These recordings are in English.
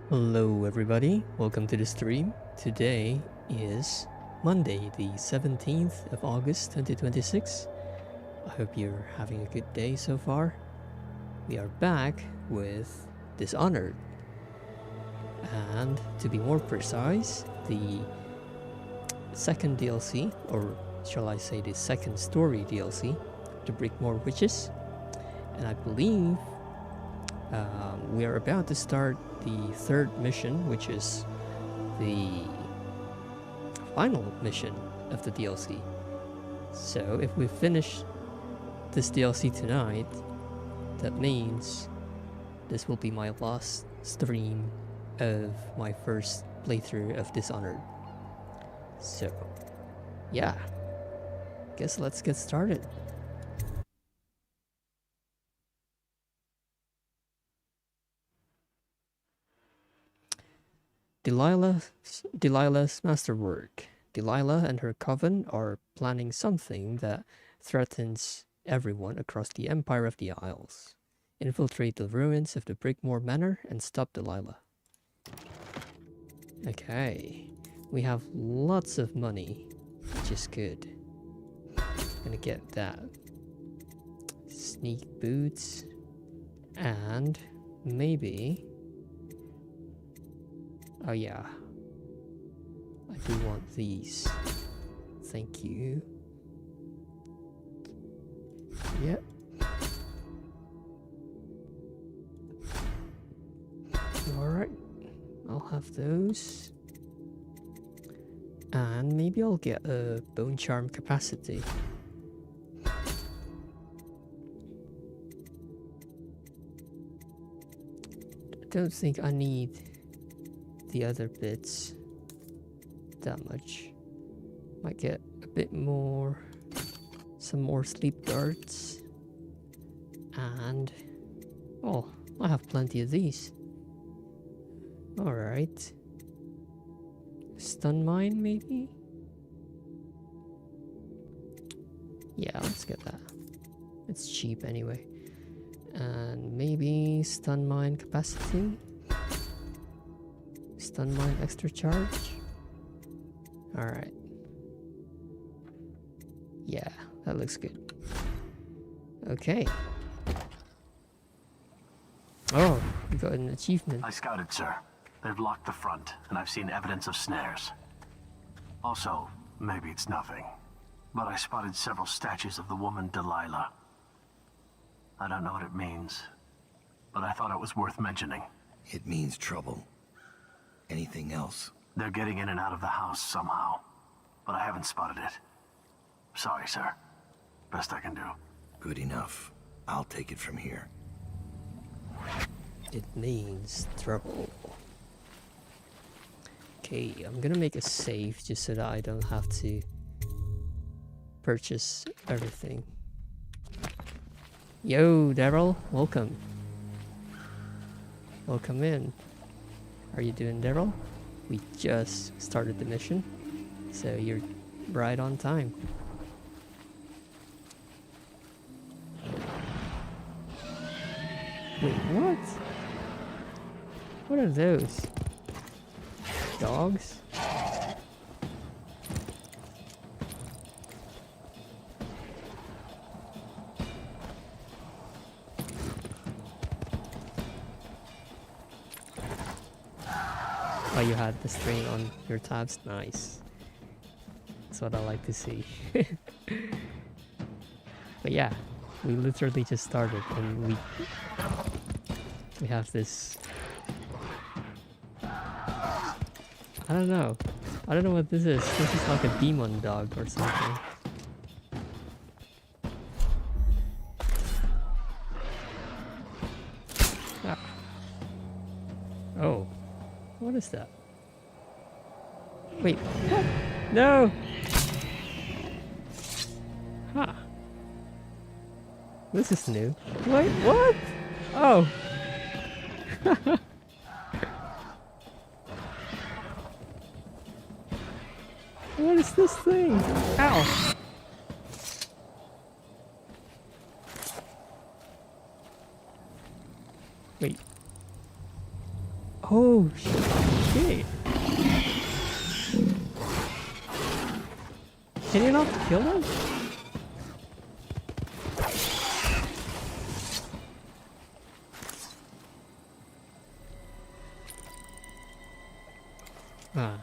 Hello everybody, welcome to the stream. Today is Monday, the 17th of August 2026. I hope you're having a good day so far. We are back with Dishonored. And to be more precise, the second DLC, or shall I say the second story DLC, the Brigmore Witches. And I believe we are about to start the third mission, which is the final mission of the DLC. So if we finish this DLC tonight, that means this will be my last stream of my first playthrough of Dishonored. So yeah, guess let's get started. Delilah's masterwork. Delilah and her coven are planning something that threatens everyone across the Empire of the Isles. Infiltrate the ruins of the Brigmore Manor and stop Delilah. Okay, we have lots of money, which is good. Gonna get that. Sneak boots. And maybe... Oh yeah, I do want these. Thank you. Yep. Alright, I'll have those. And maybe I'll get a bone charm capacity. I don't think I need the other bits that much. Might get a bit more, some more sleep darts, and oh, I have plenty of these. Alright, stun mine maybe? Yeah, let's get that. It's cheap anyway. And maybe stun mine capacity. Stun mine extra charge. Alright. Yeah, that looks good. Okay. Oh, we got an achievement. I scouted, sir. They've locked the front, and I've seen evidence of snares. Also, maybe it's nothing, but I spotted several statues of the woman Delilah. I don't know what it means, but I thought it was worth mentioning. It means trouble. Anything else? They're getting in and out of the house somehow, but I haven't spotted it. Sorry, sir. Best I can do. Good enough. I'll take it from here. It means trouble. Okay, I'm gonna make a save just so that I don't have to purchase everything. Yo, Daryl, welcome. Welcome in. How are you doing, Daryl? We just started the mission, so you're right on time. Wait, what? What are those? Dogs? Oh, you had the string on your tabs? Nice. That's what I like to see. But yeah, we literally just started and we have this... I don't know. I don't know what this is. This is like a demon dog or something. Ah. Oh. What is that? Wait, what? No! Huh. This is new. Wait, what? Oh! What is this thing? Ow! Wait. Oh shit! Can you not kill them? Ah,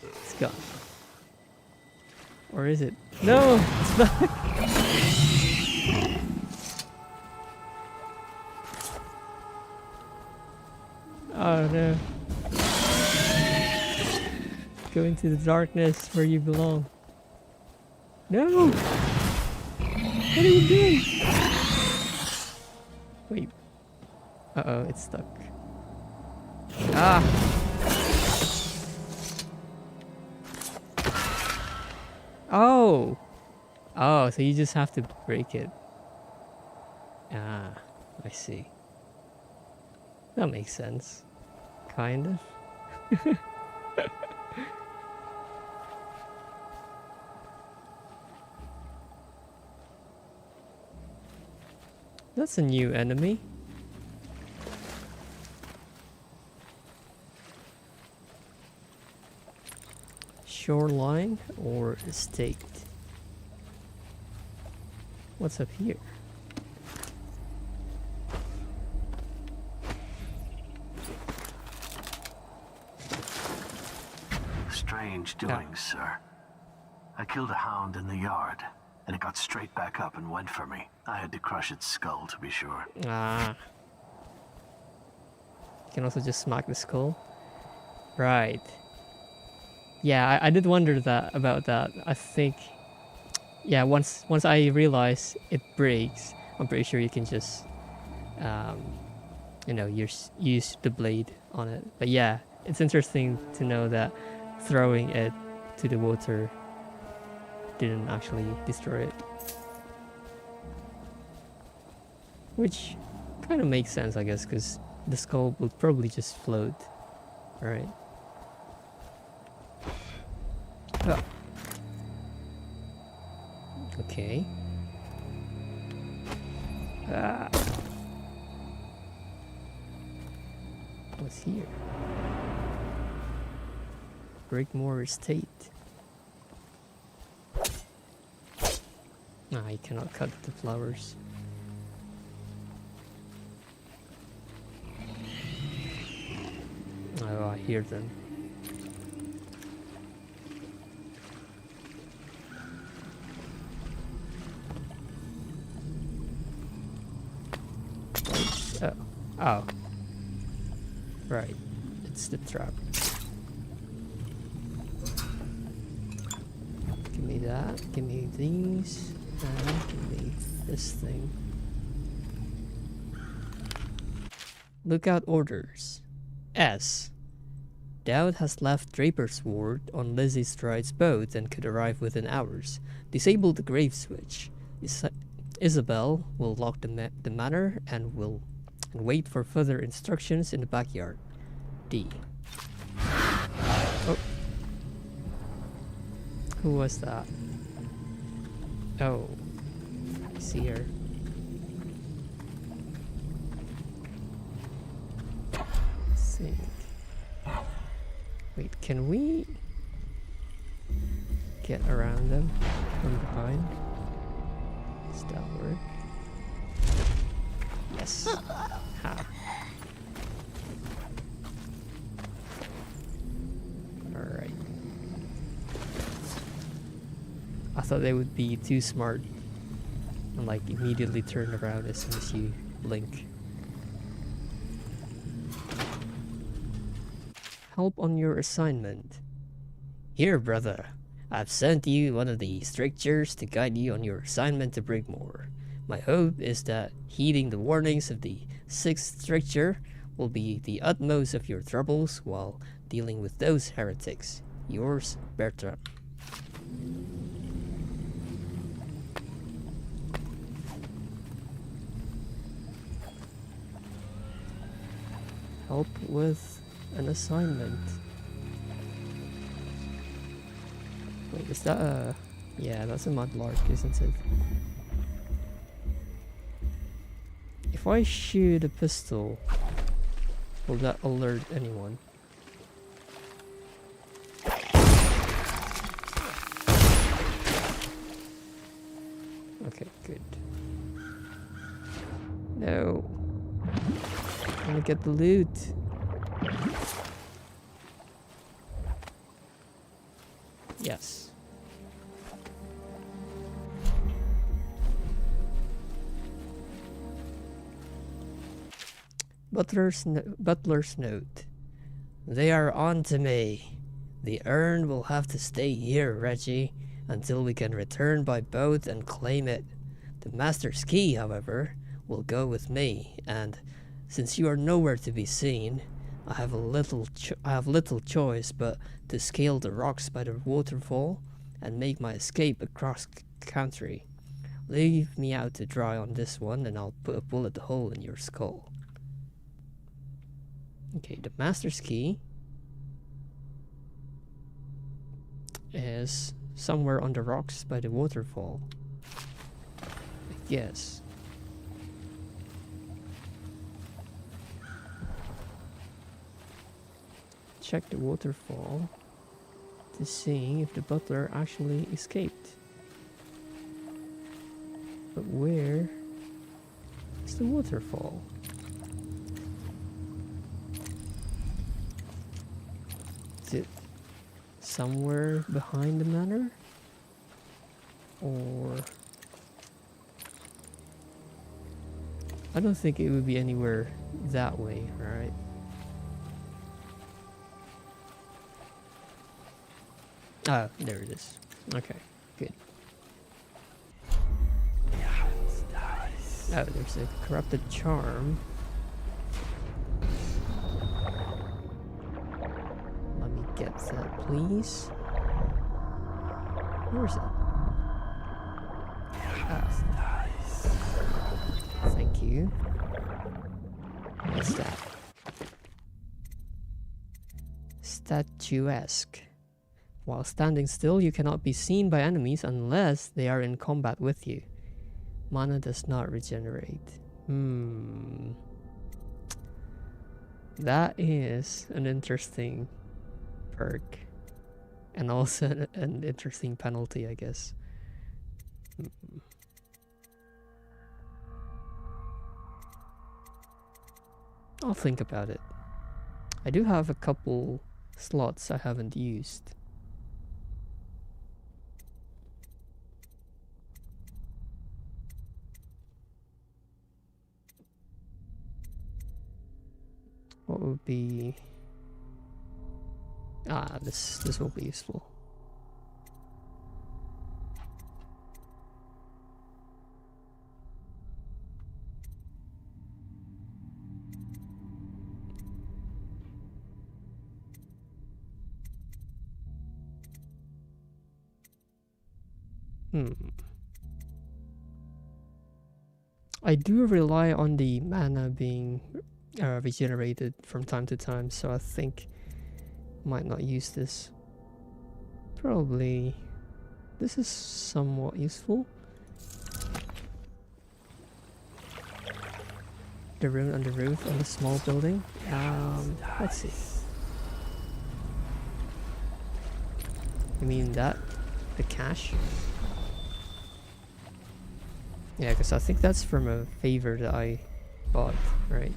it's gone. Or is it? No, it's back. Oh no. Go into the darkness where you belong. No! What are you doing? Wait. Uh-oh, it's stuck. Ah! Oh! Oh, so you just have to break it. Ah, I see. That makes sense. Kind of. That's a new enemy. Shoreline or estate? What's up here? Strange doings, sir. I killed a hound in the yard, and it got straight back up and went for me. I had to crush its skull, to be sure. Ah. You can also just smack the skull. Right. Yeah, I did wonder about that. I think, yeah, once I realize it breaks, I'm pretty sure you can just, you know, use the blade on it. But yeah, it's interesting to know that throwing it to the water didn't actually destroy it. Which kind of makes sense, I guess, because the skull will probably just float. Alright. Oh. Okay. Ah. What's here? Brigmore Estate. Ah, you cannot cut the flowers. Oh, I hear them. Oh. Oh. Right. It's the trap. Give me that. Give me these. And give me this thing. Lookout orders. S. Dowd has left Draper's Ward on Lizzie Stride's boat and could arrive within hours. Disable the grave switch. Isabel will lock the manor and wait for further instructions in the backyard. D. Oh. Who was that? Oh. I see her. Think. Wait, can we get around them from behind? Does that work? Yes. Ha. Alright. I thought they would be too smart and like immediately turn around as soon as you blink. Help on your assignment. Here, brother. I've sent you one of the strictures to guide you on your assignment to Brigmore. My hope is that heeding the warnings of the 6th stricture will be the utmost of your troubles while dealing with those heretics. Yours, Bertram. Help with an assignment. Wait, is that a... Yeah, that's a mudlark, isn't it? If I shoot a pistol Will that alert anyone? Okay, good. No. I wanna get the loot. Yes. Butler's note. They are on to me. The urn will have to stay here, Reggie, until we can return by boat and claim it. The master's key, however, will go with me, and since you are nowhere to be seen, I have little choice but to scale the rocks by the waterfall and make my escape across country. Leave me out to dry on this one, and I'll put a bullet hole in your skull. Okay, the master's key is somewhere on the rocks by the waterfall. I guess. Check the waterfall to see if the butler actually escaped. But where is the waterfall? Is it somewhere behind the manor? Or... I don't think it would be anywhere that way, right? Ah, there it is. Okay, good. Oh, there's a corrupted charm. Let me get that, please. Where is it? Ah. Thank you. What's that? Statuesque. While standing still, you cannot be seen by enemies unless they are in combat with you. Mana does not regenerate. That is an interesting perk. And also an interesting penalty, I guess. I'll think about it. I do have a couple slots I haven't used. What would be... Ah, this will be useful. I do rely on the mana being regenerated from time to time, so I think might not use this. Probably this is somewhat useful. The rune on the roof on the small building. Let's see. You mean that? The cache? Yeah, because I think that's from a favor that I bought, right?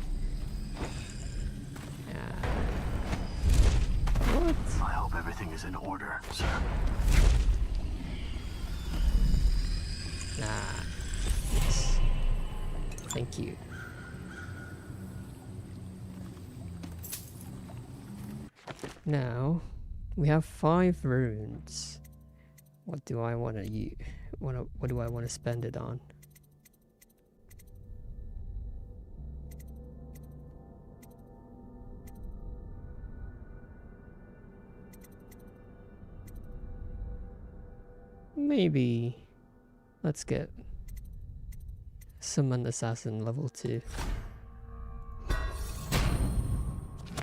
What? I hope everything is in order, sir. Yes. Thank you. Now, we have 5 runes. What do I want to use? What do I want to spend it on? Maybe let's get Summon Assassin level 2. I've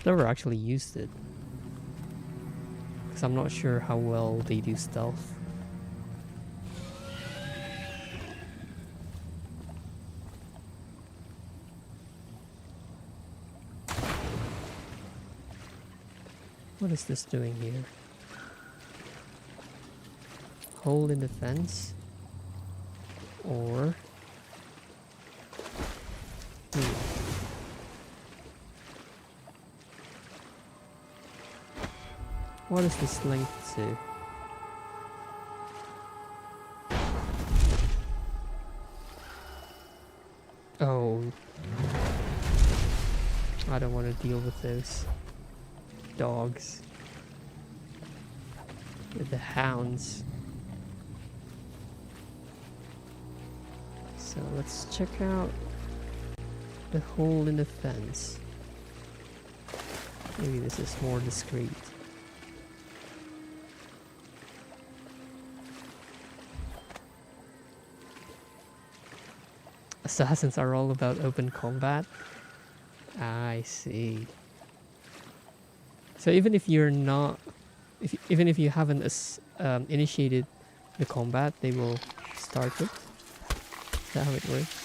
never actually used it, because I'm not sure how well they do stealth. What is this doing here? Hole in the fence? Or... What is this linked to? Oh. I don't want to deal with those dogs. With the hounds. So let's check out the hole in the fence. Maybe this is more discreet. Assassins are all about open combat. I see. So even if you're not, even if you haven't initiated the combat, they will start it. Is that how it works?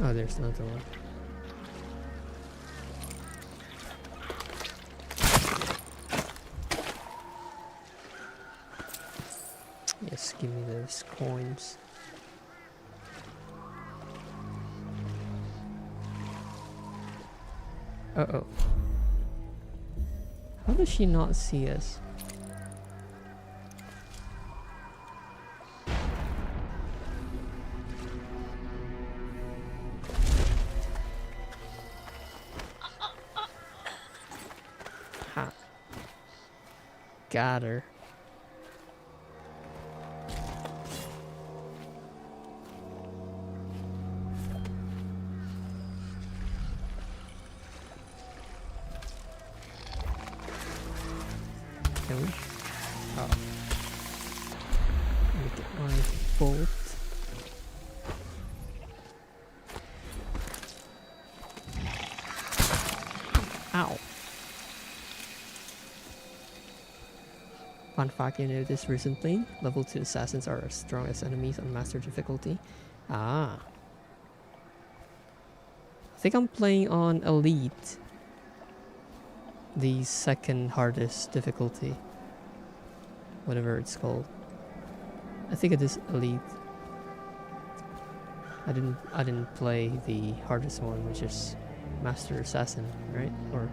Oh, there's another one. Yes, give me those coins. Uh-oh. How does she not see us? Ha. Got her. Can we? Oh. Let me get my bolt. Ow. Fun fact you noticed recently, level 2 assassins are as strong as enemies on master difficulty. Ah. I think I'm playing on elite. The second hardest difficulty. Whatever it's called. I think it is elite. I didn't play the hardest one, which is Master Assassin, right? Or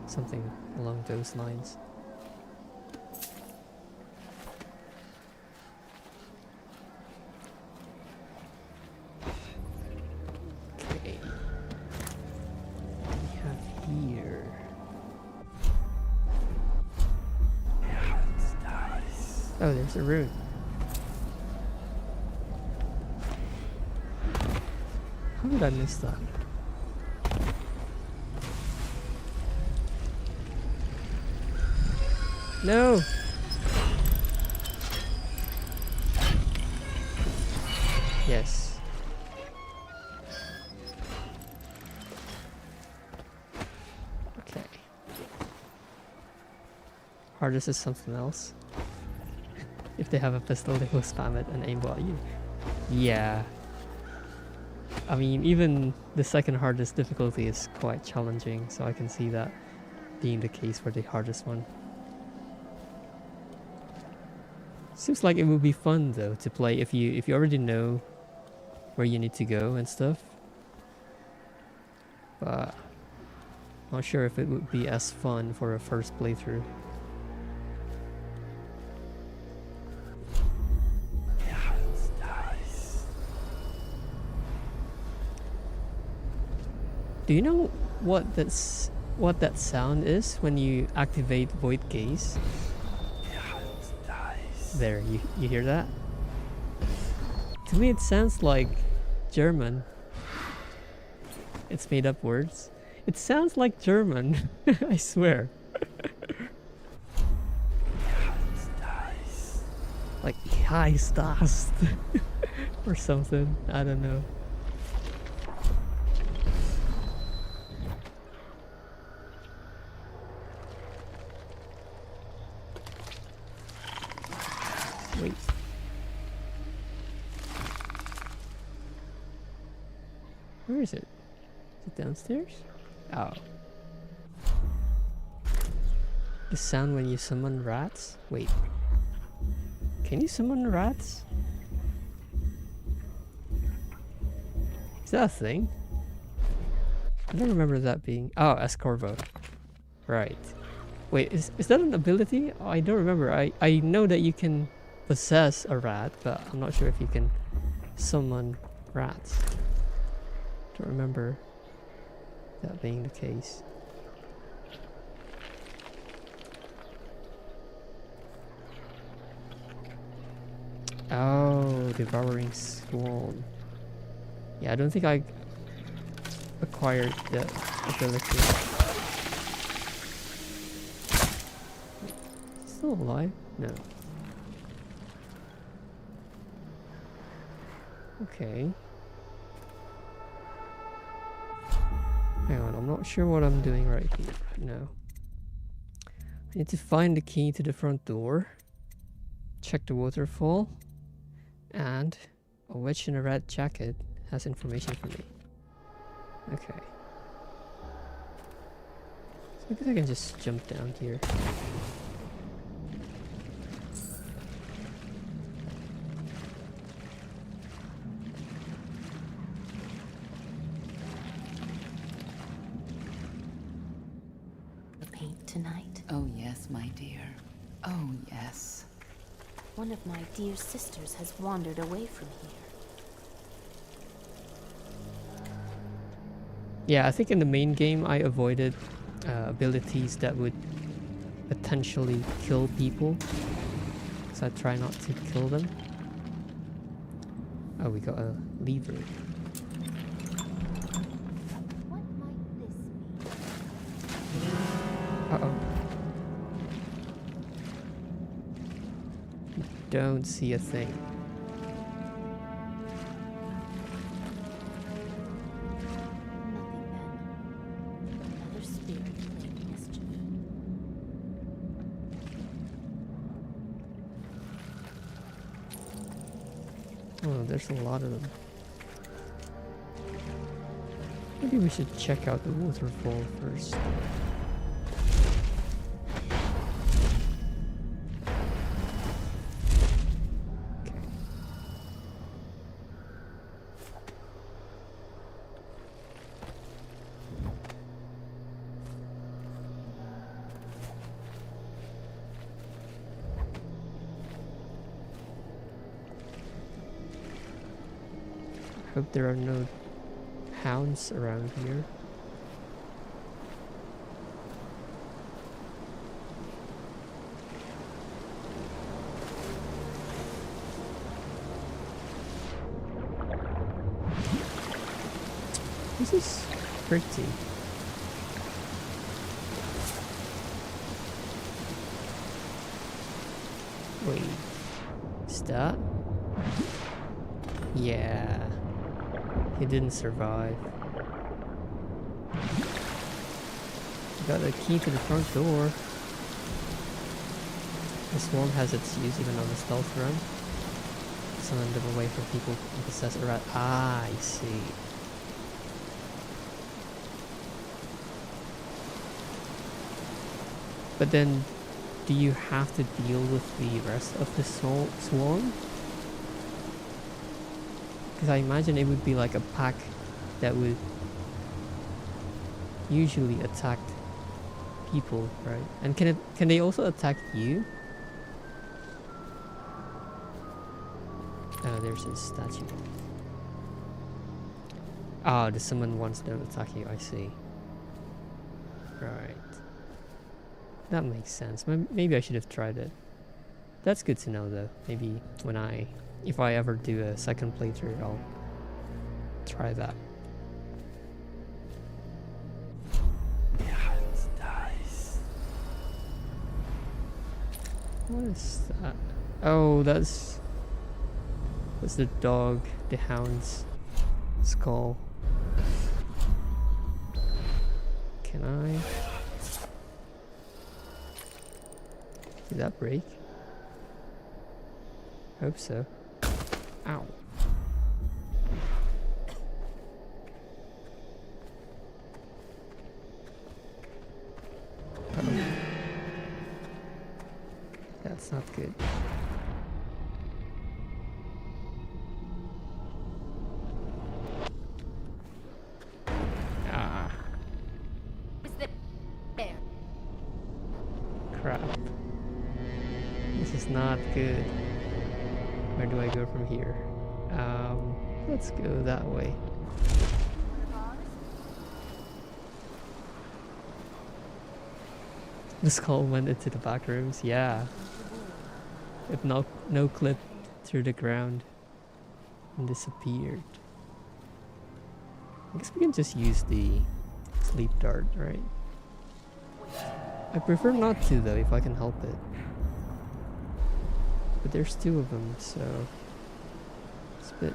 something along those lines. Okay. What do we have here? Oh, there's a rune. How did I miss that? No! Yes. Okay. Hardest is something else. If they have a pistol, they will spam it and aimbot you. Yeah. I mean, even the second hardest difficulty is quite challenging, so I can see that being the case for the hardest one. Seems like it would be fun though to play if you already know where you need to go and stuff. But not sure if it would be as fun for a first playthrough. Do you know what that sound is when you activate Void Gaze? There, you hear that? To me it sounds like German. It's made up words. It sounds like German, I swear. Like Heist or something, I don't know. Where is it? Is it downstairs? Oh. The sound when you summon rats? Wait. Can you summon rats? Is that a thing? I don't remember that being... Oh, Escorvo. Right. Wait, is that an ability? Oh, I don't remember. I know that you can possess a rat, but I'm not sure if you can summon rats. Don't remember that being the case. Oh, Devouring Swarm. Yeah, I don't think I acquired the ability. Still alive? No. Okay. Hang on, I'm not sure what I'm doing right here. No. I need to find the key to the front door. Check the waterfall. And a witch in a red jacket has information for me. Okay. So I guess I can just jump down here. The paint tonight. Oh yes, my dear. Oh yes. One of my dear sisters has wandered away from here. Yeah, I think in the main game I avoided abilities that would potentially kill people. So I try not to kill them. Oh, we got a lever. What might this mean? Uh-oh. Don't see a thing. Nothing then. Another spirit playing mischief. Oh, there's a lot of them. Maybe we should check out the waterfall first. Hope there are no hounds around here. This is pretty. Wait, is that? Yeah. He didn't survive. Got the key to the front door. The swarm has its use even on the stealth run. Summon them away from people who possess a rat. Ah, I see. But then, do you have to deal with the rest of the swarm? Because I imagine it would be like a pack that would usually attack people, right? And can they also attack you? Oh, there's a statue. Ah, the summon ones don't attack you, I see. Right. That makes sense. Maybe I should have tried it. That's good to know though. Maybe if I ever do a second playthrough, I'll try that. What is that? Oh, that's the dog, the hound's skull. Can I? Did that break? Hope so. Ow. good. Ah, Is there? There. crap. This is not good. Where do I go from here? Let's go that way. The skull went into the back rooms, yeah. It no clip through the ground and disappeared. I guess we can just use the sleep dart, right? I prefer not to though, if I can help it. But there's two of them, so it's a bit.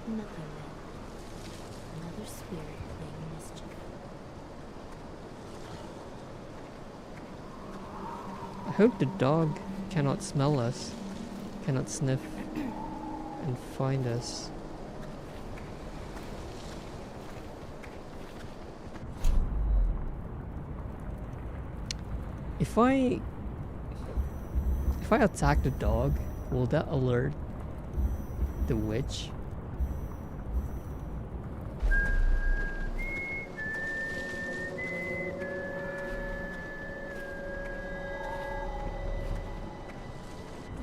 Nothing then. Another spirit playing mischief. I hope the dog cannot smell us, cannot sniff and find us. If I attack the dog, will that alert the witch?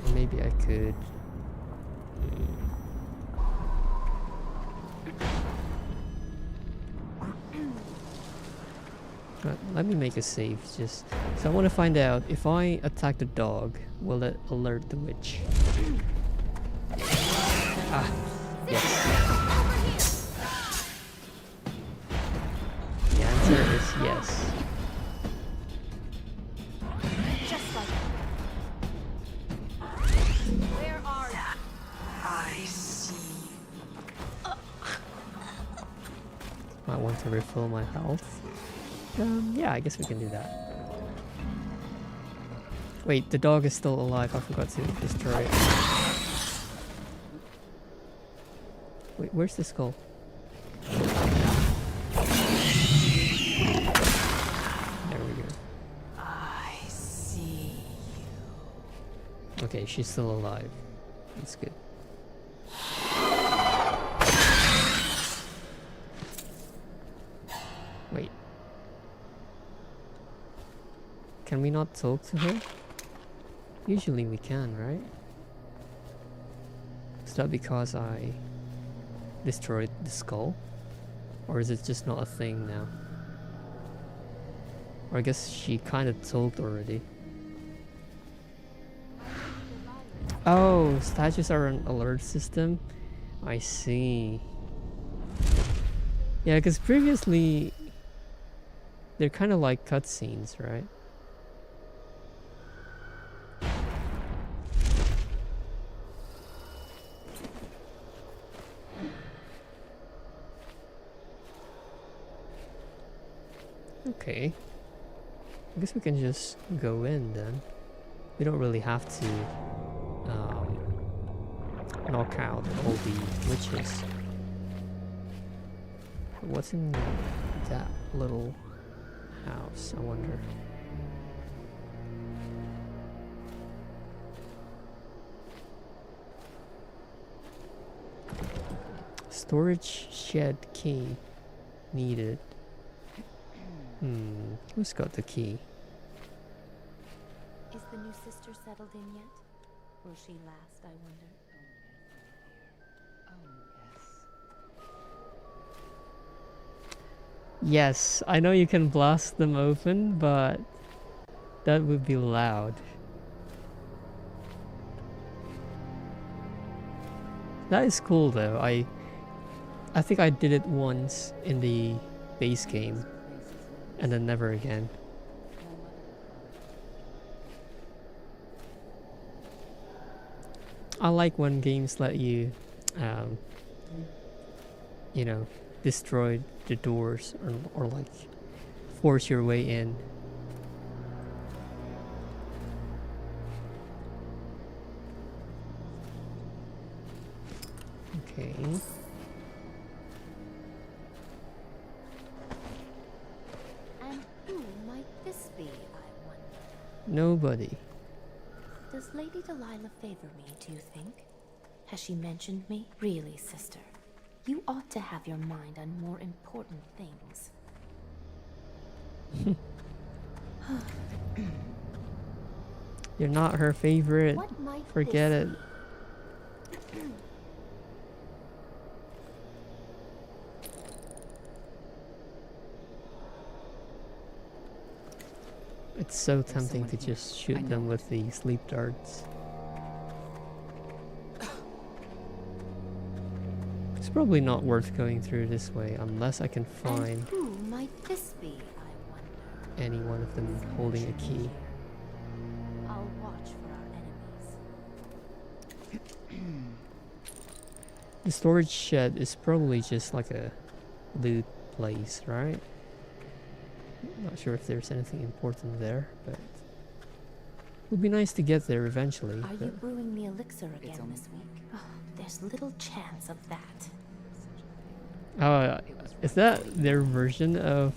Or maybe I could. Let me make a save, just so I want to find out if I attack the dog, will it alert the witch? Ah, yes. The answer is yes. Just like where are you? I see. I want to refill my health. Yeah, I guess we can do that. Wait, the dog is still alive. I forgot to destroy it. Wait, where's the skull? There we go. I see you. Okay, she's still alive. That's good. Wait. Can we not talk to her? Usually we can, right? Is that because I destroyed the skull? Or is it just not a thing now? Or I guess she kind of talked already. Oh, statues are an alert system? I see. Yeah, because previously they're kind of like cutscenes, right? Okay. I guess we can just go in then. We don't really have to knock out all the witches. What's in that little house, I wonder? Storage shed key needed. Who's got the key? Is the new sister settled in yet? Will she last, I wonder? Oh, yes. Yes, I know you can blast them open, but that would be loud. That is cool though. I think I did it once in the base game and then never again. I like when games let you you know, destroy the doors or like force your way in. Okay. And who might this be, I wonder? Nobody. Does Lady Delilah favor me, do you think? Has she mentioned me? Really, sister, you ought to have your mind on more important things. You're not her favorite. What might Forget this it. It's so tempting to just shoot them with the sleep darts. It's probably not worth going through this way unless I can find And who might this be, I wonder? any one of them holding a key. I'll watch for our enemies. The storage shed is probably just like a loot place, right? Not sure if there's anything important there, but it would be nice to get there eventually. Are you but- brewing the elixir again this week? Oh, there's little chance of that. Is that their version of?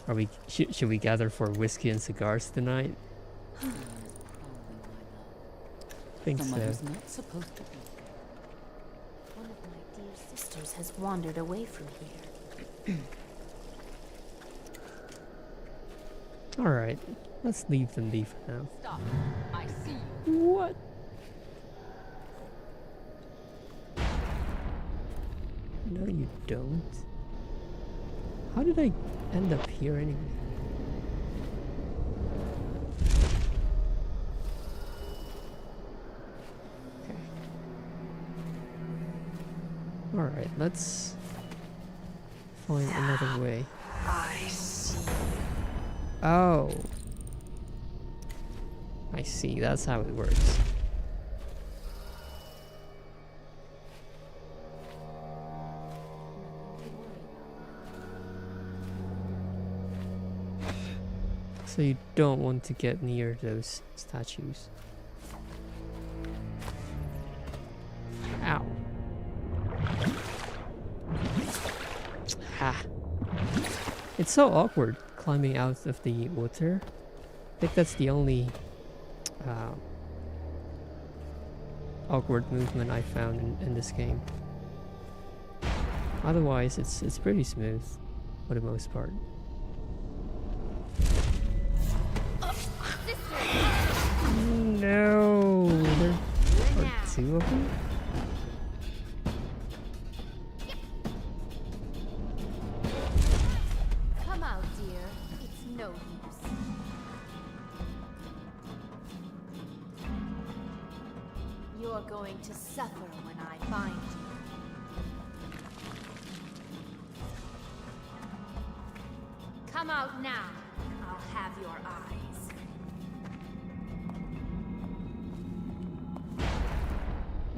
Are we? Should we gather for whiskey and cigars tonight? I think so. Not supposed to be. One of my dear sisters has wandered away from here. All right, let's leave them be for now. Stop. I see you. What? No, you don't. How did I end up here anyway? Okay. Alright, let's find another way. I see. Oh. I see, that's how it works. So you don't want to get near those statues. Ow. Ha. It's so awkward climbing out of the water. I think that's the only awkward movement I found in this game. Otherwise, it's pretty smooth for the most part. No, there are two of them. Come out, dear. It's no use. You're going to suffer when I find you. Come out now. I'll have your eyes.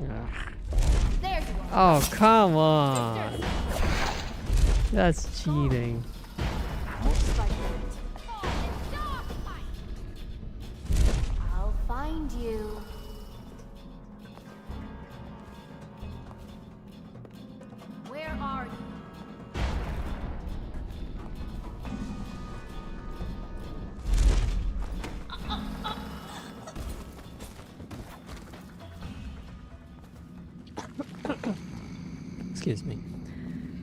Ugh. There you are. Oh, come on. That's cheating. Looks like that. I'll find you. Where are you? Excuse me.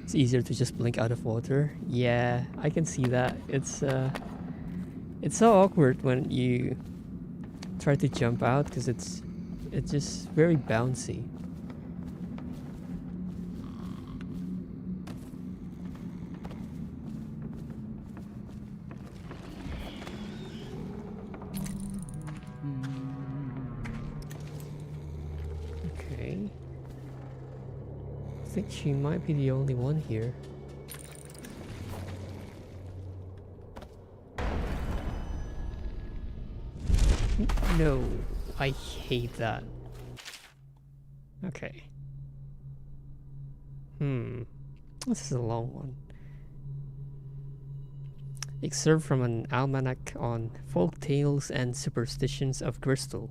It's easier to just blink out of water. Yeah, I can see that. It's so awkward when you try to jump out because it's just very bouncy. Okay. I think she might be the only one here. No, I hate that. Okay. This is a long one. Excerpt from an almanac on folk tales and superstitions of Crystal.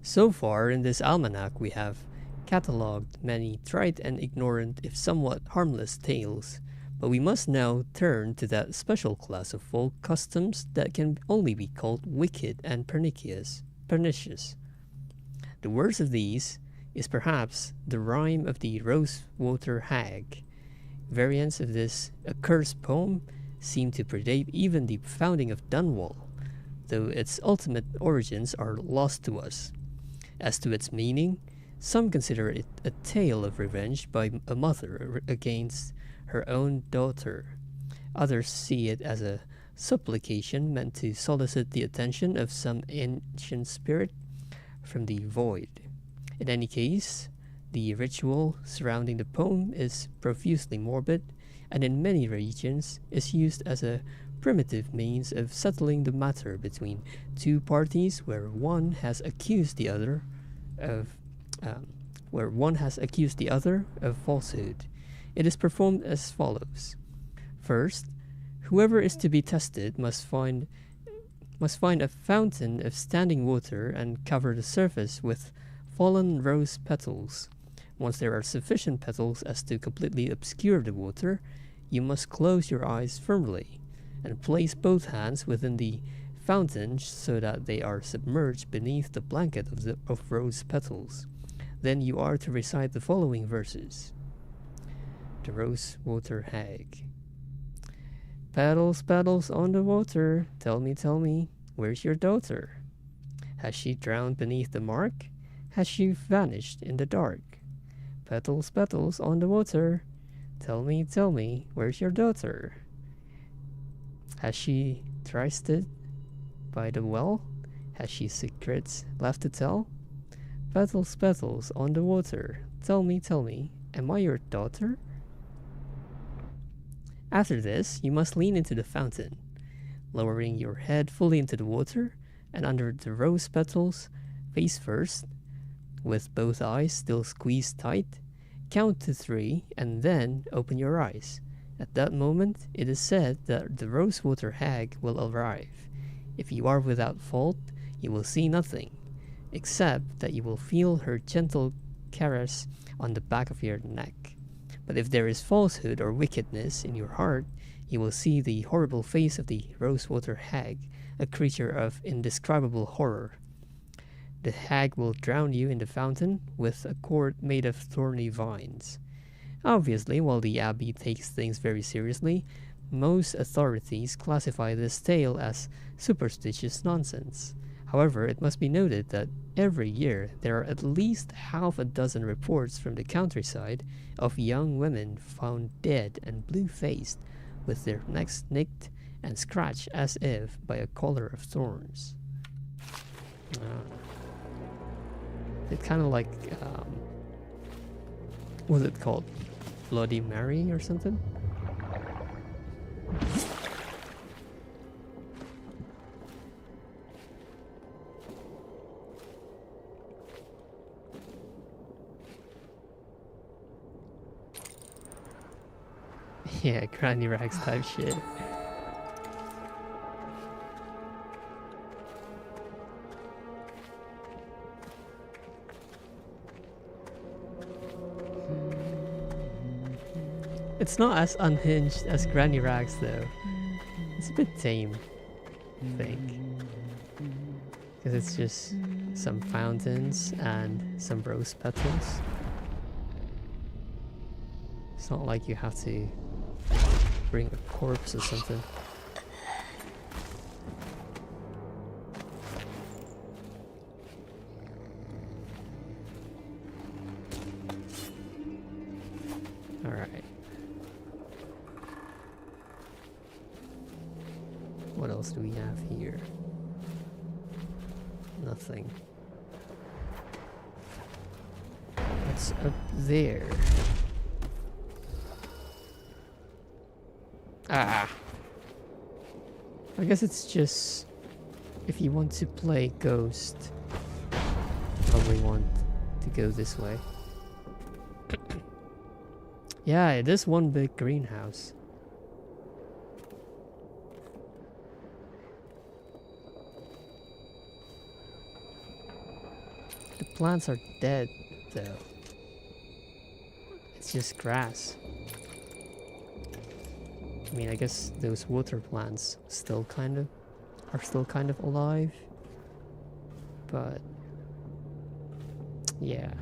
So far in this almanac we have catalogued many trite and ignorant, if somewhat harmless, tales, But we must now turn to that special class of folk customs that can only be called wicked and pernicious. The worst of these is perhaps the rhyme of the Rosewater Hag. Variants of this accursed poem seem to predate even the founding of Dunwall, though its ultimate origins are lost to us. As to its meaning, some consider it a tale of revenge by a mother against her own daughter. Others see it as a supplication meant to solicit the attention of some ancient spirit from the void. In any case, the ritual surrounding the poem is profusely morbid, and in many regions is used as a primitive means of settling the matter between two parties where one has accused the other of falsehood. It is performed as follows. First, whoever is to be tested must find a fountain of standing water and cover the surface with fallen rose petals. Once there are sufficient petals as to completely obscure the water, you must close your eyes firmly and place both hands within the fountain so that they are submerged beneath the blanket of rose petals. Then you are to recite the following verses. The Rosewater Hag. Petals, petals on the water, tell me, where's your daughter? Has she drowned beneath the mark? Has she vanished in the dark? Petals, petals on the water, tell me, where's your daughter? Has she trysted by the well? Has she secrets left to tell? Petals, petals on the water, tell me, am I your daughter? After this, you must lean into the fountain, lowering your head fully into the water, and under the rose petals, face first, with both eyes still squeezed tight, count to 3 and then open your eyes. At that moment, it is said that the Rosewater Hag will arrive. If you are without fault, you will see nothing, except that you will feel her gentle caress on the back of your neck. But if there is falsehood or wickedness in your heart, you will see the horrible face of the Rosewater Hag, a creature of indescribable horror. The hag will drown you in the fountain with a cord made of thorny vines. Obviously, while the Abbey takes things very seriously, most authorities classify this tale as superstitious nonsense. However, it must be noted that every year there are at least half a dozen reports from the countryside of young women found dead and blue-faced, with their necks nicked and scratched as if by a collar of thorns. It's kind of like, what's it called? Bloody Mary or something? Yeah, Granny Rags type shit. It's not as unhinged as Granny Rags though. It's a bit tame, I think. Because it's just some fountains and some rose petals. It's not like you have to bring a corpse or something. Alright. What else do we have here? Nothing. What's up there? Ah. I guess it's just if you want to play Ghost, probably want to go this way. Yeah, it is one big greenhouse. The plants are dead though. It's just grass. I mean, I guess those water plants are still kind of alive. But yeah.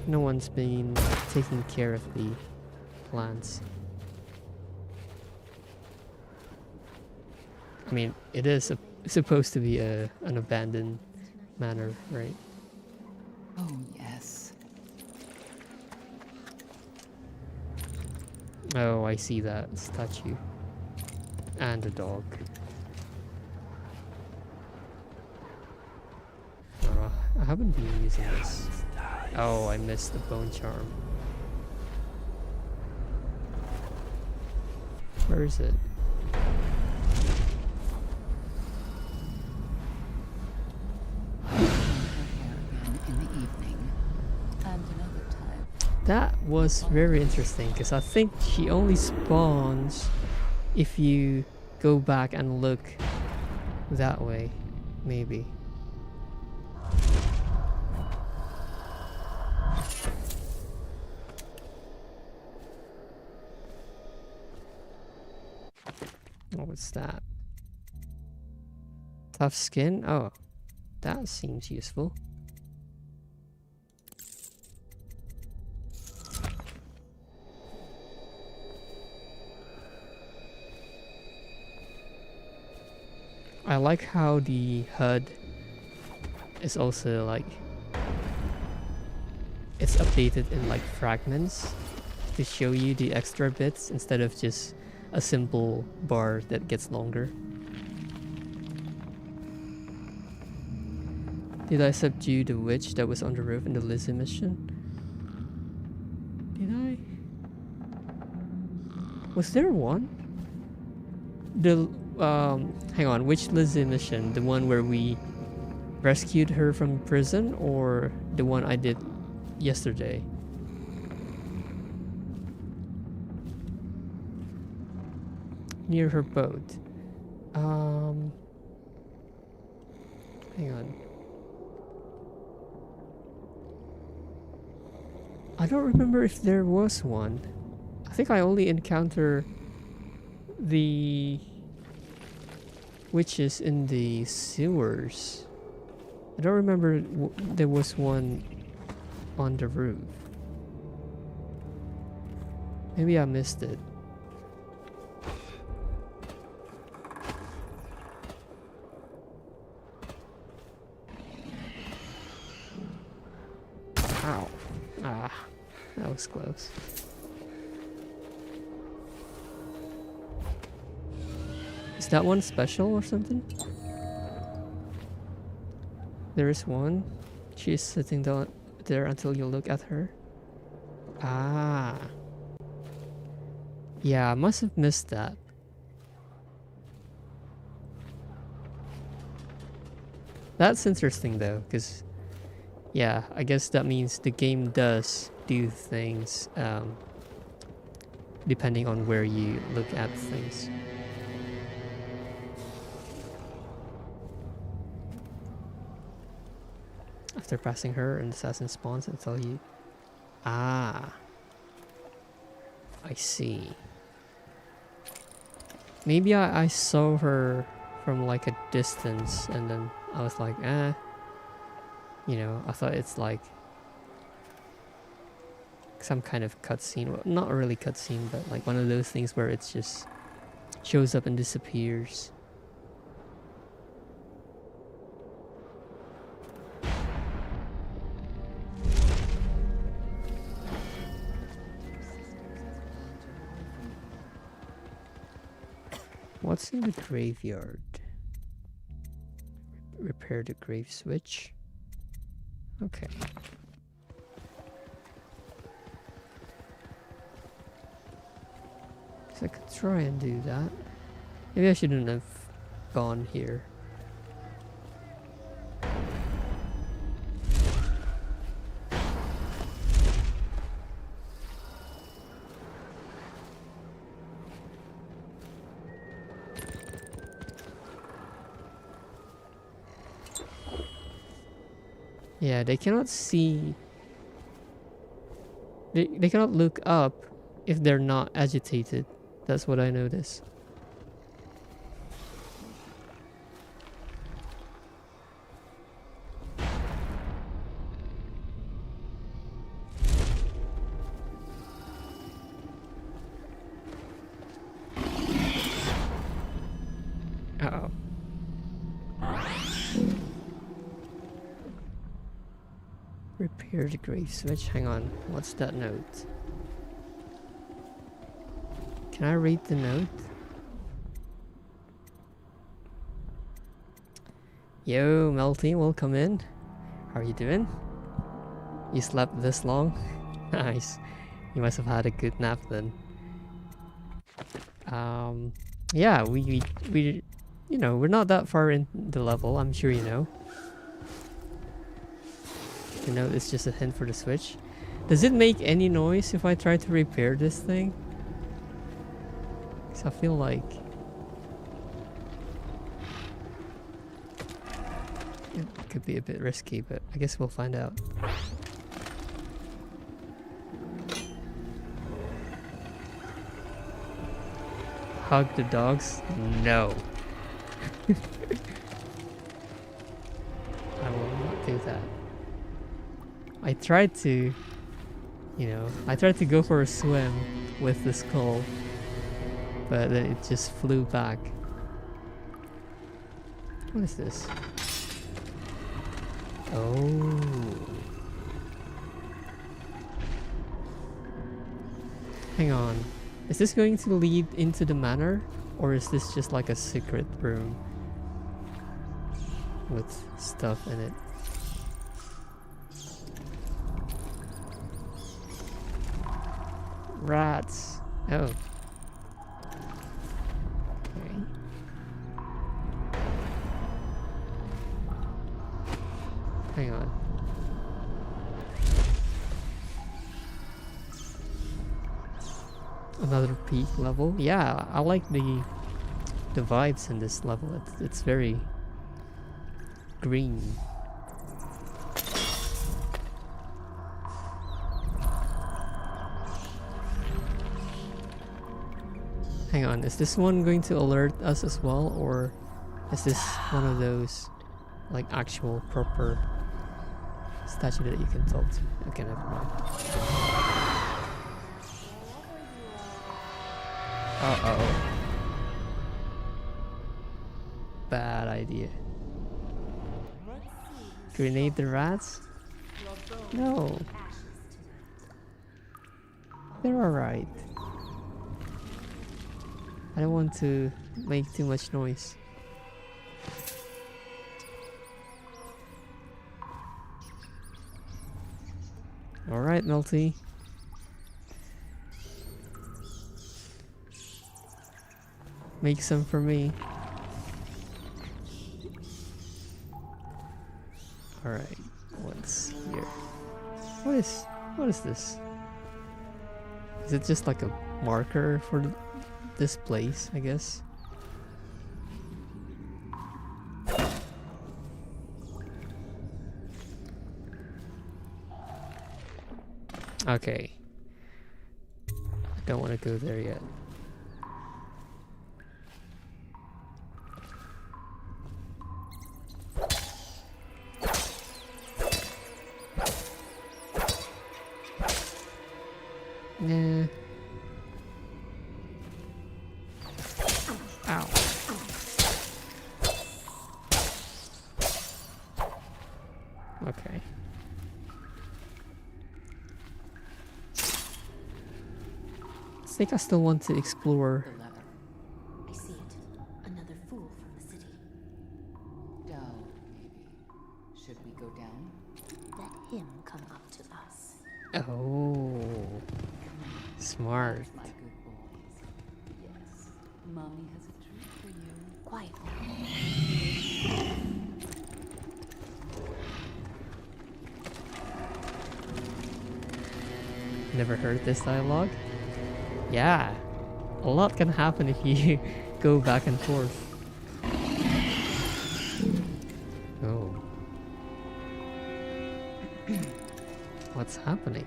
No one's been taking care of the plants. I mean, it is supposed to be an abandoned manor, right? Oh, yes. Oh, I see that statue. And a dog. I haven't been using this. Oh, I missed the bone charm. Where is it? In the evening. And another time. That was very interesting because I think she only spawns if you go back and look that way, maybe. Oh, what's that? Tough skin? Oh, that seems useful. I like how the HUD is also like it's updated in like fragments to show you the extra bits instead of just a simple bar that gets longer. Did I subdue the witch that was on the roof in the Lizzie mission? Did I? Was there one? The hang on, which Lizzie mission? The one where we rescued her from prison, or the one I did yesterday? Near her boat. Hang on. I don't remember if there was one. I think I only encounter the witches in the sewers. I don't remember there was one on the roof. Maybe I missed it. Ow. Ah, that was close. Is that one special or something? There is one. She is sitting down there until you look at her. Ah. Yeah, I must have missed that. That's interesting though, because yeah, I guess that means the game does do things depending on where you look at things. After passing her, an assassin spawns and tell you. Ah. I see. Maybe I saw her from like a distance and then I was like, you know, I thought it's like some kind of cutscene. Well, not really cutscene, but like one of those things where it just shows up and disappears. What's in the graveyard? Repair the grave switch. Okay. So I could try and do that. Maybe I shouldn't have gone here. Yeah, they cannot see. They cannot look up if they're not agitated. That's what I notice. Uh-oh. Repair the grave switch. Hang on. What's that note? Can I read the note? Yo, Melty, welcome in. How are you doing? You slept this long? Nice. You must have had a good nap then. Yeah, we you know, we're not that far in the level, I'm sure you know. The note is just a hint for the switch. Does it make any noise if I try to repair this thing? Because I feel like it could be a bit risky, but I guess we'll find out. Hug the dogs? No. I will not do that. I tried to, you know, I tried to go for a swim with the skull, but then it just flew back. What is this? Oh. Hang on. Is this going to lead into the manor? Or is this just like a secret room with stuff in it? Rats. Oh. Okay. Hang on. Another peak level. Yeah, I like the vibes in this level. It's very green. Hang on, is this one going to alert us as well, or is this one of those like actual proper statue that you can talk to? Okay, never mind. Uh-oh. Bad idea. Grenade the rats? No. They're alright. I don't want to make too much noise. Alright, Melty. Make some for me. Alright, what's here? What is this? Is it just like a marker for this place, I guess? Okay. I don't want to go there yet. Nah. Ow. Okay. I think I still want to explore. The lever. I see it. Another fool from the city. Down, maybe. Should we go down? Let him come up to us. Oh. Smart. My good boys. Yes. Mommy has a treat for you. Quiet. Never heard this dialogue? Yeah. A lot can happen if you go back and forth. Oh. What's happening?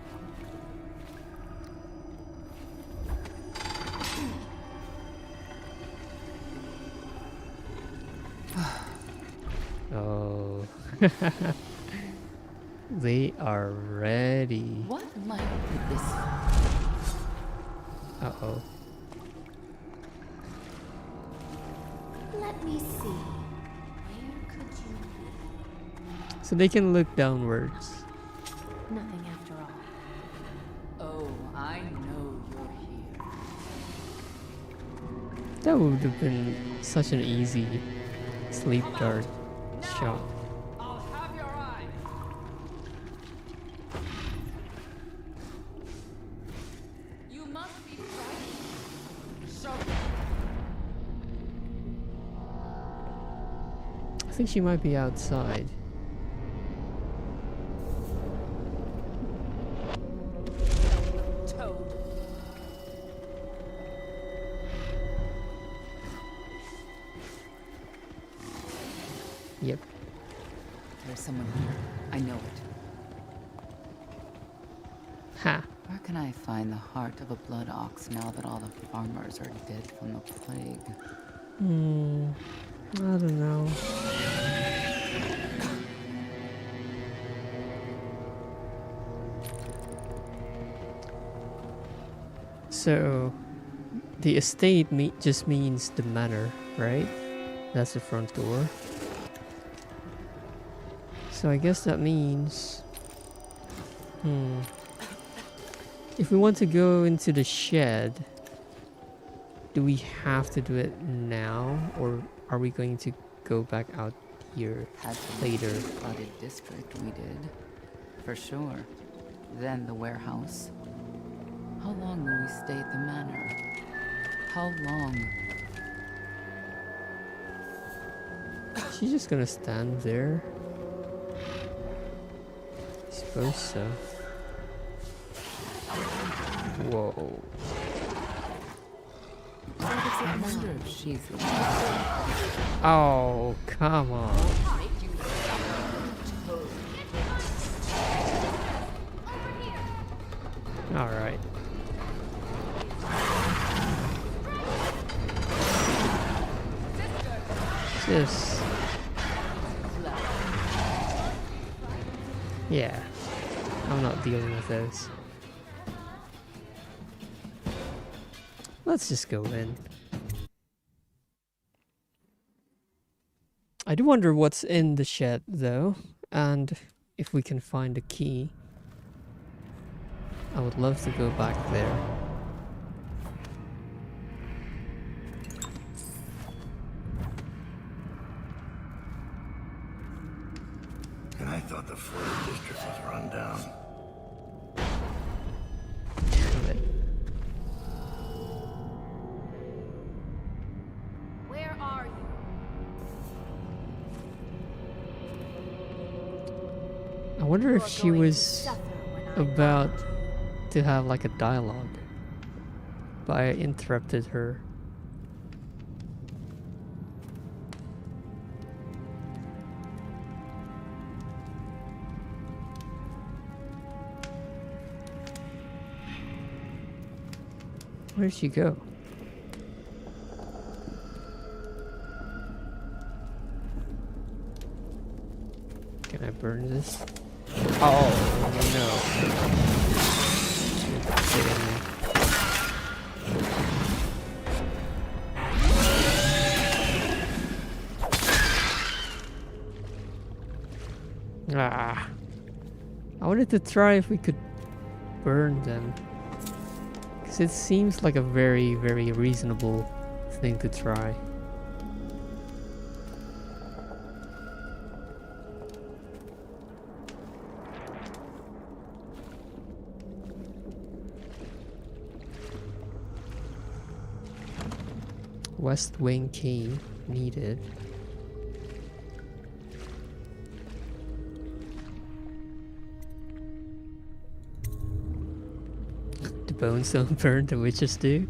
Oh. They are ready. What might be this? Uh-oh. Let me see. Where could you be? So they can look downwards. Nothing after all. Oh, I know you're here. That would have been such an easy sleep dart shot. I'll have your eye. You must be frightened. Show me. I think she might be outside. Toad. Yep. There's someone here. I know it. Ha. Where can I find the heart of a blood ox now that all the farmers are dead from the plague? I don't know. So, the estate just means the manor, right? That's the front door. So I guess that means... If we want to go into the shed, do we have to do it now? Or are we going to go back out here Had to later? leave the flooded district we did. For sure. Then the warehouse. How long will we stay at the manor? How long? She's just gonna stand there. I suppose so. Whoa. I wonder if she's the one. Oh, come on. Alright. Just... Yeah. I'm not dealing with those. Let's just go in. I do wonder what's in the shed though, and if we can find a key. I would love to go back there. And I thought the flooded district was run down. Damn it. Where are you? I wonder if she was Suffer when I about to have like a dialogue, but I interrupted her. Where'd she go? Can I burn this? Oh no. Kidding me. Ah. I wanted to try if we could burn them. Because it seems like a very, very reasonable thing to try. West Wing key needed. The bones don't burn, the witches do.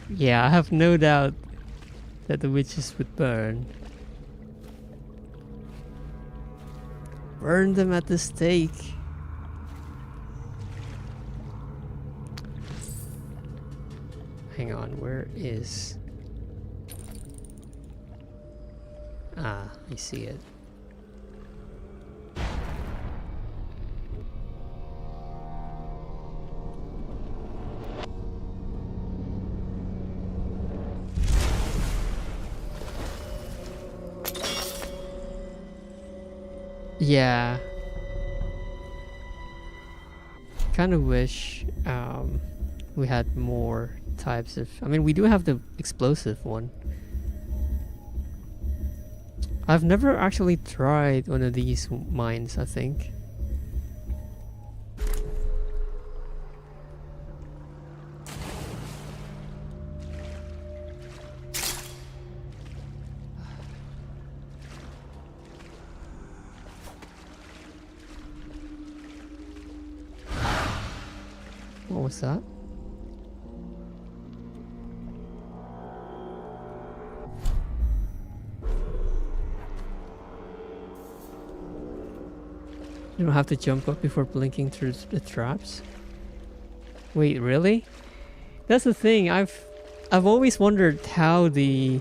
Yeah, I have no doubt that the witches would burn. Burn them at the stake. Hang on, where is... Ah. I see it. Yeah. Kind of wish we had more types of. I mean, we do have the explosive one. I've never actually tried one of these mines, I think. What was that? You don't have to jump up before blinking through the traps? Wait, really? That's the thing. I've always wondered how the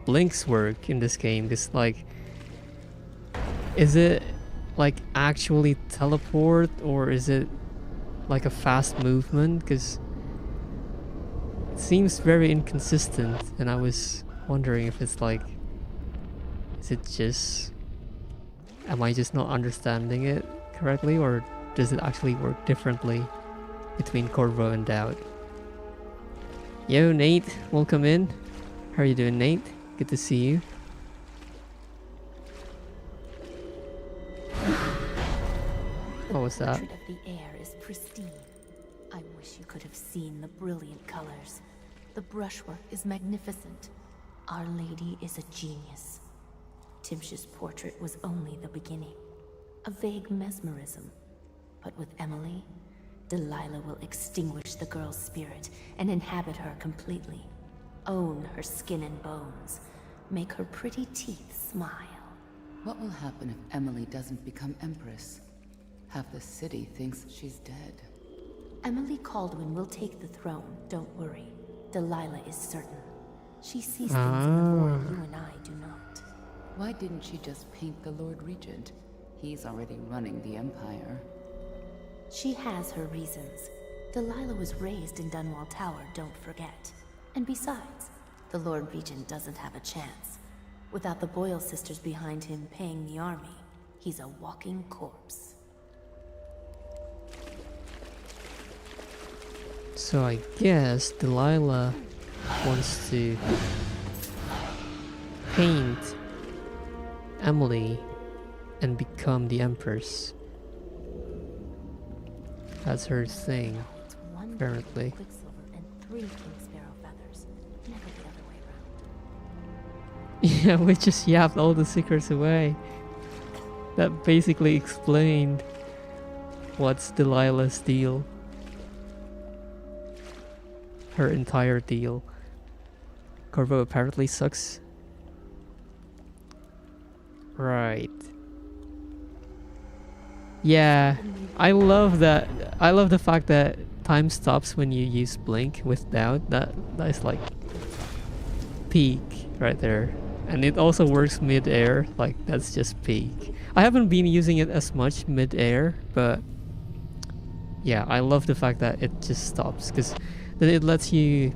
blinks work in this game. This like, is it like actually teleport, or is it like a fast movement? Because it seems very inconsistent, and I was wondering if it's like, is it just, am I just not understanding it correctly, or does it actually work differently between Corvo and Doubt? Yo, Nate, welcome in. How are you doing, Nate? Good to see you. What was that? The portrait of the air is pristine. I wish you could have seen the brilliant colors. The brushwork is magnificent. Our Lady is a genius. Timsh's portrait was only the beginning. A vague mesmerism. But with Emily, Delilah will extinguish the girl's spirit and inhabit her completely. Own her skin and bones. Make her pretty teeth smile. What will happen if Emily doesn't become Empress? Half the city thinks she's dead. Emily Caldwin will take the throne, don't worry. Delilah is certain. She sees things in the void you and I do not. Why didn't she just paint the Lord Regent? He's already running the Empire. She has her reasons. Delilah was raised in Dunwall Tower, don't forget. And besides, the Lord Regent doesn't have a chance. Without the Boyle sisters behind him paying the army, he's a walking corpse. So I guess Delilah wants to paint Emily and become the Empress. That's her thing, It's one apparently. Quicksilver and 3 King Sparrow feathers. Never the other way round. Yeah, we just yapped all the secrets away. That basically explained what's Delilah's deal. Her entire deal. Corvo apparently sucks. Right. Yeah, I love that. I love the fact that time stops when you use blink with Doubt. That's like peak right there. And it also works mid-air. Like, that's just peak. I haven't been using it as much mid-air, but yeah, I love the fact that it just stops, because then it lets you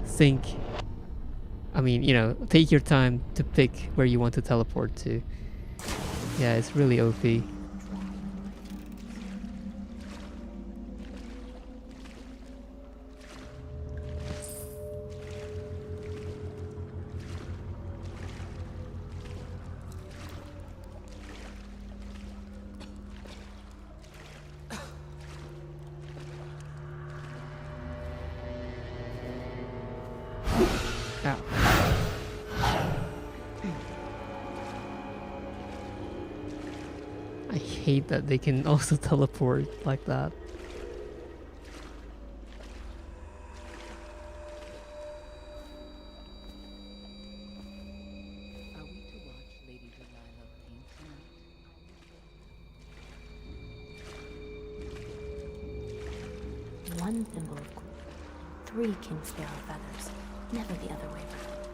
think. I mean, you know, take your time to pick where you want to teleport to. Yeah, it's really OP. Ow. I hate that they can also teleport like that. Are we to watch Lady Delilah paint tonight? One thimble of gold, 3 King Sparrow feathers. Never the other way round.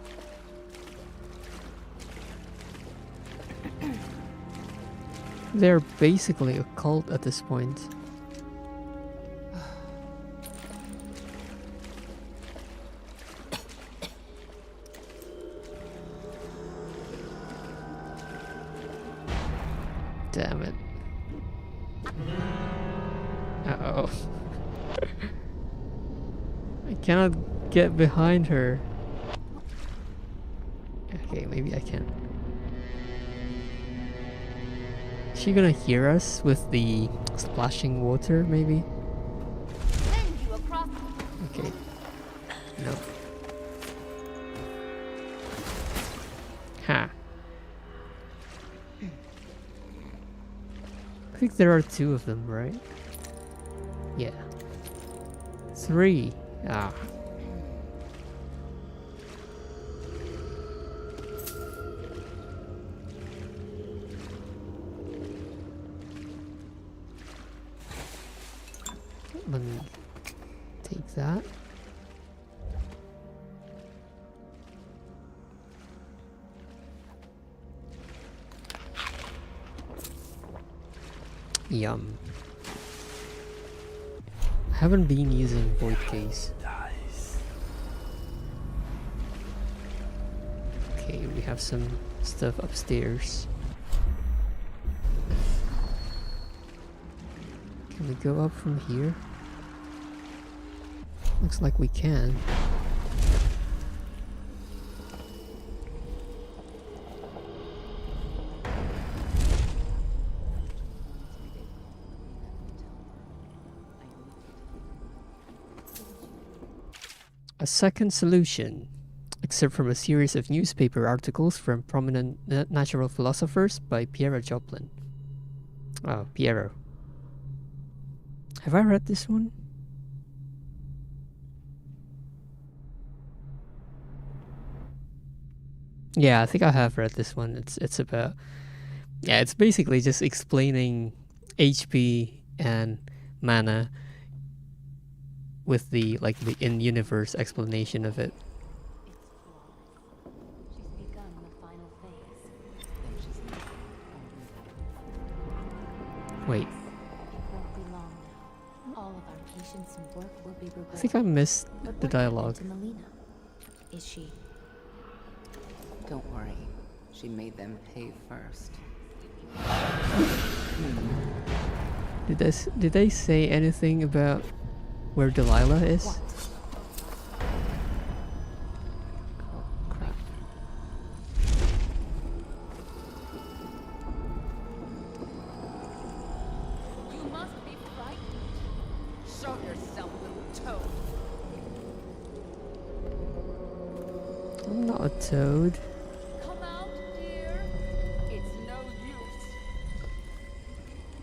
they're basically a cult at this point. Damn it. Uh-oh. I cannot get behind her. Okay, maybe I can. Is she gonna hear us with the splashing water, maybe? Okay. No. Ha. I think there are 2 of them, right? Yeah. 3. Ah. Let me take that. Yum. I haven't been using void case. Okay, we have some stuff upstairs. Can we go up from here? Looks like we can. A second solution, except from a series of newspaper articles from prominent natural philosophers by Piero Joplin. Oh, Piero. Have I read this one? Yeah, I think I have read this one. It's about, yeah, it's basically just explaining HP and mana with the the in-universe explanation of it. She's begun the final phase. Wait, It won't be long now. All of our patience and work will be rewarded. I think I missed But the what happened dialogue. to Melina? Is she? Don't worry. She made them pay first. Did they say anything about where Delilah is? What? Oh crap. You must be frightened. Show yourself, little toad. I'm not a toad. Come out, dear. It's no use.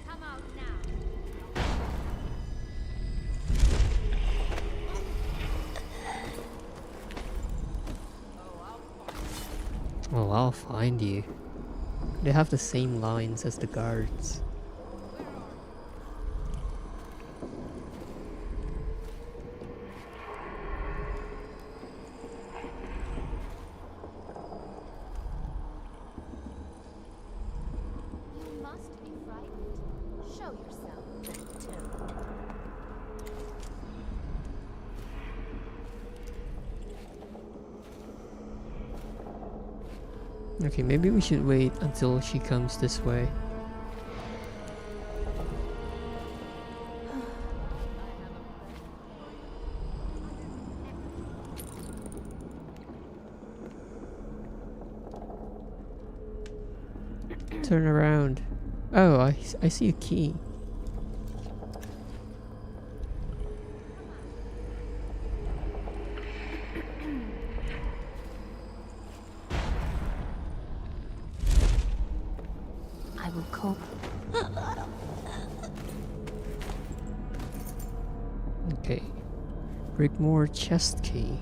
Come out now. Well, I'll find you. They have the same lines as the guards. You must be frightened. Show yourself, little toad. Okay, maybe we should wait until she comes this way. Turn around. Oh, I see a key. I will cope. Okay. Brigmore chest key.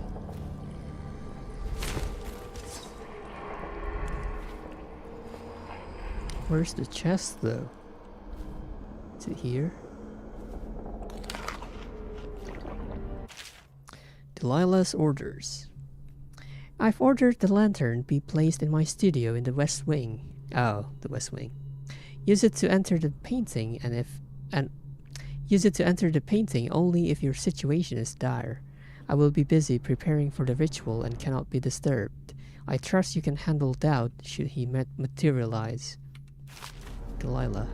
Where's the chest though? Is it here? Delilah's orders. I've ordered the lantern be placed in my studio in the West Wing. Oh, the West Wing. Use it to enter the painting, and use it to enter the painting only if your situation is dire. I will be busy preparing for the ritual and cannot be disturbed. I trust you can handle doubt should he materialize. Delilah.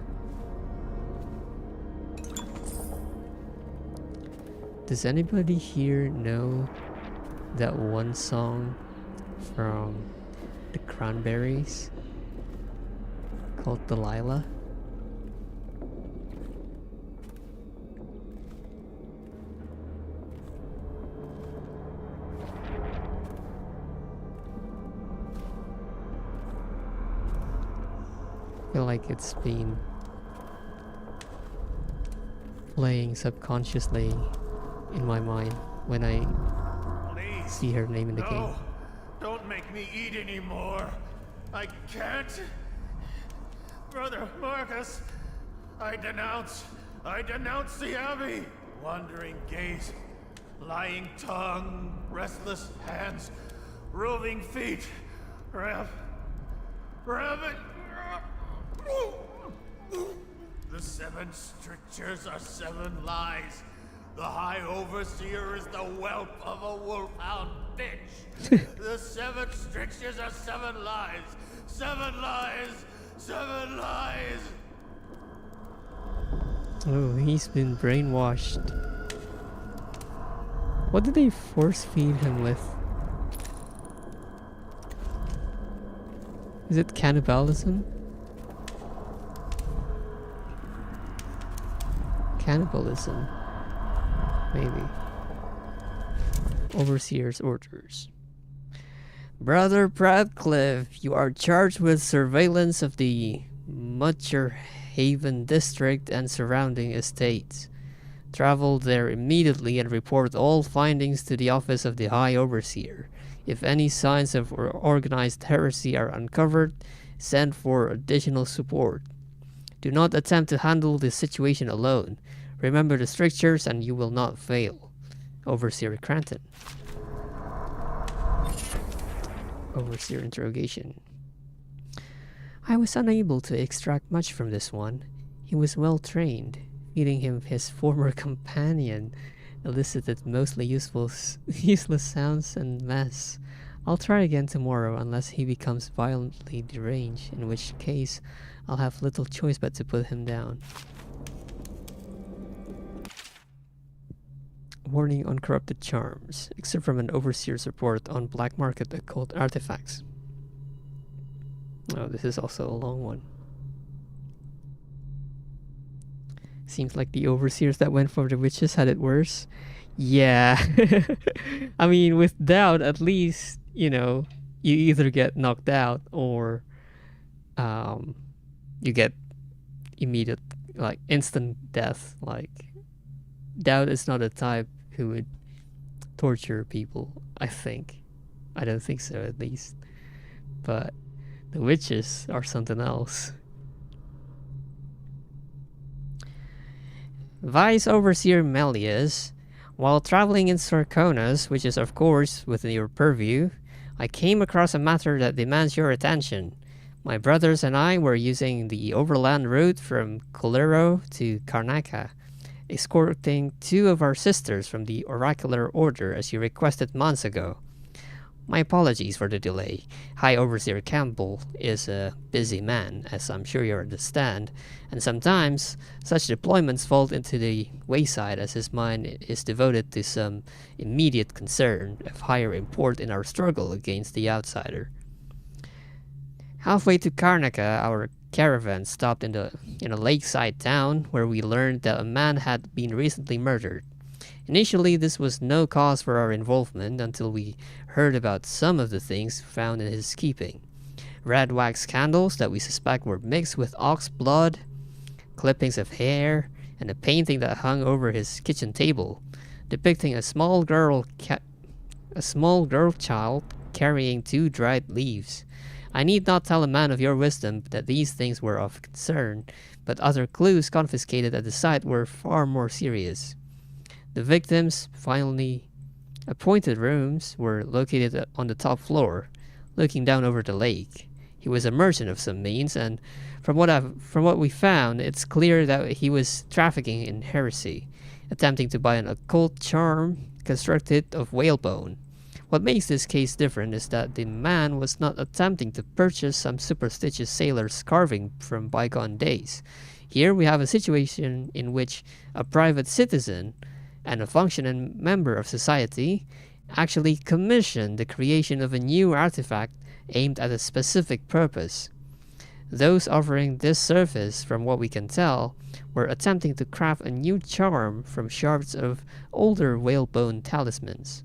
Does anybody here know that one song from the Cranberries called Delilah? I feel like it's been playing subconsciously in my mind when I Please, see her name in the game. no, don't make me eat anymore. I can't. Brother Marcus, I denounce the Abbey. Wandering gaze, lying tongue, restless hands, roving feet, rabbit. The 7 strictures are 7 lies. The High Overseer is the whelp of a wolfhound bitch. The 7 strictures are 7 lies. 7 lies. 7 lies. Oh, he's been brainwashed. What did they force feed him with? Is it cannibalism? Cannibalism. Maybe. Overseer's orders. Brother Bradcliffe, you are charged with surveillance of the Mutcher Haven district and surrounding estates. Travel there immediately and report all findings to the office of the High Overseer. If any signs of organized heresy are uncovered, send for additional support. Do not attempt to handle the situation alone. Remember the strictures and you will not fail. Overseer Cranton. Overseer interrogation. I was unable to extract much from this one. He was well trained. Feeding him his former companion elicited mostly useless sounds and mess. I'll try again tomorrow unless he becomes violently deranged, in which case I'll have little choice but to put him down. Warning on corrupted charms, except from an overseer's report on black market occult artifacts. Oh, this is also a long one. Seems like the overseers that went for the witches had it worse. Yeah. I mean, with doubt, at least, you know, you either get knocked out or you get immediate, like, instant death. Like, doubt is not a type who would torture people, I think. I don't think so, at least. But the witches are something else. Vice Overseer Melius, while traveling in Sarkonas, which is of course within your purview, I came across a matter that demands your attention. My brothers and I were using the overland route from Colero to Karnaca, escorting 2 of our sisters from the Oracular Order as you requested months ago. My apologies for the delay. High Overseer Campbell is a busy man, as I'm sure you understand, and sometimes such deployments fall into the wayside as his mind is devoted to some immediate concern of higher import in our struggle against the outsider. Halfway to Karnaca, our caravan stopped in a lakeside town where we learned that a man had been recently murdered. Initially, this was no cause for our involvement until we heard about some of the things found in his keeping. Red wax candles that we suspect were mixed with ox blood, clippings of hair, and a painting that hung over his kitchen table, depicting a small girl child carrying 2 dried leaves. I need not tell a man of your wisdom that these things were of concern, but other clues confiscated at the site were far more serious. The victims' finally appointed rooms were located on the top floor, looking down over the lake. He was a merchant of some means, and from what we found, it's clear that he was trafficking in heresy, attempting to buy an occult charm constructed of whalebone. What makes this case different is that the man was not attempting to purchase some superstitious sailor's carving from bygone days. Here we have a situation in which a private citizen and a functioning member of society actually commissioned the creation of a new artifact aimed at a specific purpose. Those offering this service, from what we can tell, were attempting to craft a new charm from shards of older whalebone talismans.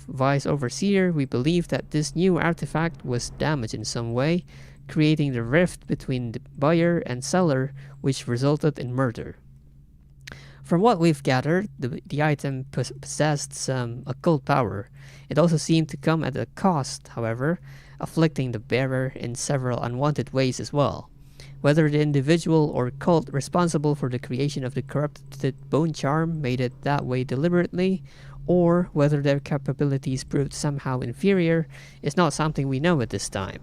Vice Overseer, we believe that this new artifact was damaged in some way, creating the rift between the buyer and seller, which resulted in murder. From what we've gathered, the item possessed some occult power. It also seemed to come at a cost, however, afflicting the bearer in several unwanted ways as well. Whether the individual or cult responsible for the creation of the corrupted bone charm made it that way deliberately, or whether their capabilities proved somehow inferior, is not something we know at this time.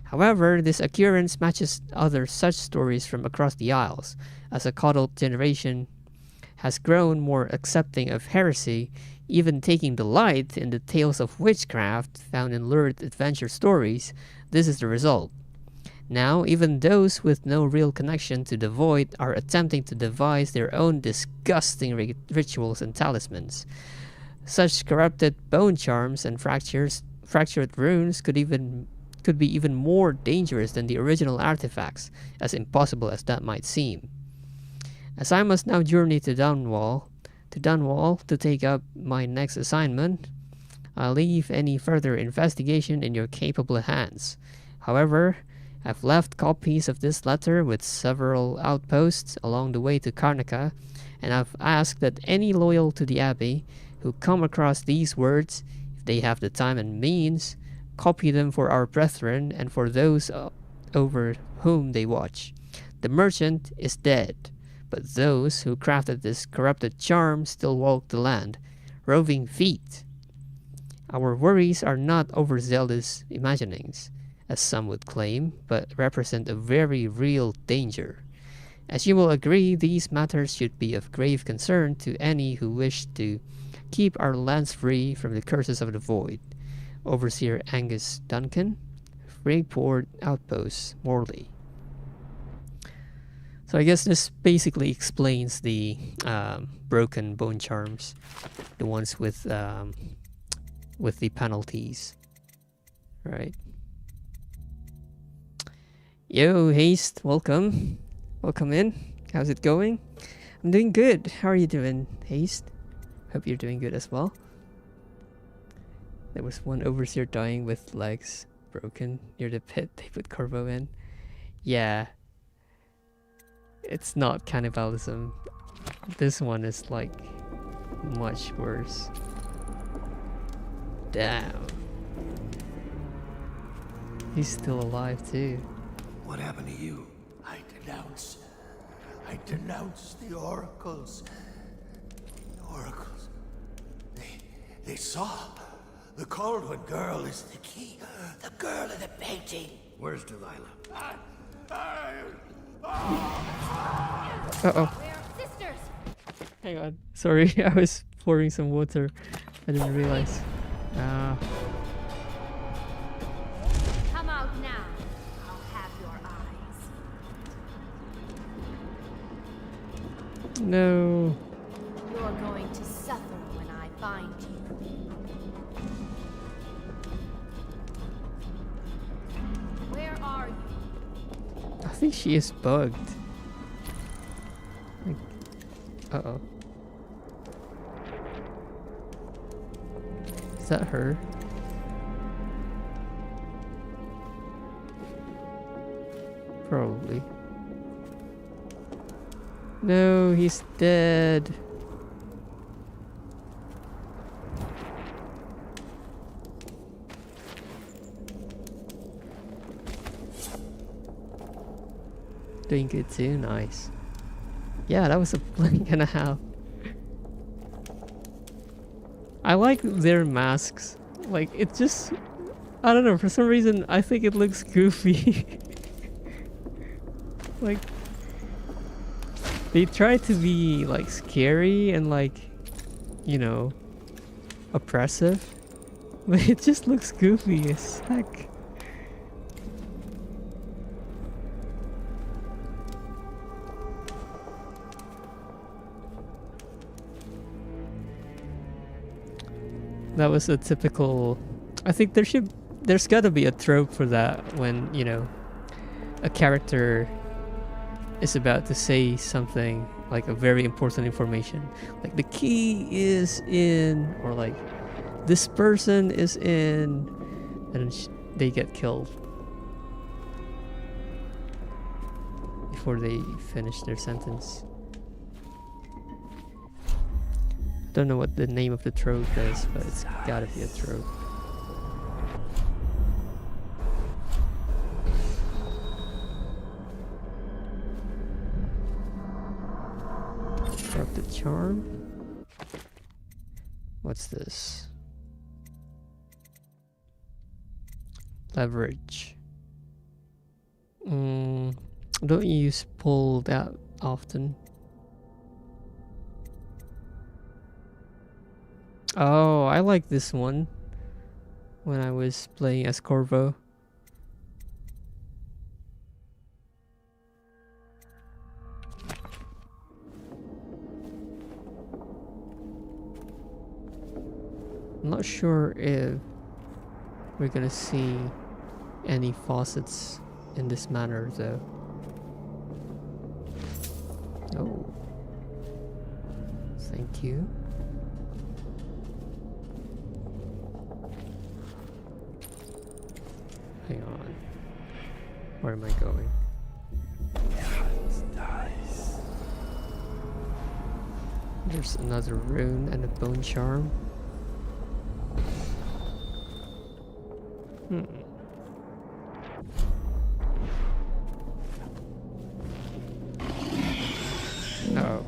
However, this occurrence matches other such stories from across the Isles, as a coddled generation has grown more accepting of heresy, even taking delight in the tales of witchcraft found in lurid adventure stories. This is the result. Now, even those with no real connection to the void are attempting to devise their own disgusting rituals and talismans. Such corrupted bone charms and fractured runes could be even more dangerous than the original artifacts, as impossible as that might seem. As I must now journey to Dunwall to take up my next assignment, I'll leave any further investigation in your capable hands. However, I've left copies of this letter with several outposts along the way to Karnaca, and I've asked that any loyal to the Abbey who come across these words, if they have the time and means, copy them for our brethren and for those over whom they watch. The merchant is dead, but those who crafted this corrupted charm still walk the land, roving feet. Our worries are not overzealous imaginings, as some would claim, but represent a very real danger. As you will agree, these matters should be of grave concern to any who wish to keep our lands free from the curses of the void. Overseer Angus Duncan, Freeport Outpost, Morley. So I guess this basically explains the broken bone charms, the ones with the penalties, right? Yo, Haste, welcome in. How's it going? I'm doing good. How are you doing, Haste? Hope you're doing good as well. There was one overseer dying with legs broken near the pit they put Corvo in. Yeah. It's not cannibalism. This one is like much worse. Damn. He's still alive too. What happened to you? I denounce the oracles. The oracles. They saw. The Caldwell girl is the key. The girl in the painting. Where's Delilah? Uh-oh. We're sisters. Hang on. Sorry, I was pouring some water. I didn't realize. Come out now. I'll have your eyes. No. You're going to suffer when I find you. Where are you? I think she is bugged. Like, uh-oh. Is that her? Probably. No, he's dead. Doing good too, nice. Yeah, that was a blink and a half. I like their masks. Like, it just I don't know, for some reason I think it looks goofy. Like, they try to be like scary and like, you know, oppressive, but it just looks goofy as heck. That was a typical, I think there's gotta be a trope for that when, you know, a character is about to say something like a very important information, like the key is in, or like this person is in, and they get killed before they finish their sentence. Don't know what the name of the trope is, but it's gotta be a trope. Drop the charm. What's this? Leverage. Don't use pull that often. Oh, I like this one when I was playing as Corvo. I'm not sure if we're gonna see any faucets in this manner though. Oh. Thank you. Hang on. Where am I going? Nice. There's another rune and a bone charm. Oh.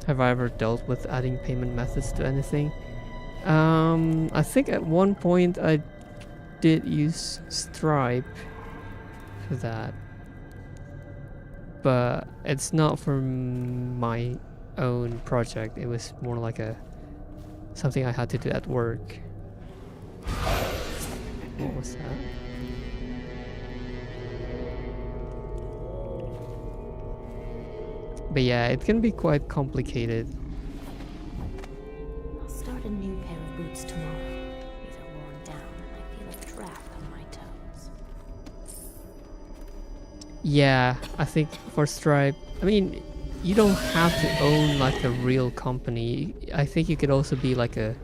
Have I ever dealt with adding payment methods to anything? I think at one point I did use Stripe for that, but it's not for my own project. It was more like something I had to do at work. What was that? But yeah, it can be quite complicated. I'll start a new pair of boots tomorrow. These are worn down and I feel a draft on my toes. Yeah, I think for Stripe, I mean, you don't have to own like a real company. I think you could also be like I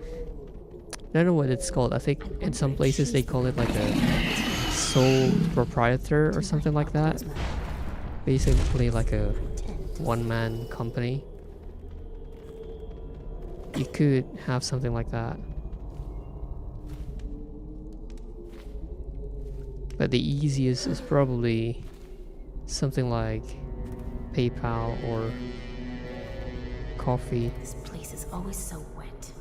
don't know what it's called. I think in some places they call it like a sole proprietor or something like that. Basically like a one-man company. You could have something like that. But the easiest is probably something like PayPal or coffee. This place is always so wet.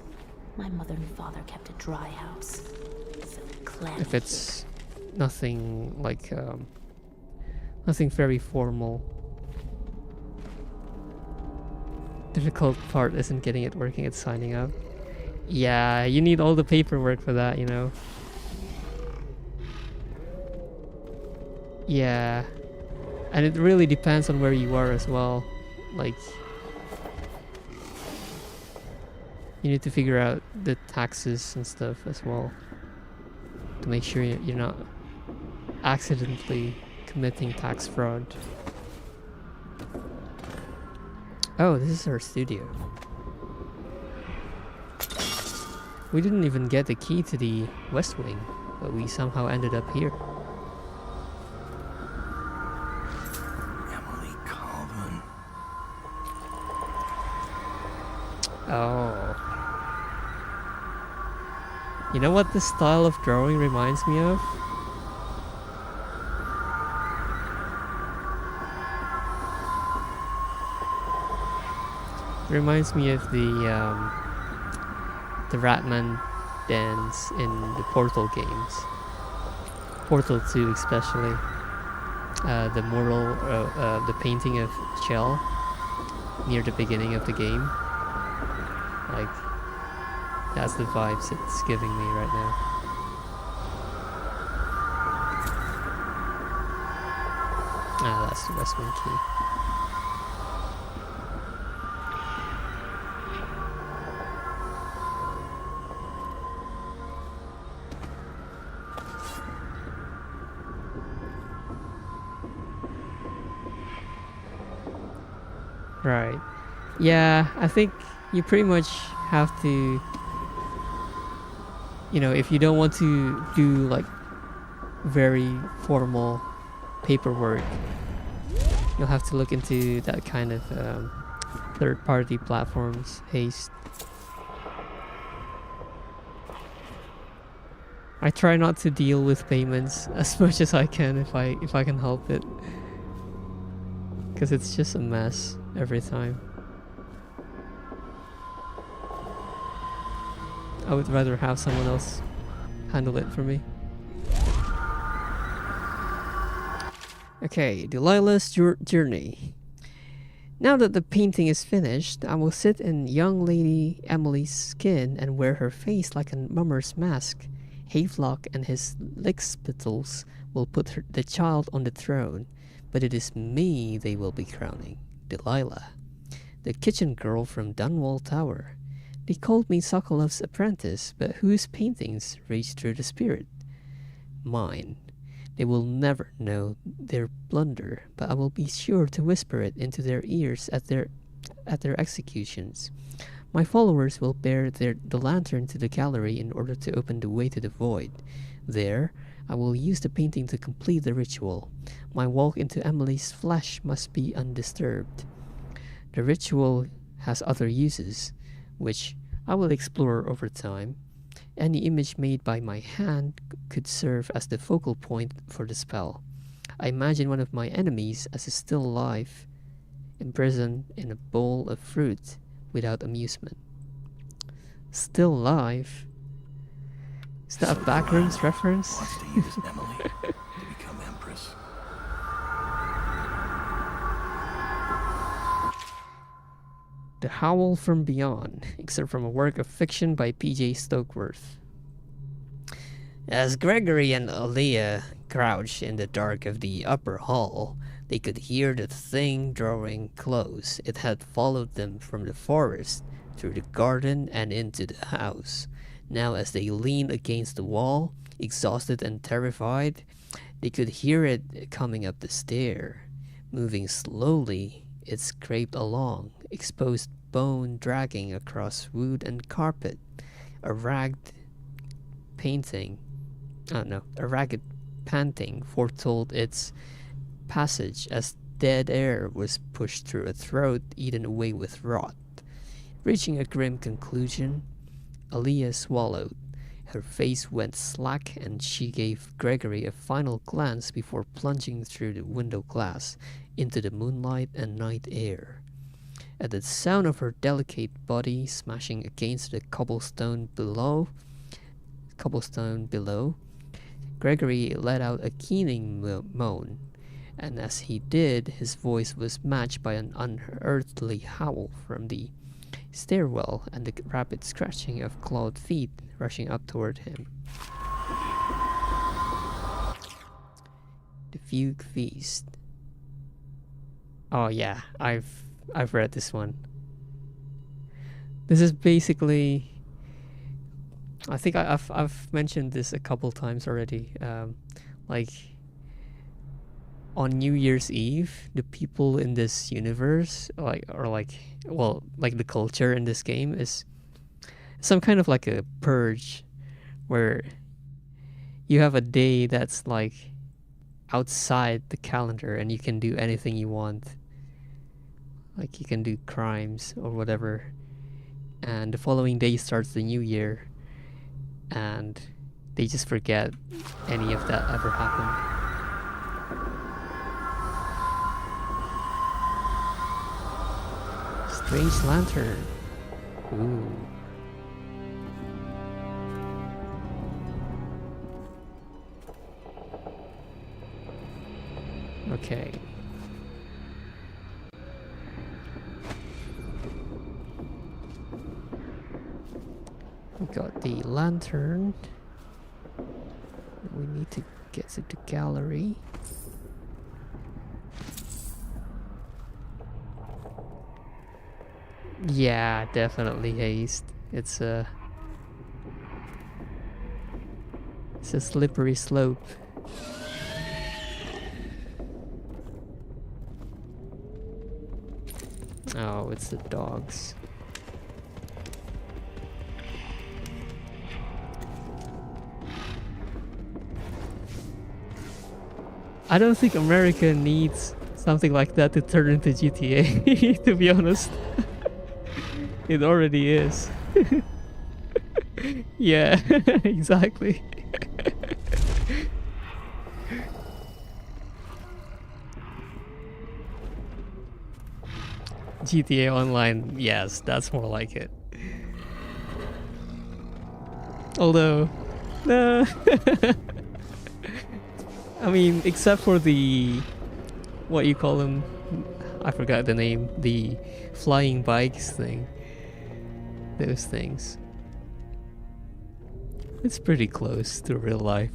My mother and father kept a dry house. So clammy. If it's nothing like nothing very formal. Difficult part isn't getting it working, it's signing up. Yeah, you need all the paperwork for that, you know. Yeah. And it really depends on where you are as well. Like, you need to figure out the taxes and stuff as well to make sure you're not accidentally committing tax fraud. Oh, this is our studio. We didn't even get the key to the West Wing, but we somehow ended up here. Emily Calvin. Oh. You know what this style of drawing reminds me of? Reminds me of the Ratman dance in the Portal games. Portal 2 especially. The mural, the painting of Chell near the beginning of the game. Like, that's the vibes it's giving me right now. Ah, that's the Westman key. Right. Yeah, I think you pretty much have to, you know, if you don't want to do like very formal paperwork, you'll have to look into that kind of third-party platforms. Haste. I try not to deal with payments as much as I can if I can help it, because it's just a mess every time. I would rather have someone else handle it for me. Okay, Delilah's journey. Now that the painting is finished, I will sit in young lady Emily's skin and wear her face like a mummer's mask. Havelock and his lickspittles will put the child on the throne, but it is me they will be crowning. Delilah, the kitchen girl from Dunwall Tower. They called me Sokolov's apprentice, but whose paintings reach through the spirit? Mine. They will never know their blunder, but I will be sure to whisper it into their ears at their executions. My followers will bear the lantern to the gallery in order to open the way to the void. There, I will use the painting to complete the ritual. My walk into Emily's flesh must be undisturbed. The ritual has other uses, which I will explore over time. Any image made by my hand could serve as the focal point for the spell. I imagine one of my enemies as a still life, imprisoned in a bowl of fruit without amusement. Still life? Is that a backrooms reference? Wants to use Emily to become Empress. The Howl from Beyond, except from a work of fiction by P.J. Stokeworth. As Gregory and Aaliyah crouched in the dark of the upper hall, they could hear the thing drawing close. It had followed them from the forest, through the garden, and into the house. Now as they leaned against the wall, exhausted and terrified, they could hear it coming up the stair. Moving slowly, it scraped along, exposed bone dragging across wood and carpet. A ragged panting foretold its passage as dead air was pushed through a throat eaten away with rot. Reaching a grim conclusion, Aaliyah swallowed. Her face went slack and she gave Gregory a final glance before plunging through the window glass into the moonlight and night air. At the sound of her delicate body smashing against the cobblestone below, Gregory let out a keening moan, and as he did, his voice was matched by an unearthly howl from the stairwell and the rapid scratching of clawed feet rushing up toward him. The Fugue Feast. Oh yeah, I've read this one. This is basically, I think I've mentioned this a couple times already. Like on New Year's Eve, the people in this universe, like the culture in this game is some kind of like a purge, where you have a day that's like outside the calendar and you can do anything you want. Like you can do crimes or whatever, and the following day starts the new year, and they just forget any of that ever happened. Strange lantern. Ooh. Okay. We got the lantern. We need to get to the gallery. Yeah, definitely haste. It's a slippery slope. Oh, it's the dogs. I don't think America needs something like that to turn into GTA, to be honest. It already is. Yeah, exactly. GTA Online, yes, that's more like it. Although, no. I mean, except for the, what you call them, I forgot the name, the flying bikes thing. Those things. It's pretty close to real life.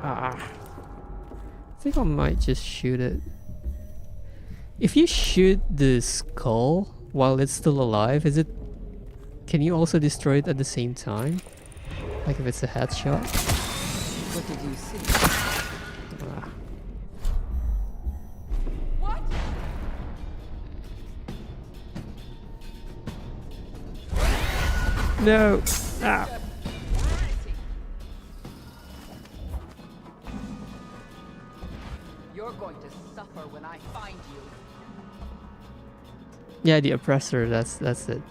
I think I might just shoot it. If you shoot the skull while it's still alive, is it... Can you also destroy it at the same time? Like if it's a headshot? What did you see? Ah. What? No! Ah. You're going to suffer when I find you. Yeah, the oppressor, that's it.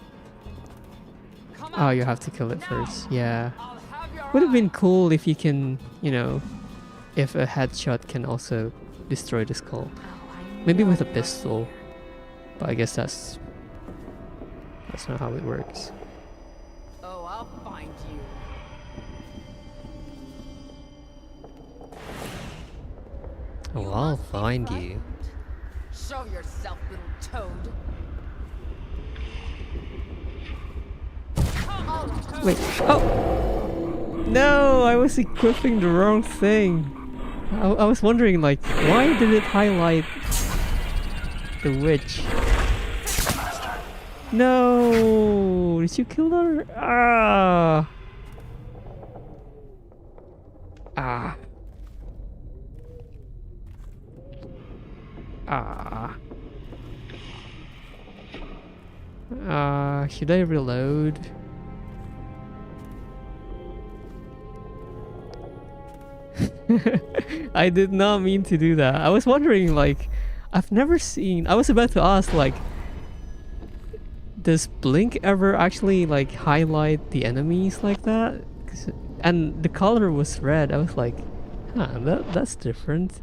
Come Oh, out you have to kill it now. first. Yeah. I'll have your Would have been eye. cool if you can, you know, if a headshot can also destroy the skull. Maybe with a pistol. But I guess that's not how it works. Oh, I'll find you. Oh, You I'll must be find you. frightened. Show yourself, little toad. Wait. Oh! No, I was equipping the wrong thing. I was wondering, like, why did it highlight the witch? No! Did you kill her? Ah! Ah. Ah. Should I reload? I did not mean to do that. I was wondering, like, I've never seen... I was about to ask, like, does Blink ever actually, like, highlight the enemies like that? And the color was red. I was like, huh, that's different.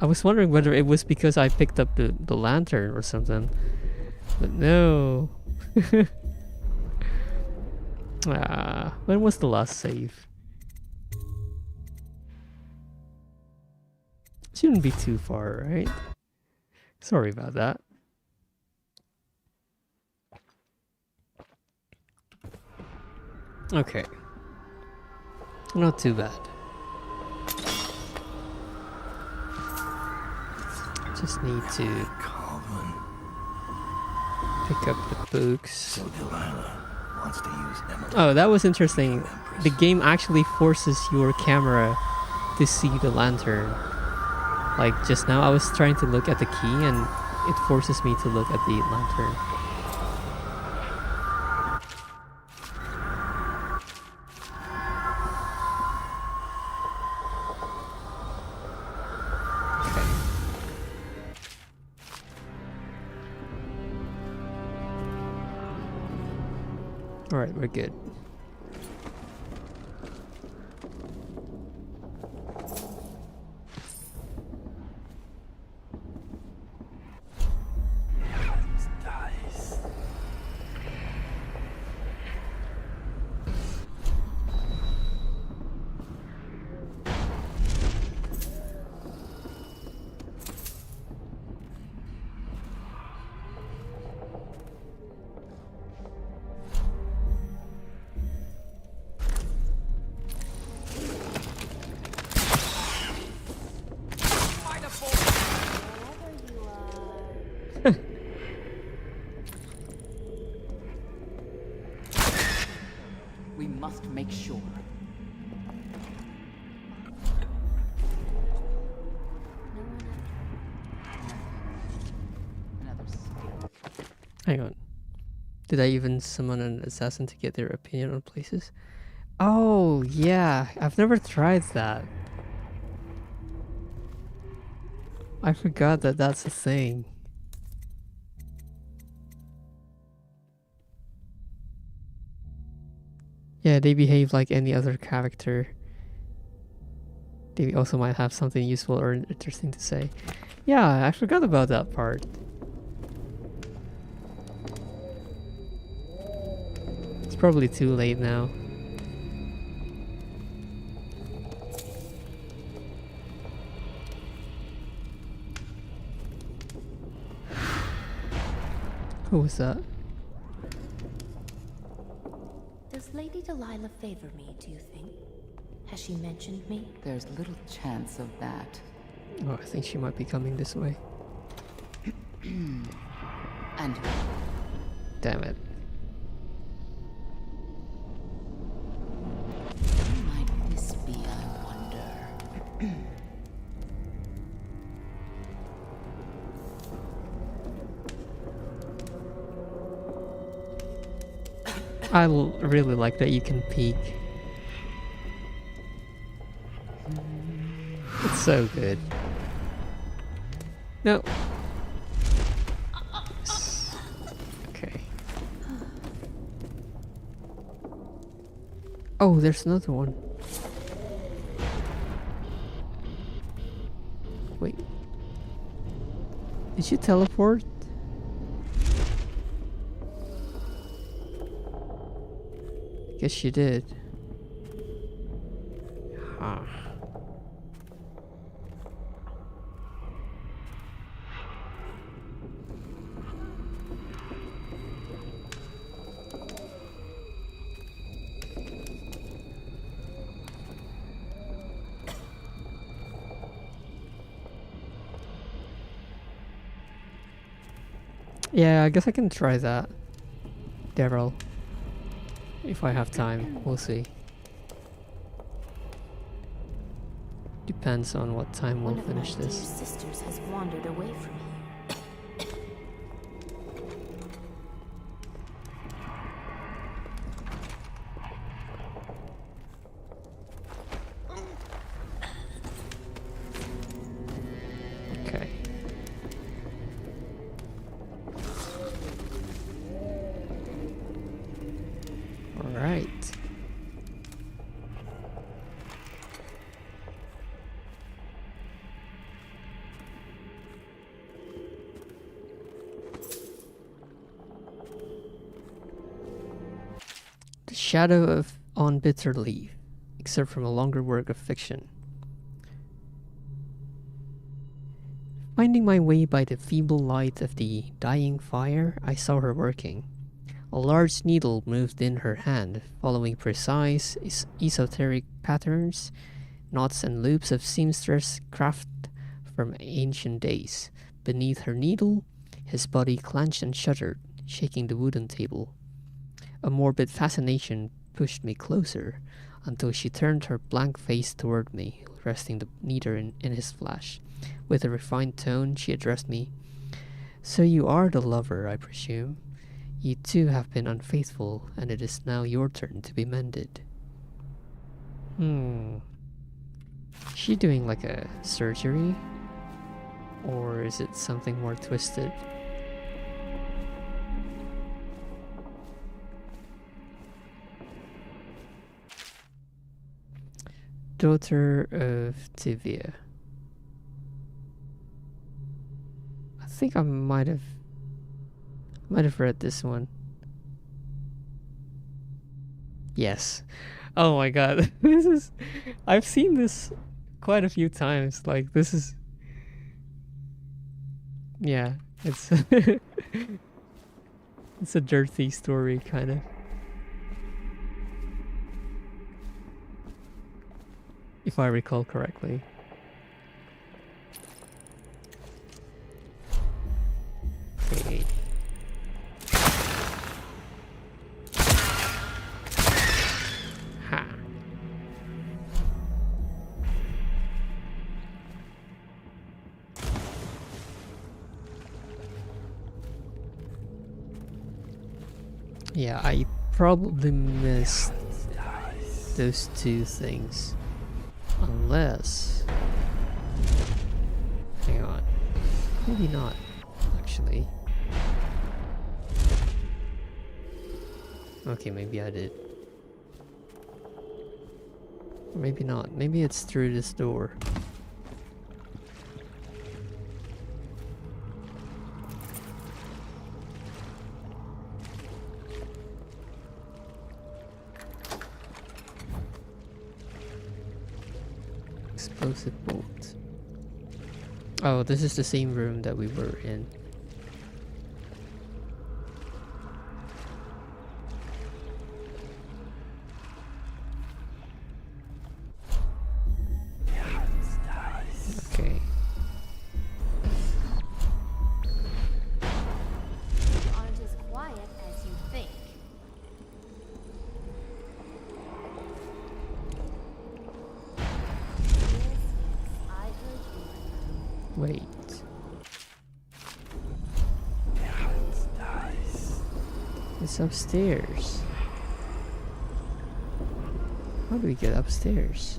I was wondering whether it was because I picked up the lantern or something. But no. When was the last save? Shouldn't be too far, right? Sorry about that. Okay. Not too bad. Just need to Calvin. pick up the books. So Delilah wants to use Emily. Oh, that was interesting. The game actually forces your camera to see the lantern. Like just now I was trying to look at the key and it forces me to look at the lantern. Alright, we're good. Hang on. Did I even summon an assassin to get their opinion on places? Oh, yeah. I've never tried that. I forgot that that's a thing. Yeah, they behave like any other character. They also might have something useful or interesting to say. Yeah, I forgot about that part. It's probably too late now. Who was that? Does Lady Delilah favor me, do you think? Has she mentioned me? There's little chance of that. Oh, I think she might be coming this way. And Damn it. who might this be, I wonder? Really like that you can peek. It's so good. No. Okay. Oh, there's another one. Wait. Did you teleport? Guess you did. Huh. Yeah, I guess I can try that. Daryl. If I have time, we'll see. Depends on what time we'll One of my finish dear this. sisters has wandered away from here. Okay. Alright. The shadow of on bitter leaf, excerpt from a longer work of fiction. Finding my way by the feeble light of the dying fire, I saw her working. A large needle moved in her hand, following precise, esoteric patterns, knots and loops of seamstress craft from ancient days. Beneath her needle, his body clenched and shuddered, shaking the wooden table. A morbid fascination pushed me closer, until she turned her blank face toward me, resting the needle in his flesh. With a refined tone, she addressed me. "So you are the lover, I presume. You too have been unfaithful, and it is now your turn to be mended." Is she doing like a surgery? Or is it something more twisted? Daughter of Tivia. I think I might have read this one. Yes. Oh my god. I've seen this quite a few times. Like, this is... Yeah, it's... it's a dirty story, kind of. If I recall correctly. Okay. Ha. Yeah, I probably missed those two things. Unless... Hang on. Maybe not, actually. Okay, maybe I did. Or maybe not. Maybe it's through this door. Explosive bolt. Oh, this is the same room that we were in. Okay. Aren't as quiet as you think. Yes, I heard you. Wait. It's upstairs. How do we get upstairs?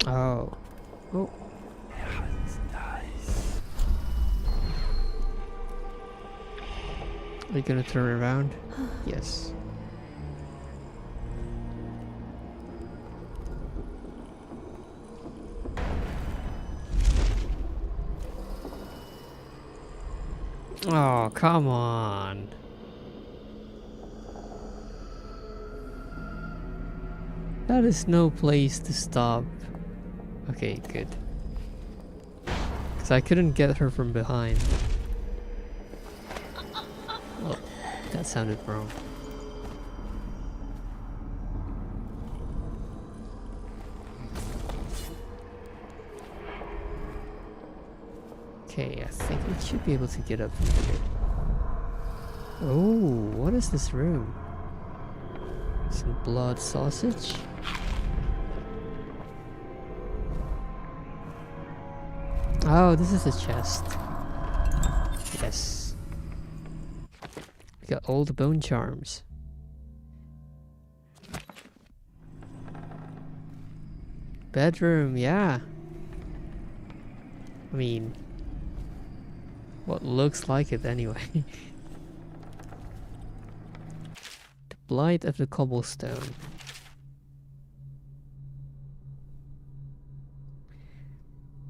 Oh. Oh. Are you gonna turn around? Yes. Oh, come on. That is no place to stop. Okay, good. Because I couldn't get her from behind. Oh, that sounded wrong. Okay, I think we should be able to get up from here. Oh, what is this room? Some blood sausage? Oh, this is a chest. Yes. We got all the bone charms. Bedroom, yeah. I mean, what looks like it anyway. The blight of the cobblestone.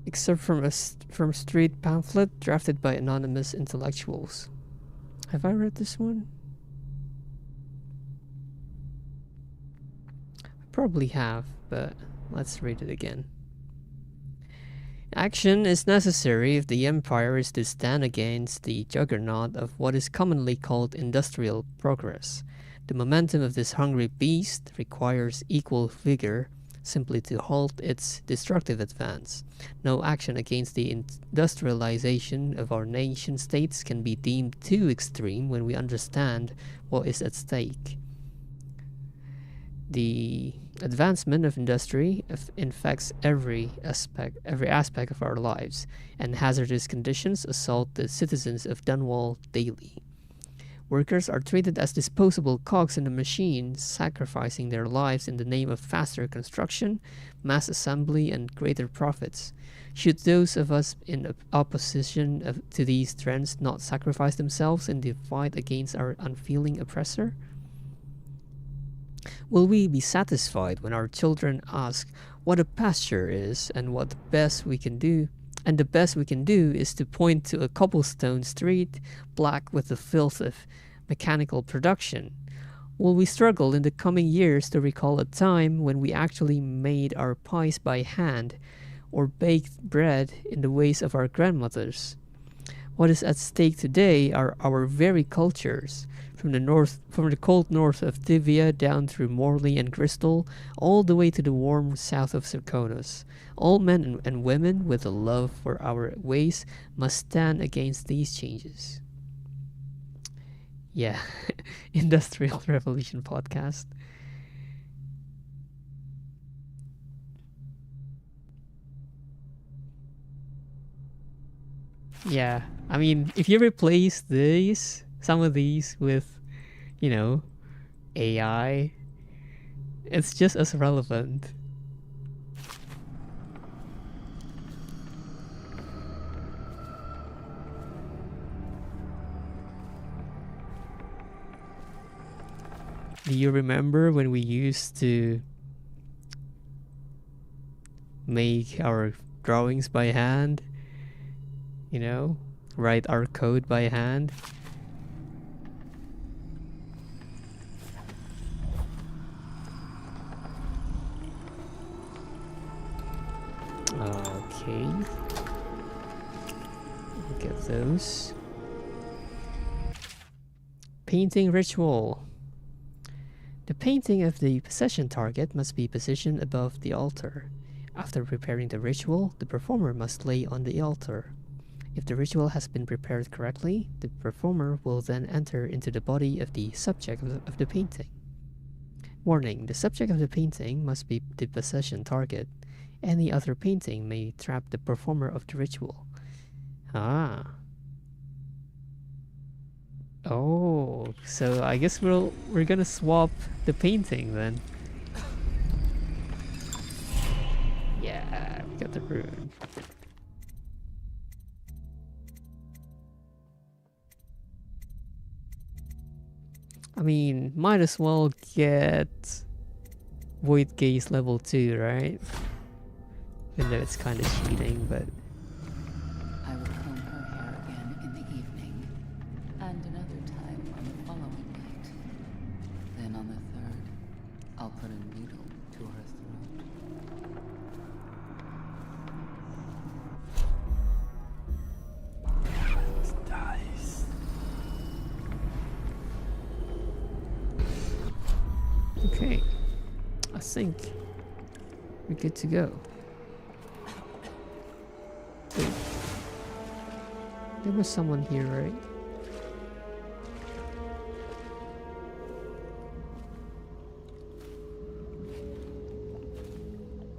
Except from street pamphlet drafted by anonymous intellectuals. Have I read this one? I probably have, but let's read it again. Action is necessary if the empire is to stand against the juggernaut of what is commonly called industrial progress. The momentum of this hungry beast requires equal vigor simply to halt its destructive advance. No action against the industrialization of our nation states can be deemed too extreme when we understand what is at stake. The advancement of industry infects every aspect of our lives, and hazardous conditions assault the citizens of Dunwall daily. Workers are treated as disposable cogs in the machine, sacrificing their lives in the name of faster construction, mass assembly, and greater profits. Should those of us in opposition to these trends not sacrifice themselves in the fight against our unfeeling oppressor? Will we be satisfied when our children ask what a pasture is and what the best we can do? And the best we can do is to point to a cobblestone street, black with the filth of mechanical production. Will we struggle in the coming years to recall a time when we actually made our pies by hand or baked bread in the ways of our grandmothers? What is at stake today are our very cultures, from the cold north of Divya down through Morley and Bristol, all the way to the warm south of Serkonos. All men and women with a love for our ways must stand against these changes. Yeah, Industrial Revolution podcast. Yeah, I mean, if you replace some of these with, you know, AI, it's just as relevant. Do you remember when we used to make our drawings by hand? You know, write our code by hand? Okay. Get those. Painting ritual. The painting of the possession target must be positioned above the altar. After preparing the ritual, the performer must lay on the altar. If the ritual has been prepared correctly, the performer will then enter into the body of the subject of the painting. Warning: the subject of the painting must be the possession target. Any other painting may trap the performer of the ritual. Ah. Oh, so I guess we're gonna swap the painting then. Yeah, we got the rune. I mean, might as well get Void Gaze level 2, right? Even though it's kind of cheating, but... I will comb her hair again in the evening, and another time on the following night. Then on the third, I'll put a needle to her throat. Dice. Okay. I think we're good to go. Wait. There was someone here, right?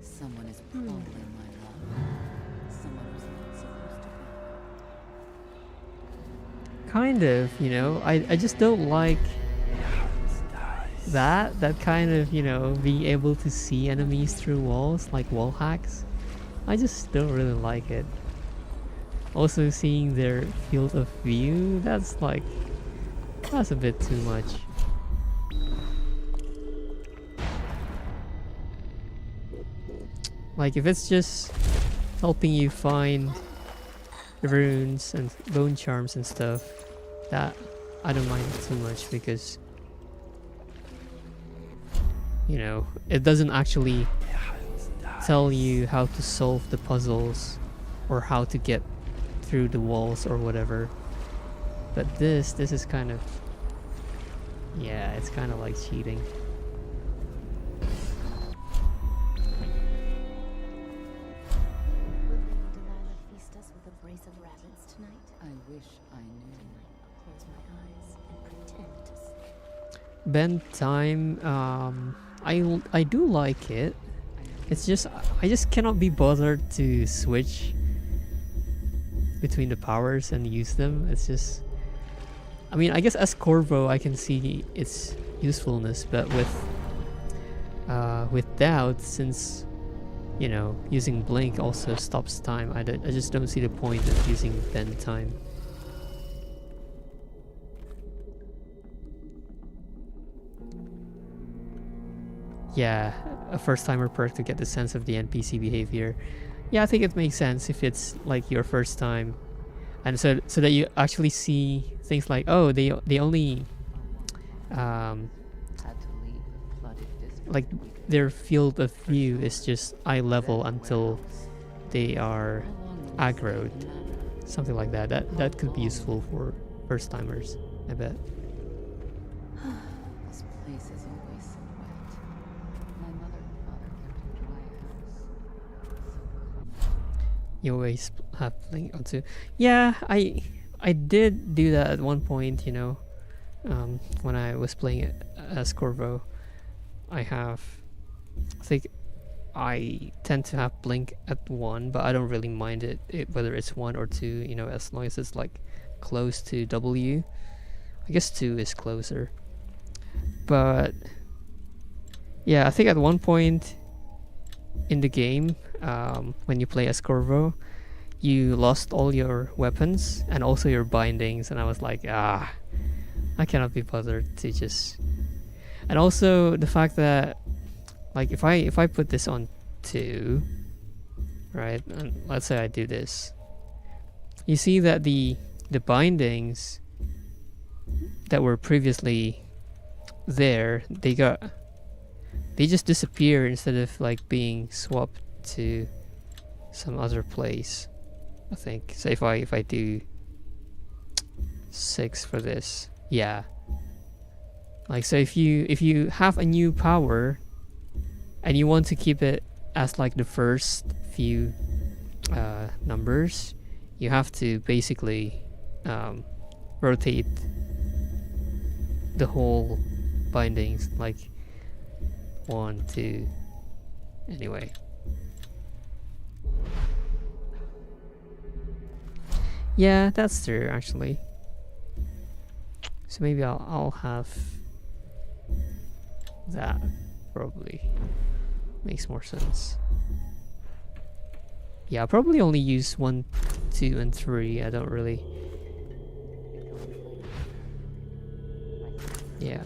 Someone is prowling my love. Someone who's not supposed to be. Kind of, you know. I just don't like that kind of, you know, being able to see enemies through walls, like wall hacks. I just don't really like it. Also seeing their field of view, that's a bit too much. Like if it's just helping you find runes and bone charms and stuff, that I don't mind it too much, because you know, it doesn't actually tell you how to solve the puzzles or how to get through the walls or whatever. But this is kind of, yeah, it's kind of like cheating. Will Lady Delilah feast us with a brace of rabbits tonight? I wish I knew. I'll close my eyes and pretend to sleep. Bedtime, I do like it. It's just I just cannot be bothered to switch between the powers and use them. It's just, I mean, I guess as Corvo I can see its usefulness, but with Doubt, since you know using Blink also stops time, I just don't see the point of using Bend Time. Yeah, a first timer perk to get the sense of the NPC behavior. Yeah, I think it makes sense if it's like your first time, and so that you actually see things like, oh, they only Had to leave the flooded district. like their field of view is just eye level until they are aggroed, something like that. That could be useful for first timers, I bet. This place is always so wet. My mother and father kept a dry house. You always have Blink onto. Yeah, I did do that at one point, you know, when I was playing it as Corvo. I think I tend to have blink at 1, but I don't really mind it whether it's 1 or 2, you know, as long as it's like close to W. I guess 2 is closer. But yeah, I think at one point in the game, when you play as Corvo, you lost all your weapons and also your bindings, and I was like, I cannot be bothered to just... And also the fact that, like, if I put this on 2, right, and let's say I do this, you see that the bindings that were previously there, they just disappear instead of like being swapped to some other place, I think. So if I do 6 for this, yeah, like, so if you have a new power and you want to keep it as like the first few numbers, you have to basically rotate the whole bindings, like 1, 2, anyway. Yeah, that's true actually. So maybe I'll have that, probably makes more sense. Yeah, I'll probably only use 1, 2, and 3. I don't really... Yeah.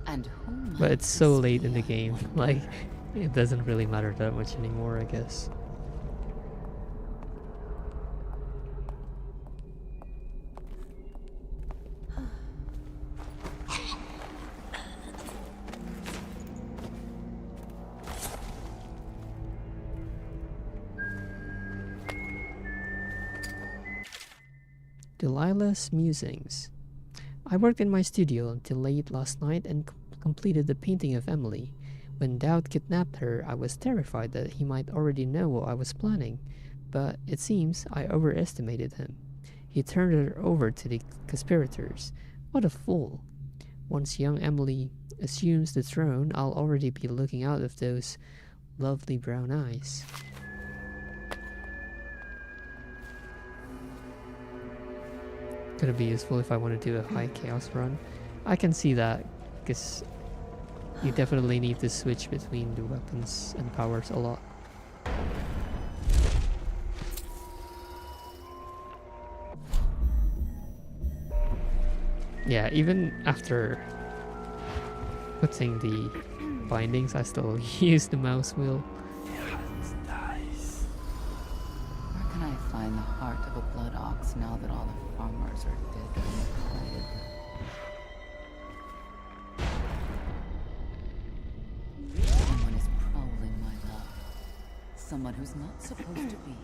And who But might it's so this late in the be, I game, wonder? like, it doesn't really matter that much anymore, I guess. Delilah's Musings. I worked in my studio until late last night and completed the painting of Emily. When Dowd kidnapped her, I was terrified that he might already know what I was planning, but it seems I overestimated him. He turned her over to the conspirators. What a fool. Once young Emily assumes the throne, I'll already be looking out of those lovely brown eyes. Gonna be useful if I want to do a high chaos run. I can see that, because you definitely need to switch between the weapons and powers a lot. Yeah, even after putting the bindings, I still use the mouse wheel. Where can I find the heart of a blood ox now that all the farmers are dead from the plague? Someone is prowling my love. Someone who's not supposed to be here.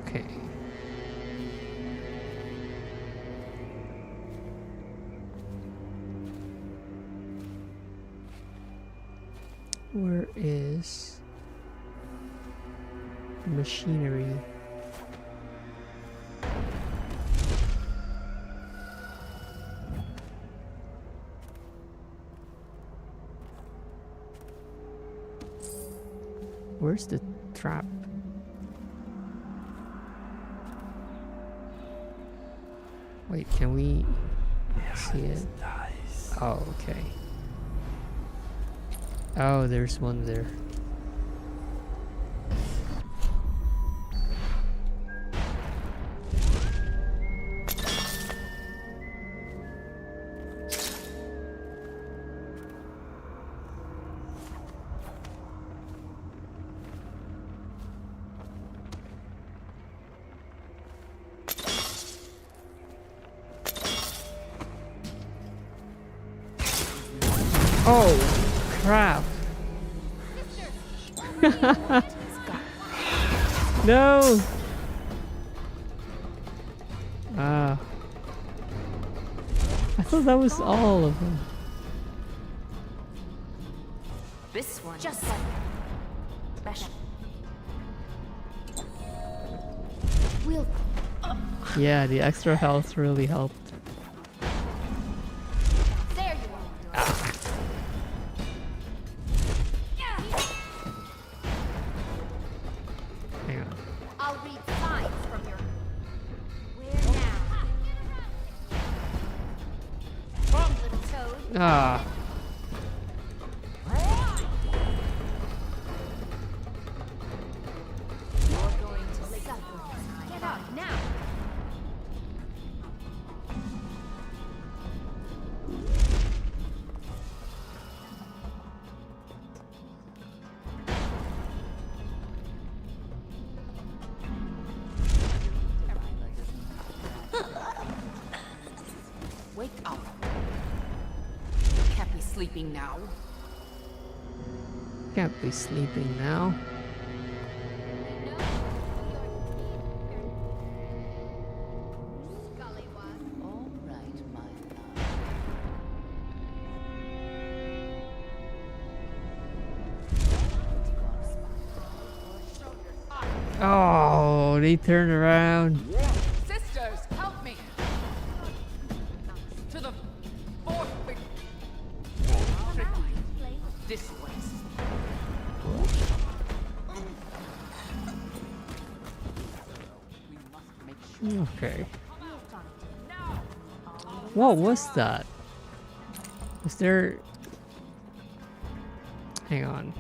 Okay. Where is the machinery? Where's the trap? Wait, can we see it? Oh, okay. Oh, there's one there. Oh, crap. No! Ah. I thought that was all of them. This one just like special. Kill them. Yeah, the extra health really helped. There you are. Hang on. I'll read signs from your. Where now? Wrong, little toad. Ah. You're going to suffer. Get up now. Wake up. Can't be sleeping now. Can't be sleeping now. All right, my love. Oh, they turned around. Sisters, help me! To the fourth big... This way. We must make sure. Okay. What was that? Was there... Hang on.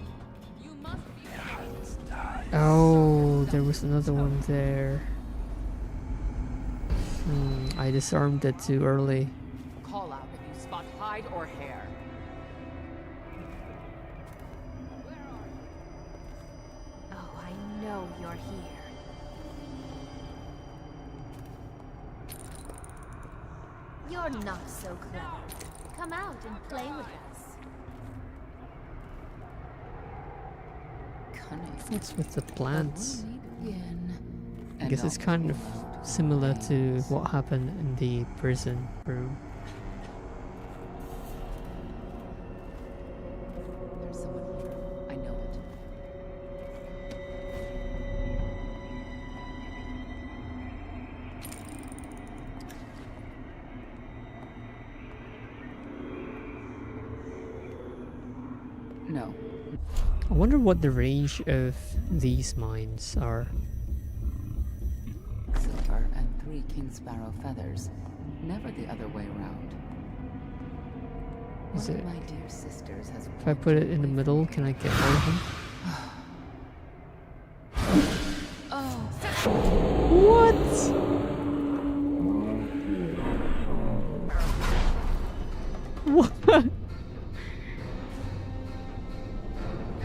You must be... Oh, there was another one there. I disarmed it too early. Call out if you spot hide or hair. Oh, I know you're here. You're not so clever. Come out and play with us. Cunning. What's with the plants? I And guess it's I'll kind of pull out similar to things. what happened in the prison room. There's someone here. I know it. No. I wonder what the range of these mines are. Silver and 3 king sparrow feathers. Never the other way round. Is One it? of my dear sisters has If I put it in the middle, can I get all of them? Oh, What? What?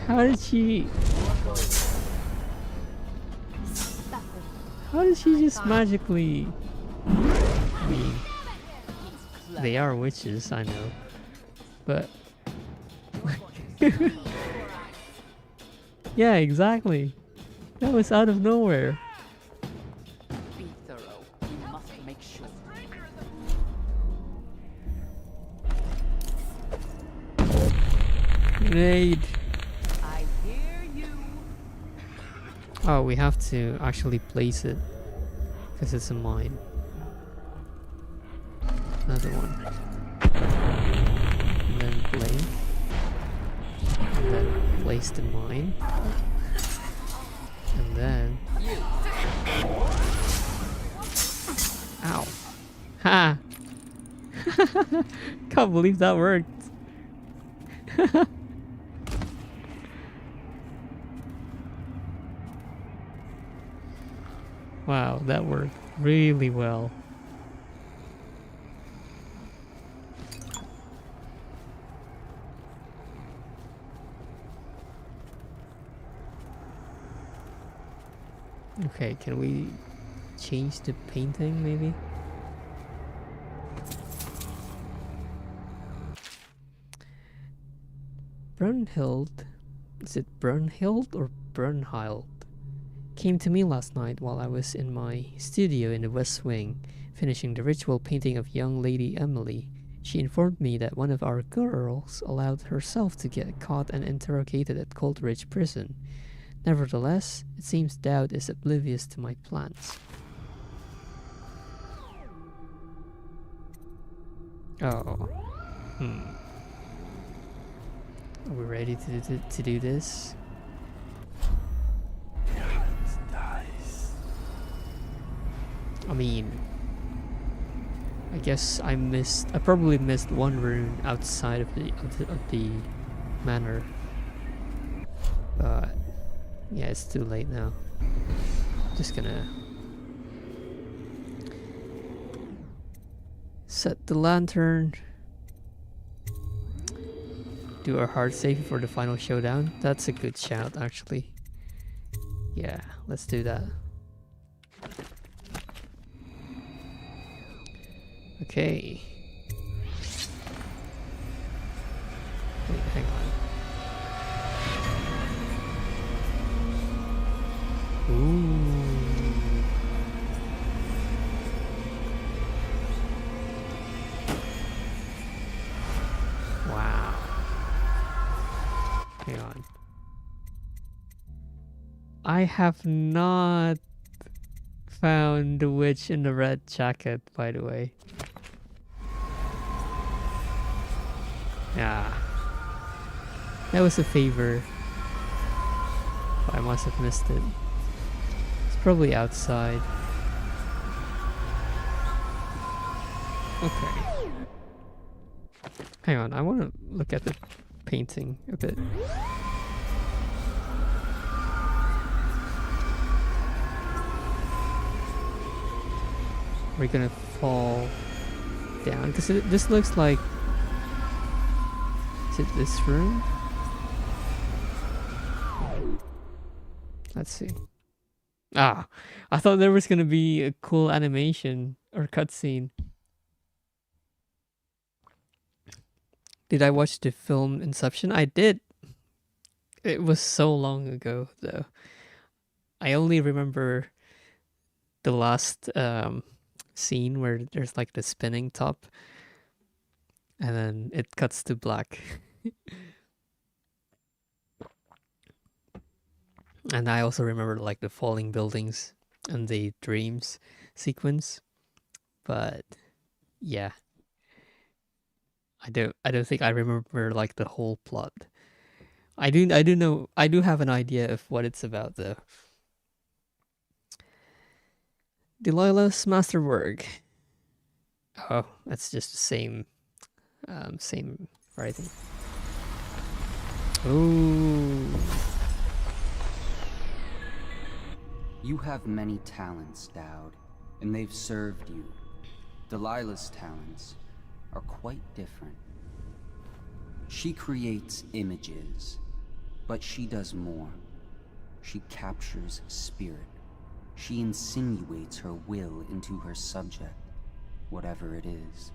How did she? How did she just magically? I mean, they are witches, I know, but yeah, exactly. That was out of nowhere. be thorough. We must make sure. Grenade. I hear you. Oh, we have to actually place it because it's a mine. Another one. And then play. And then place the mine. And then. Ow. Ha! Can't believe that worked. Wow, that worked really well. Okay, can we change the painting maybe? Brunhild, is it Brunhild or Brunhild? Came to me last night while I was in my studio in the West Wing, finishing the ritual painting of young Lady Emily. She informed me that one of our girls allowed herself to get caught and interrogated at Coldridge Prison. Nevertheless, it seems Dowd is oblivious to my plans. Oh. Are we ready to do this? It's nice. I mean, I guess I probably missed one rune outside of the manor. But yeah, it's too late now. Just gonna set the lantern. Do our hard save for the final showdown. That's a good shout, actually. Yeah, let's do that. Okay. Wait, hang on. Ooh. Wow. Hang on. I have not found the witch in the red jacket, by the way. Yeah. That was a favor. I must have missed it. It's probably outside. Okay. Hang on, I want to look at the painting a bit. We're gonna fall down because this looks like. Is it this room? Let's see. Ah, I thought there was gonna be a cool animation or cutscene. Did I watch the film Inception? I did. It was so long ago, though. I only remember the last scene where there's like the spinning top, and then it cuts to black. And I also remember like the falling buildings and the dreams sequence, but yeah, I don't think I remember like the whole plot. I do have an idea of what it's about though. Delilah's masterwork. Oh, that's just the same writing. Ooh. You have many talents, Dowd, and they've served you. Delilah's talents are quite different. She creates images, but she does more. She captures spirit. She insinuates her will into her subject, whatever it is.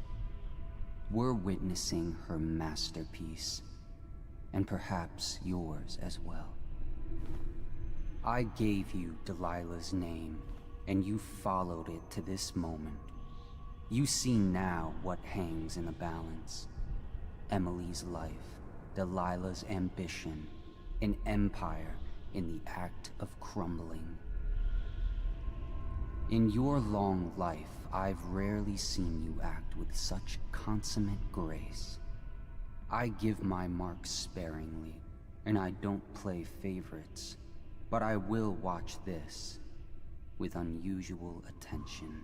We're witnessing her masterpiece, and perhaps yours as well. I gave you Delilah's name, and you followed it to this moment. You see now what hangs in the balance. Emily's life, Delilah's ambition, an empire in the act of crumbling. In your long life, I've rarely seen you act with such consummate grace. I give my marks sparingly, and I don't play favorites. But I will watch this with unusual attention.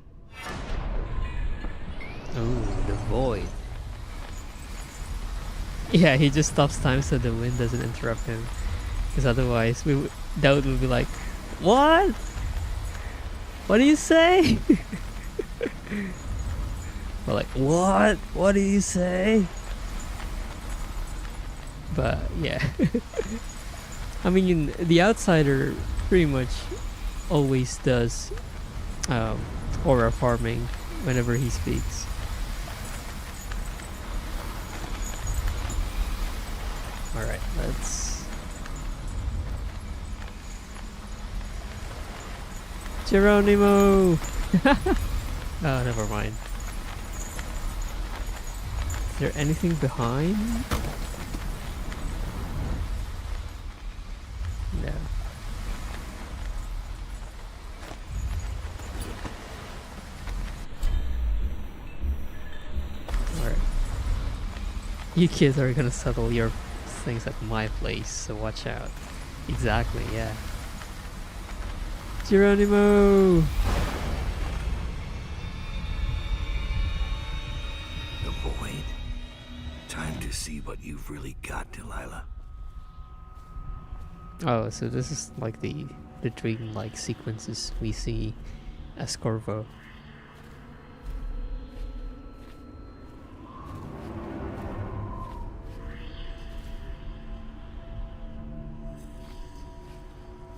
Ooh, the void. Yeah, he just stops time so the wind doesn't interrupt him. Because otherwise, Dowd would be like, "What? What do you say?" We're like, "What? What do you say?" But yeah. I mean, the outsider pretty much always does aura farming whenever he speaks. Alright, let's... Geronimo! Oh, never mind. Is there anything behind? No. Alright. You kids are gonna settle your things at my place, so watch out. Exactly, yeah. Geronimo! The void. Time to see what you've really got, Delilah. Oh, so this is like the dream-like sequences we see as Corvo.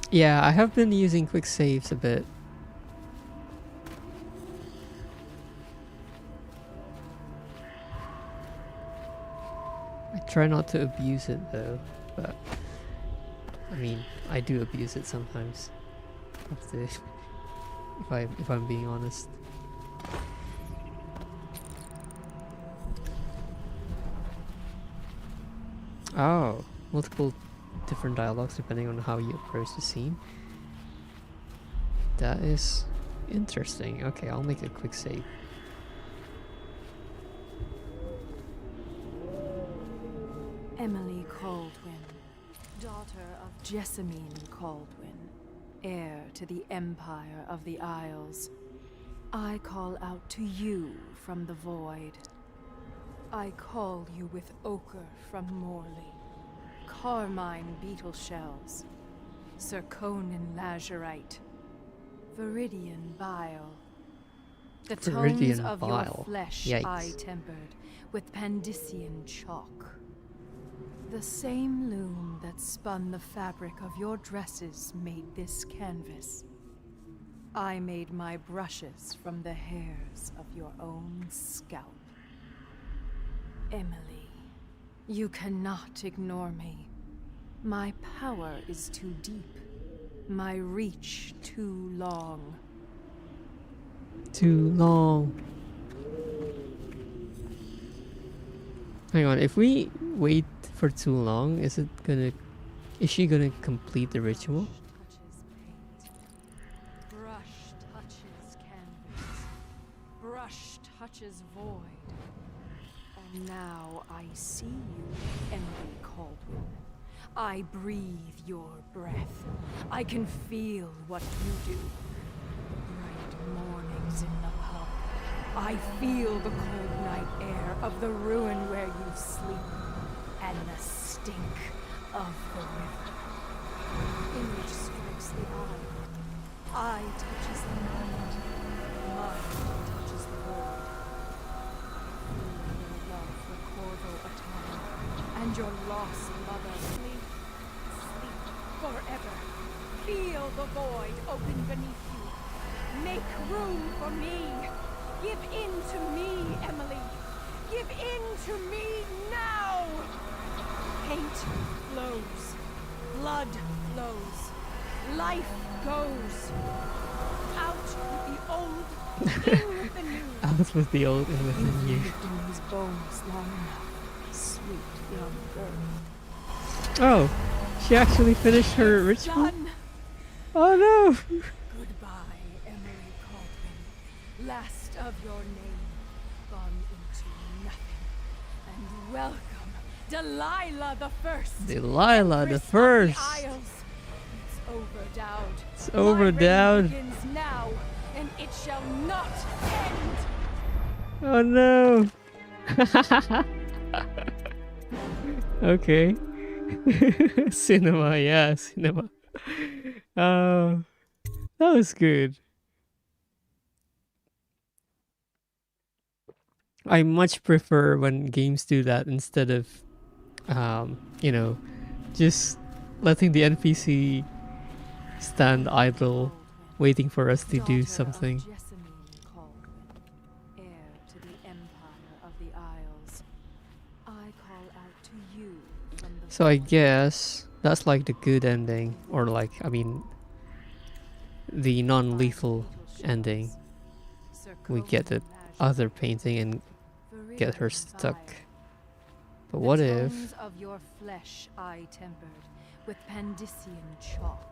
Yeah, I have been using quick saves a bit. I try not to abuse it though, but I mean, I do abuse it sometimes. If I'm being honest. Oh, multiple different dialogues depending on how you approach the scene. That is interesting. Okay, I'll make a quick save. Emily Caldwin, daughter of Jessamine Caldwin, heir to the Empire of the Isles. I call out to you from the void. I call you with ochre from Morley, carmine beetle shells, zirconin lazurite, viridian bile. The tones of your flesh I tempered with Pandician chalk. The same loom that spun the fabric of your dresses made this canvas. I made my brushes from the hairs of your own scalp. Emily, you cannot ignore me. My power is too deep. My reach too long. Too long. Hang on, if we wait for too long, is she gonna complete the ritual? Touches paint. Brush touches canvas. Brush touches void. And now I see you, Emily Caldwin. I breathe your breath. I can feel what you do. Bright mornings in the pub. I feel the cold night air of the ruin where you sleep. And the stink of the river. Image strikes the eye. Eye touches the mind. Mind touches the void. Feel your love for Corvo Atana and your lost mother. Sleep, sleep forever. Feel the void open beneath you. Make room for me. Give in to me, Emily. Give in to me now. Paint flows. Blood flows. Life goes. Out with the old, in with the new. Out with the old and with the new. You've lived in these bones long enough, sweet young girl. Oh, she actually finished her ritual? Done. Oh no! Goodbye, Emily Caldwin. Last of your name, gone into nothing. And welcome, Delilah the First. Delilah the Empress of First. the Isles. It's over, Dowd. It's over, My reign Dowd. begins now, and it shall not end. Oh no! Okay. Cinema, yeah, cinema. That was good. I much prefer when games do that instead of, you know, just letting the NPC stand idle, waiting for us to do Daughter of something. Jessamine Caldwin, heir to the Empire of the Isles. I call out to you from the So I void. guess that's like the good ending, or like, I mean, the non-lethal ending. We get the other painting and get her stuck. But what The if... tones of your flesh I tempered with Pandician chalk.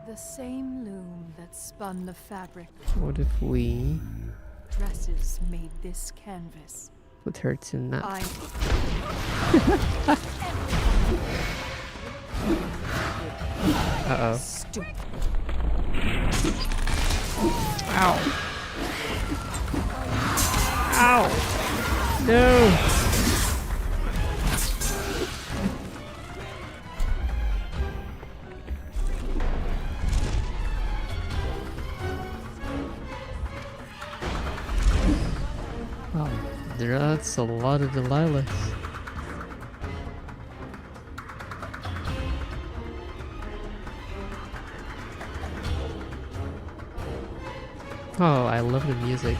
The same loom that spun the fabric. What if we Dresses made this canvas. with her tonight. I Uh-oh. stupid. Ow. Ow. No. Wow, that's a lot of Delilahs. Oh, I love the music.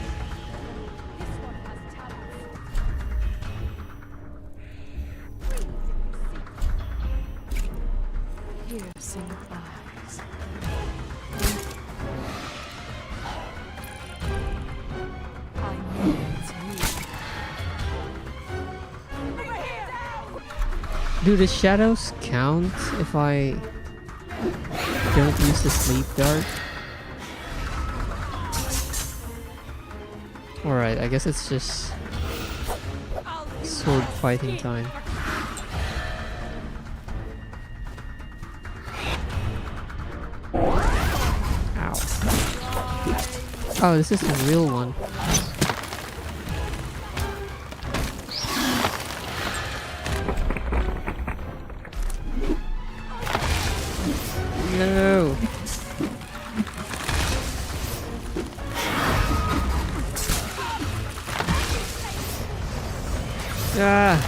Piercing eyes. I know it's you. Do the shadows count if I don't use the sleep dart? Alright, I guess it's just sword fighting time. Ow. Oh, this is the real one. No. Ah.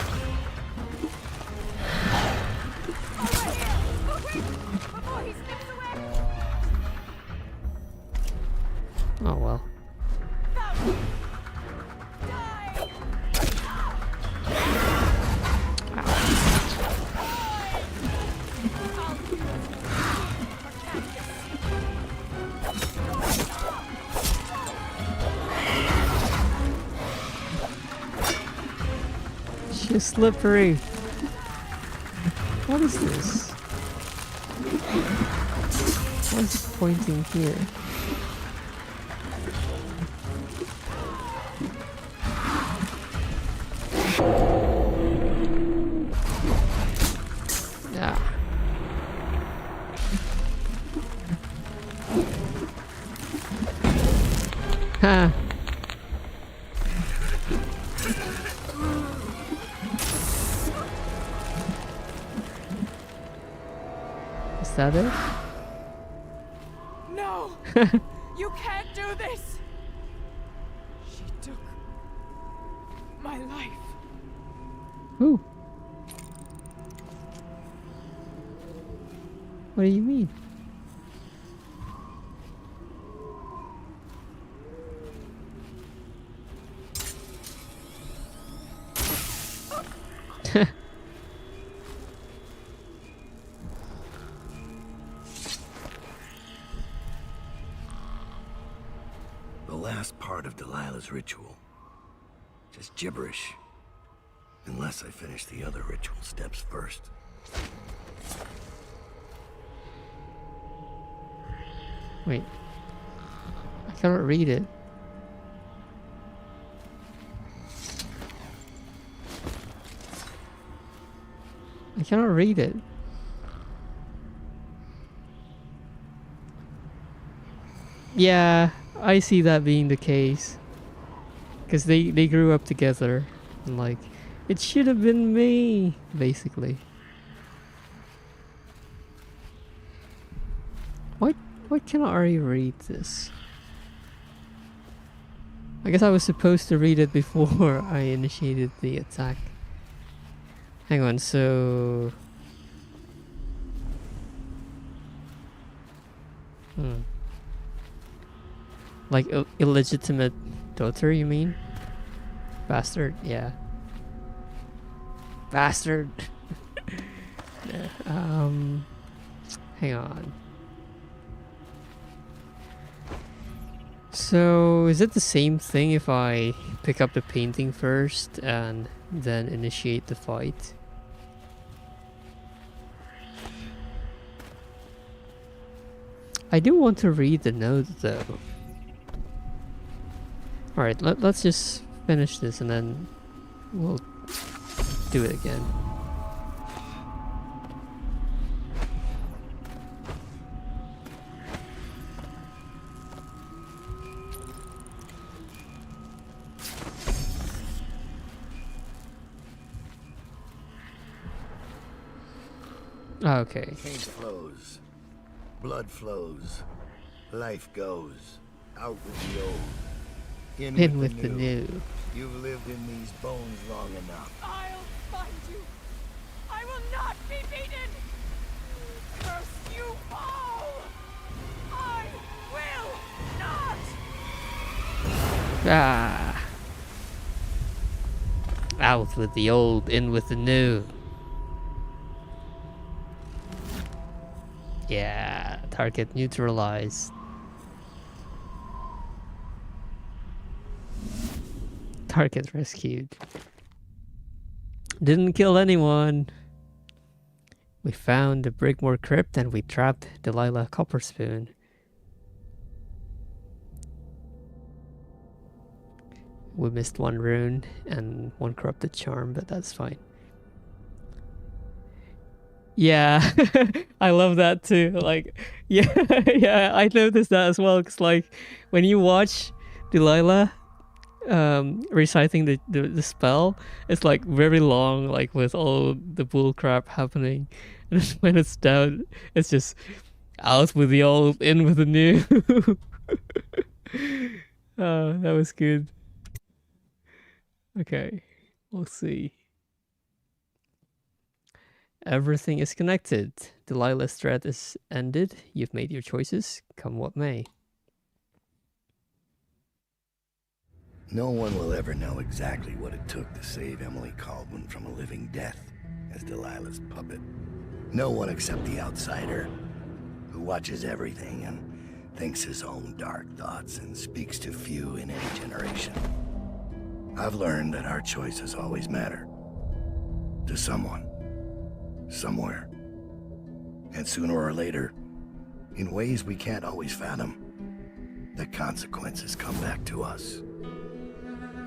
Oh well. She's slippery. What is this? Why is it pointing here? Yeah. Ha. Is that it? No! You can't do this! She took my life. Who? What do you mean? The last part of Delilah's ritual. Just gibberish. Unless I finish the other ritual steps first. Wait. I cannot read it. I cannot read it. Yeah, I see that being the case. Because they grew up together. And like, it should have been me, basically. Why cannot I read this? I guess I was supposed to read it before I initiated the attack. Hang on, so... Like, illegitimate daughter, you mean? Bastard, yeah. Bastard! Hang on. So, is it the same thing if I pick up the painting first and then initiate the fight? I do want to read the note though. Alright, let's just finish this and then we'll do it again. Okay. Paint flows, blood flows, life goes. Out with the old, In with the new. You've lived in these bones long enough. I'll find you. I will not be beaten. Curse you all. I will not. Ah. Out with the old, in with the new. Yeah, target neutralized. Target rescued. Didn't kill anyone. We found the Brigmore crypt and we trapped Delilah Copperspoon. We missed one rune and one corrupted charm, but that's fine. Yeah, I love that too. Like, yeah, yeah, I noticed that as well. Cause like when you watch Delilah reciting the spell, it's like very long, like with all the bull crap happening, and then when it's down, it's just out with the old, in with the new. Oh, that was good. Okay, we'll see. Everything is connected. Delilah's threat is ended. You've made your choices, come what may. No one will ever know exactly what it took to save Emily Caldwin from a living death as Delilah's puppet. No one except the outsider, who watches everything and thinks his own dark thoughts and speaks to few in any generation. I've learned that our choices always matter. To someone. Somewhere. And sooner or later, in ways we can't always fathom, the consequences come back to us.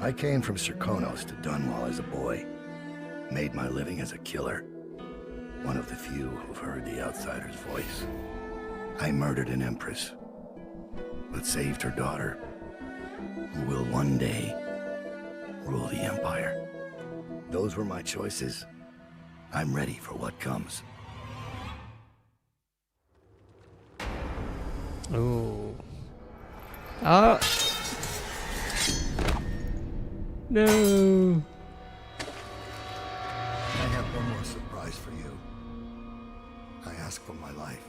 I came from Serkonos to Dunwall as a boy. Made my living as a killer. One of the few who've heard the outsider's voice. I murdered an empress, but saved her daughter, who will one day rule the Empire. Those were my choices. I'm ready for what comes. Oh. Ah. No. I have one more surprise for you. I asked for my life.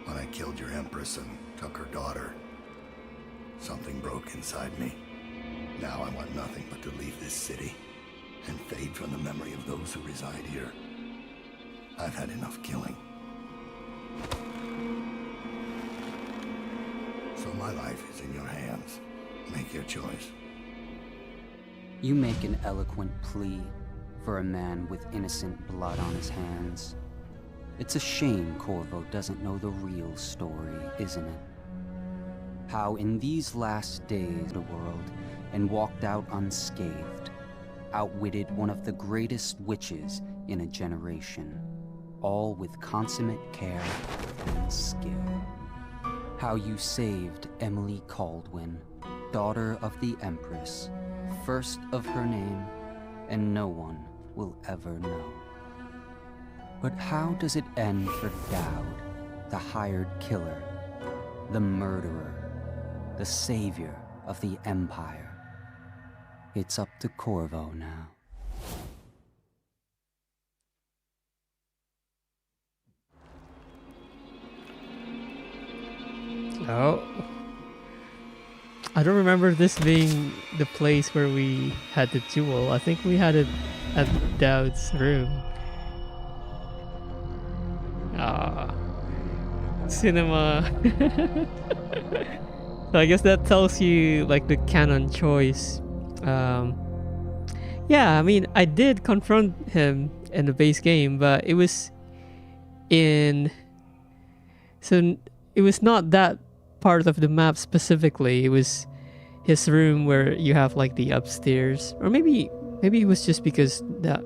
When I killed your empress and took her daughter, something broke inside me. Now I want nothing but to leave this city and fade from the memory of those who reside here. I've had enough killing. So my life is in your hands. Make your choice. You make an eloquent plea for a man with innocent blood on his hands. It's a shame Corvo doesn't know the real story, isn't it? How in these last days the world and walked out unscathed, outwitted one of the greatest witches in a generation, all with consummate care and skill. How you saved Emily Caldwin, daughter of the Empress, first of her name, and no one will ever know. But how does it end for Dowd, the hired killer, the murderer, the savior of the Empire? It's up to Corvo now. Oh. I don't remember this being the place where we had the duel. I think we had it at Dowd's room. Ah. Cinema. So I guess that tells you like the canon choice. Yeah, I mean, I did confront him in the base game, but it was in... So it was not that part of the map specifically. It was his room where you have like the upstairs, or maybe Maybe it was just because that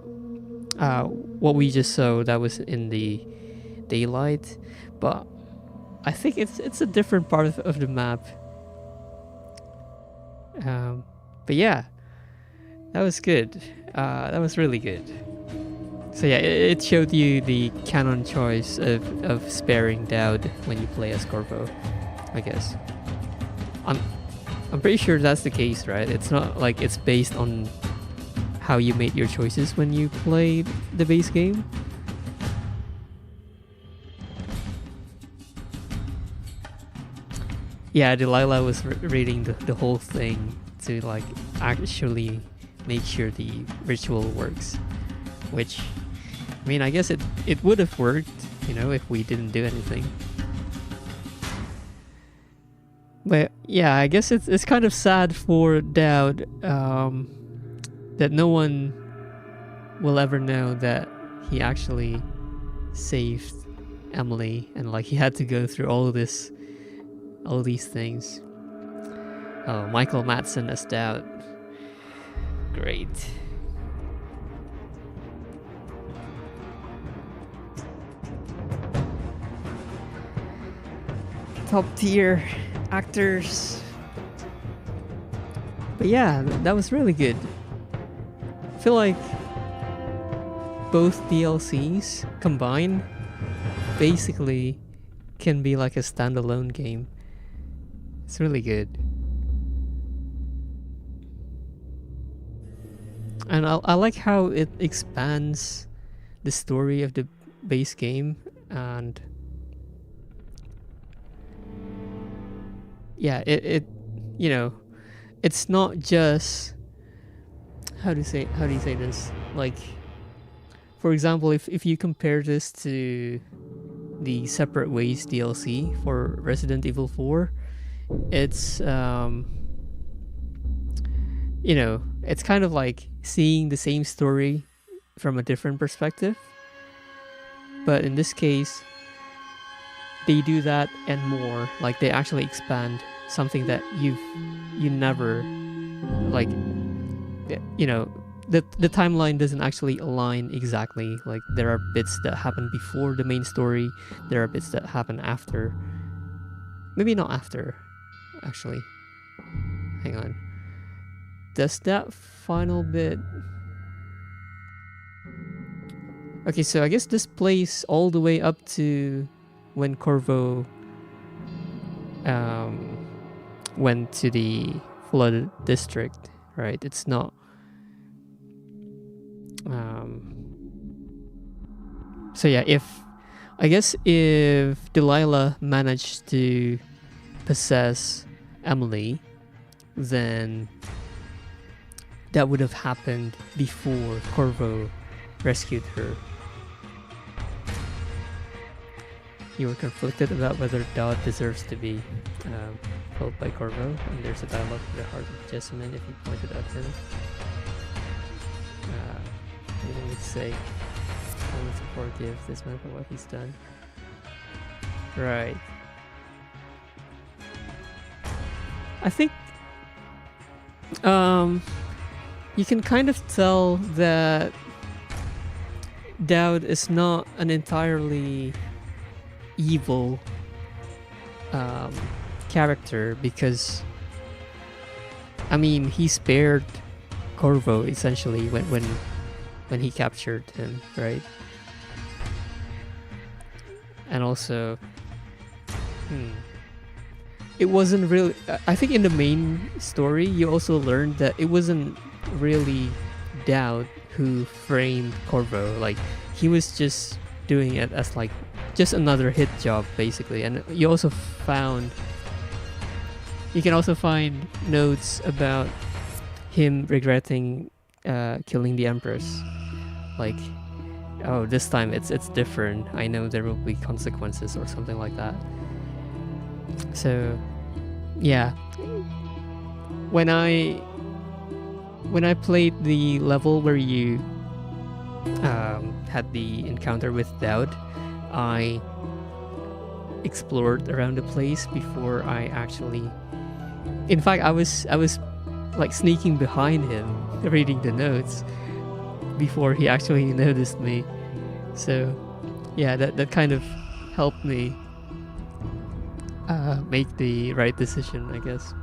what we just saw, that was in the daylight, but I think it's a different part of the map. But yeah, that was good. That was really good. So yeah, it showed you the canon choice of sparing Dowd when you play as Corvo, I guess. I'm pretty sure that's the case, right? It's not like it's based on how you made your choices when you played the base game. Yeah, Delilah was reading the whole thing to like actually make sure the ritual works, which, I mean, I guess it would have worked, you know, if we didn't do anything. But yeah, I guess it's kind of sad for Dowd that no one will ever know that he actually saved Emily, and like he had to go through all these things. Oh, Michael Madsen as Dowd. Great. Top tier actors. But yeah, that was really good. I feel like both DLCs combined basically can be like a standalone game. It's really good. And I like how it expands the story of the base game, and yeah, it you know, it's not just how do you say this? Like, for example, if you compare this to the Separate Ways DLC for Resident Evil 4, it's you know, it's kind of like seeing the same story from a different perspective. But in this case, they do that and more. Like, they actually expand something that you never, like, you know, the timeline doesn't actually align exactly. Like, there are bits that happen before the main story, there are bits that happen after. Maybe not after, actually. Hang on. Does that final bit... Okay, so I guess this plays all the way up to when Corvo went to the flooded district, right? It's not... So yeah, I guess if Delilah managed to possess Emily, then that would have happened before Corvo rescued her. You were conflicted about whether Dowd deserves to be killed by Corvo, and there's a dialogue with the heart of Jessamine if you pointed at him. Anything to say? I want to forgive this man for what he's done. Right. I think you can kind of tell that Dowd is not an entirely evil character, because I mean, he spared Corvo essentially when he captured him, right? And also it wasn't really... I think in the main story you also learned that it wasn't really Dowd who framed Corvo. Like, he was just doing it as like just another hit job basically. And you can also find notes about him regretting killing the Empress. Like, oh, this time it's different. I know there will be consequences or something like that. So yeah, when I played the level where you had the encounter with Dowd, I explored around the place before I actually... In fact, I was like sneaking behind him reading the notes before he actually noticed me. So yeah, that kind of helped me make the right decision, I guess.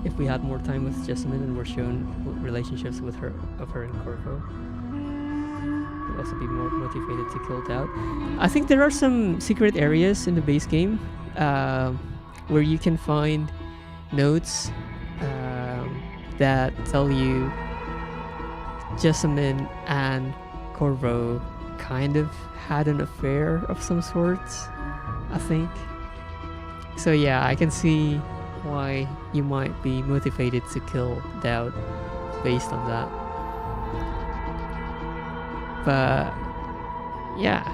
If we had more time with Jessamine and were shown relationships with her and Corvo, we'd also be more motivated to kill Dowd. I think there are some secret areas in the base game where you can find notes that tell you Jessamine and Corvo kind of had an affair of some sorts, I think. So yeah, I can see why you might be motivated to kill Dowd based on that. But yeah,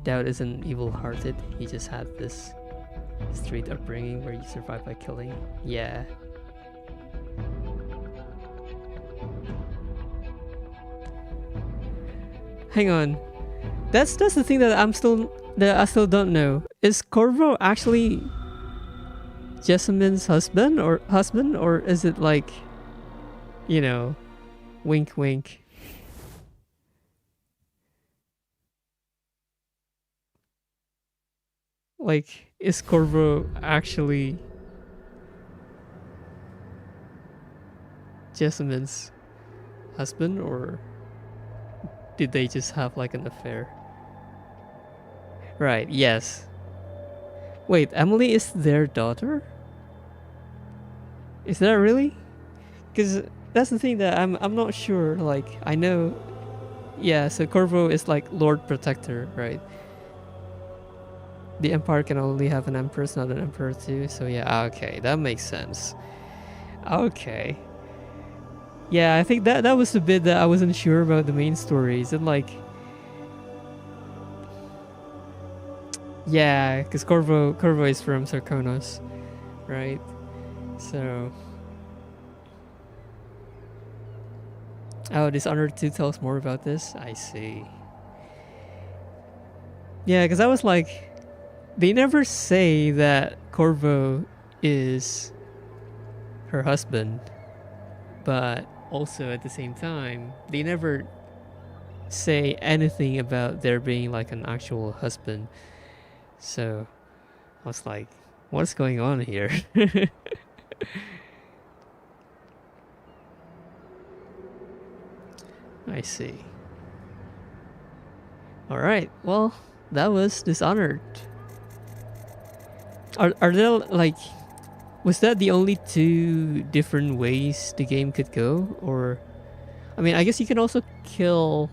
Dowd isn't evil-hearted. He just had this street upbringing where you survive by killing. Yeah. Hang on. That's the thing that I still don't know. Is Corvo actually Jessamine's husband or is it like, you know, wink wink? Like, is Corvo actually Jessamine's husband, or did they just have like an affair? Right, yes. Wait, Emily is their daughter? Is that really? Because that's the thing that I'm not sure. Like, I know, yeah, so Corvo is like Lord Protector, right? The Empire can only have an Empress, not an Emperor too. So yeah, okay, that makes sense. Okay. Yeah, I think that was the bit that I wasn't sure about the main story. Is it like... Yeah, because Corvo is from Sarkonos, right? So... Oh, Dishonored 2 tells more about this? I see. Yeah, because I was like... They never say that Corvo is her husband, but also at the same time, they never say anything about there being like an actual husband. So I was like, what's going on here? I see. Alright, well, that was Dishonored. Are there like... Was that the only two different ways the game could go? Or... I mean, I guess you can also kill...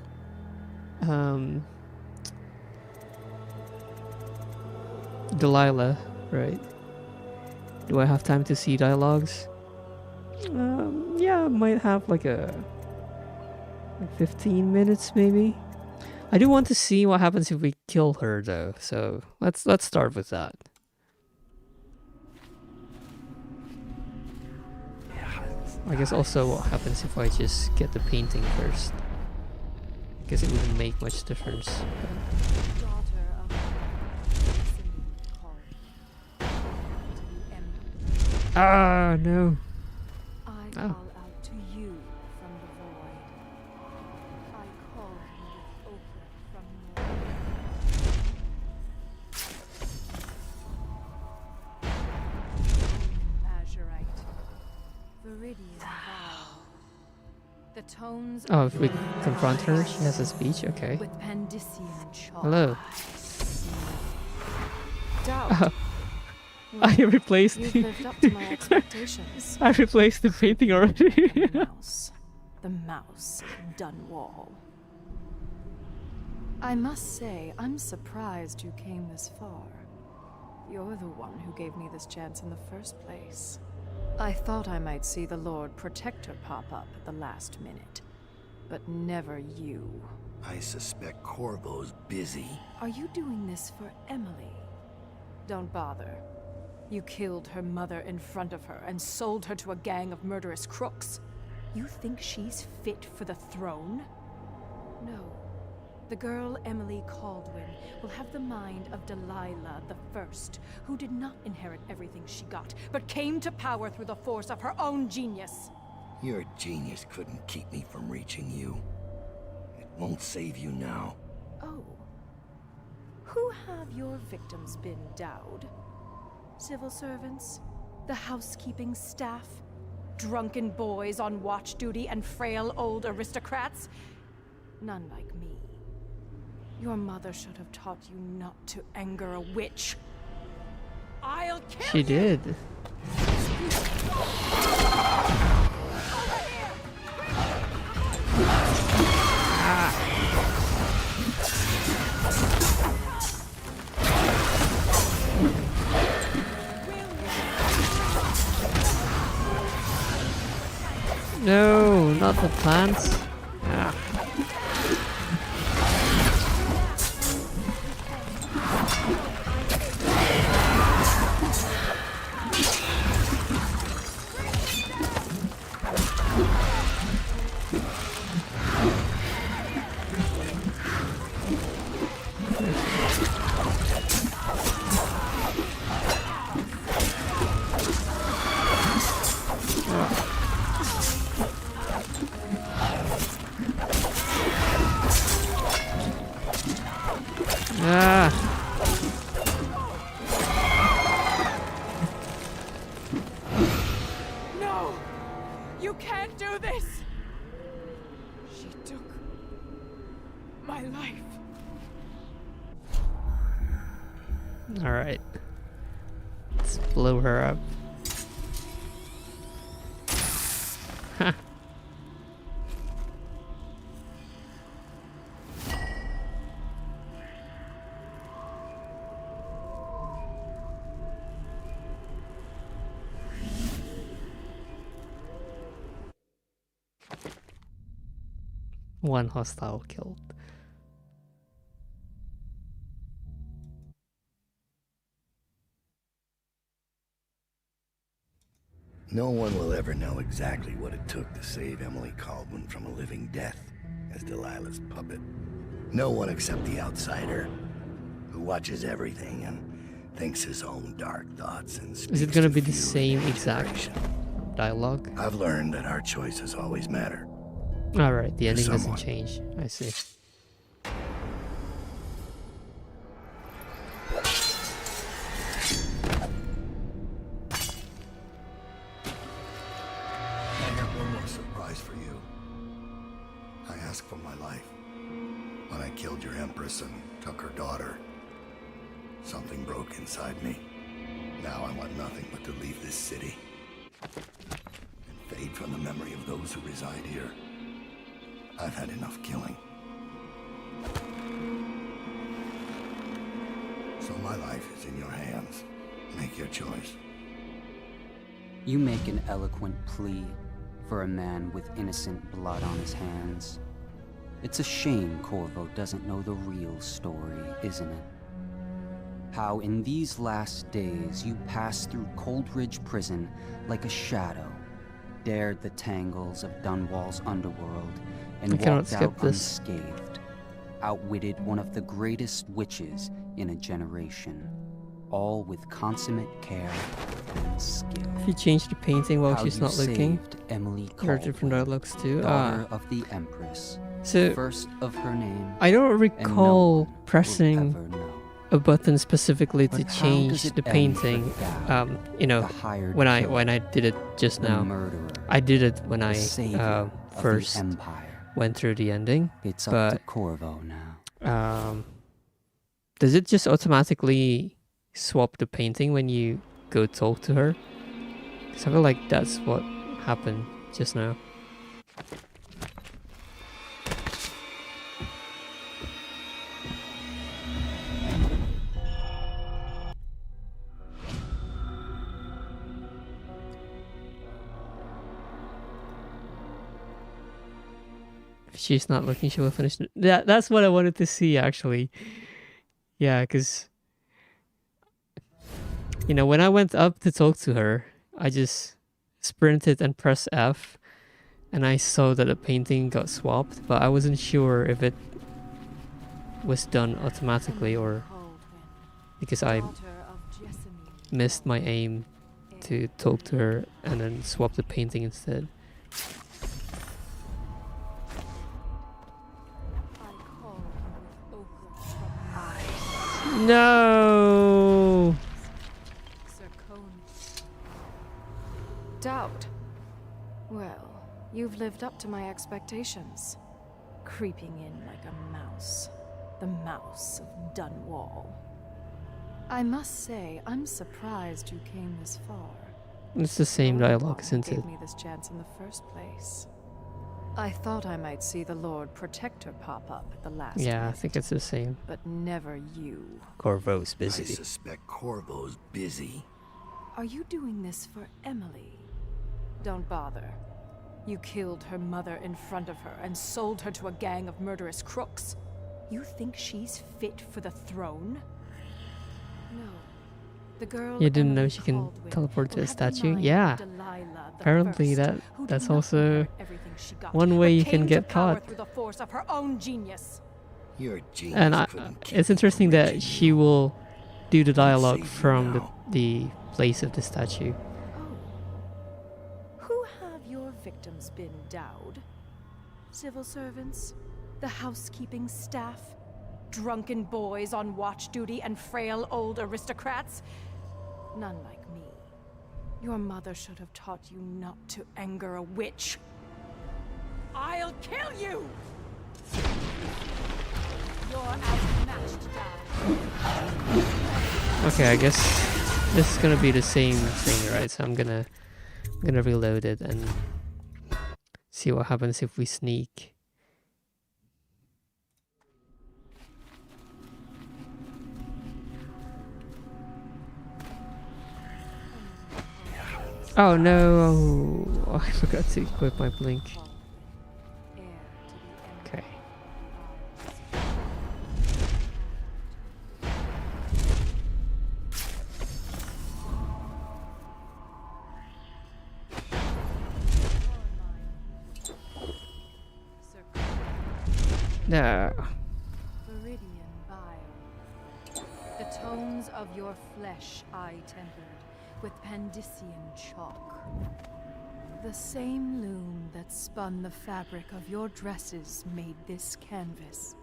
Delilah, right? Do I have time to see dialogues? Yeah, I might have like 15 minutes maybe. I do want to see what happens if we kill her though, so let's start with that. I guess also what happens if I just get the painting first. I guess it wouldn't make much difference. Ah, no. I call out to you from the void. I call you with Oprah from Azurite. Viridian vow. The tones Oh, if we confront her, she has a speech? Okay. with Pandician charm. Hello. Doubt. I replaced You've the... lived up to my expectations. I replaced the painting already. The mouse, Dunwall. I must say, I'm surprised you came this far. You're the one who gave me this chance in the first place. I thought I might see the Lord Protector pop up at the last minute, but never you. I suspect Corvo's busy. Are you doing this for Emily? Don't bother. You killed her mother in front of her and sold her to a gang of murderous crooks. You think she's fit for the throne? No. The girl Emily Caldwin will have the mind of Delilah the First, who did not inherit everything she got, but came to power through the force of her own genius. Your genius couldn't keep me from reaching you. It won't save you now. Oh. Who have your victims been, Dowd? Civil servants? The housekeeping staff? Drunken boys on watch duty and frail old aristocrats? None like me. Your mother should have taught you not to anger a witch. I'll kill She you! did. No, not the plants. Ah. Ah. No! You can't do this! She took my life. All right. Let's blow her up. Ha. One hostile killed. No one will ever know exactly what it took to save Emily Caldwin from a living death as Delilah's puppet. No one except the outsider, who watches everything and thinks his own dark thoughts and Is it speaks gonna to be the few same in exact generation. dialogue? I've learned that our choices always matter. Alright, the ending doesn't someone. change. I see. I have one more surprise for you. I asked for my life. When I killed your Empress and took her daughter, something broke inside me. Now I want nothing but to leave this city and fade from the memory of those who reside here. I've had enough killing. So my life is in your hands. Make your choice. You make an eloquent plea for a man with innocent blood on his hands. It's a shame Corvo doesn't know the real story, isn't it? How in these last days you passed through Coldridge Prison like a shadow, dared the tangles of Dunwall's underworld, and I cannot walked skip out this. unscathed, outwitted one of the greatest witches in a generation, all with consummate care and skill. If you change the painting while How she's you not looking, saved Emily there are different Caldwin, dialogues too. daughter of the Empress, So first of her name, I don't and no recall one pressing will ever know. a button specifically to But how change does it the end painting. for Dowd, You know, the hired when I killer, did it just the now. murderer, I did it when the I savior of first the Empire. went through the ending. It's up to but Corvo now. does it just automatically swap the painting when you go talk to her? 'Cause I feel like that's what happened just now. If she's not looking, she will finish. That's what I wanted to see, actually. Yeah, because, you know, when I went up to talk to her, I just sprinted and pressed F, and I saw that the painting got swapped, but I wasn't sure if it was done automatically, or because I missed my aim to talk to her and then swap the painting instead. No! Doubt. Well, you've lived up to my expectations. Creeping in like a mouse. The mouse of Dunwall. I must say, I'm surprised you came this far. It's the same dialogue, isn't it? Gave me this chance in the first place. I thought I might see the Lord Protector pop up at the last Yeah, I minute, think it's the same. but never you. Corvo's I busy. suspect Corvo's busy. Are you doing this for Emily? Don't bother. You killed her mother in front of her and sold her to a gang of murderous crooks. You think she's fit for the throne? No. The girl You didn't know Emily she can Caldwell teleport to will a have the statue? mind of Yeah. Delilah the Apparently First, who that's did not also inherit everything she got, one way but you can came to get power caught. through the force of her own genius. Your genius And couldn't keep it's me interesting from that reaching she you. will do the dialogue save you from now. the place of the statue. Oh. Who have your victims been, Dowd? Civil servants? The housekeeping staff? Drunken boys on watch duty and frail old aristocrats? None like me. Your mother should have taught you not to anger a witch. I'll kill you! You're outmatched, Dowd. Okay, I guess this is gonna be the same thing, right? So I'm gonna reload it and see what happens if we sneak. Oh no! I forgot to equip my blink. Okay. No. Viridian bile. The tones of your flesh I tempered with Pandician chalk. The same loom that spun the fabric of your dresses made this canvas.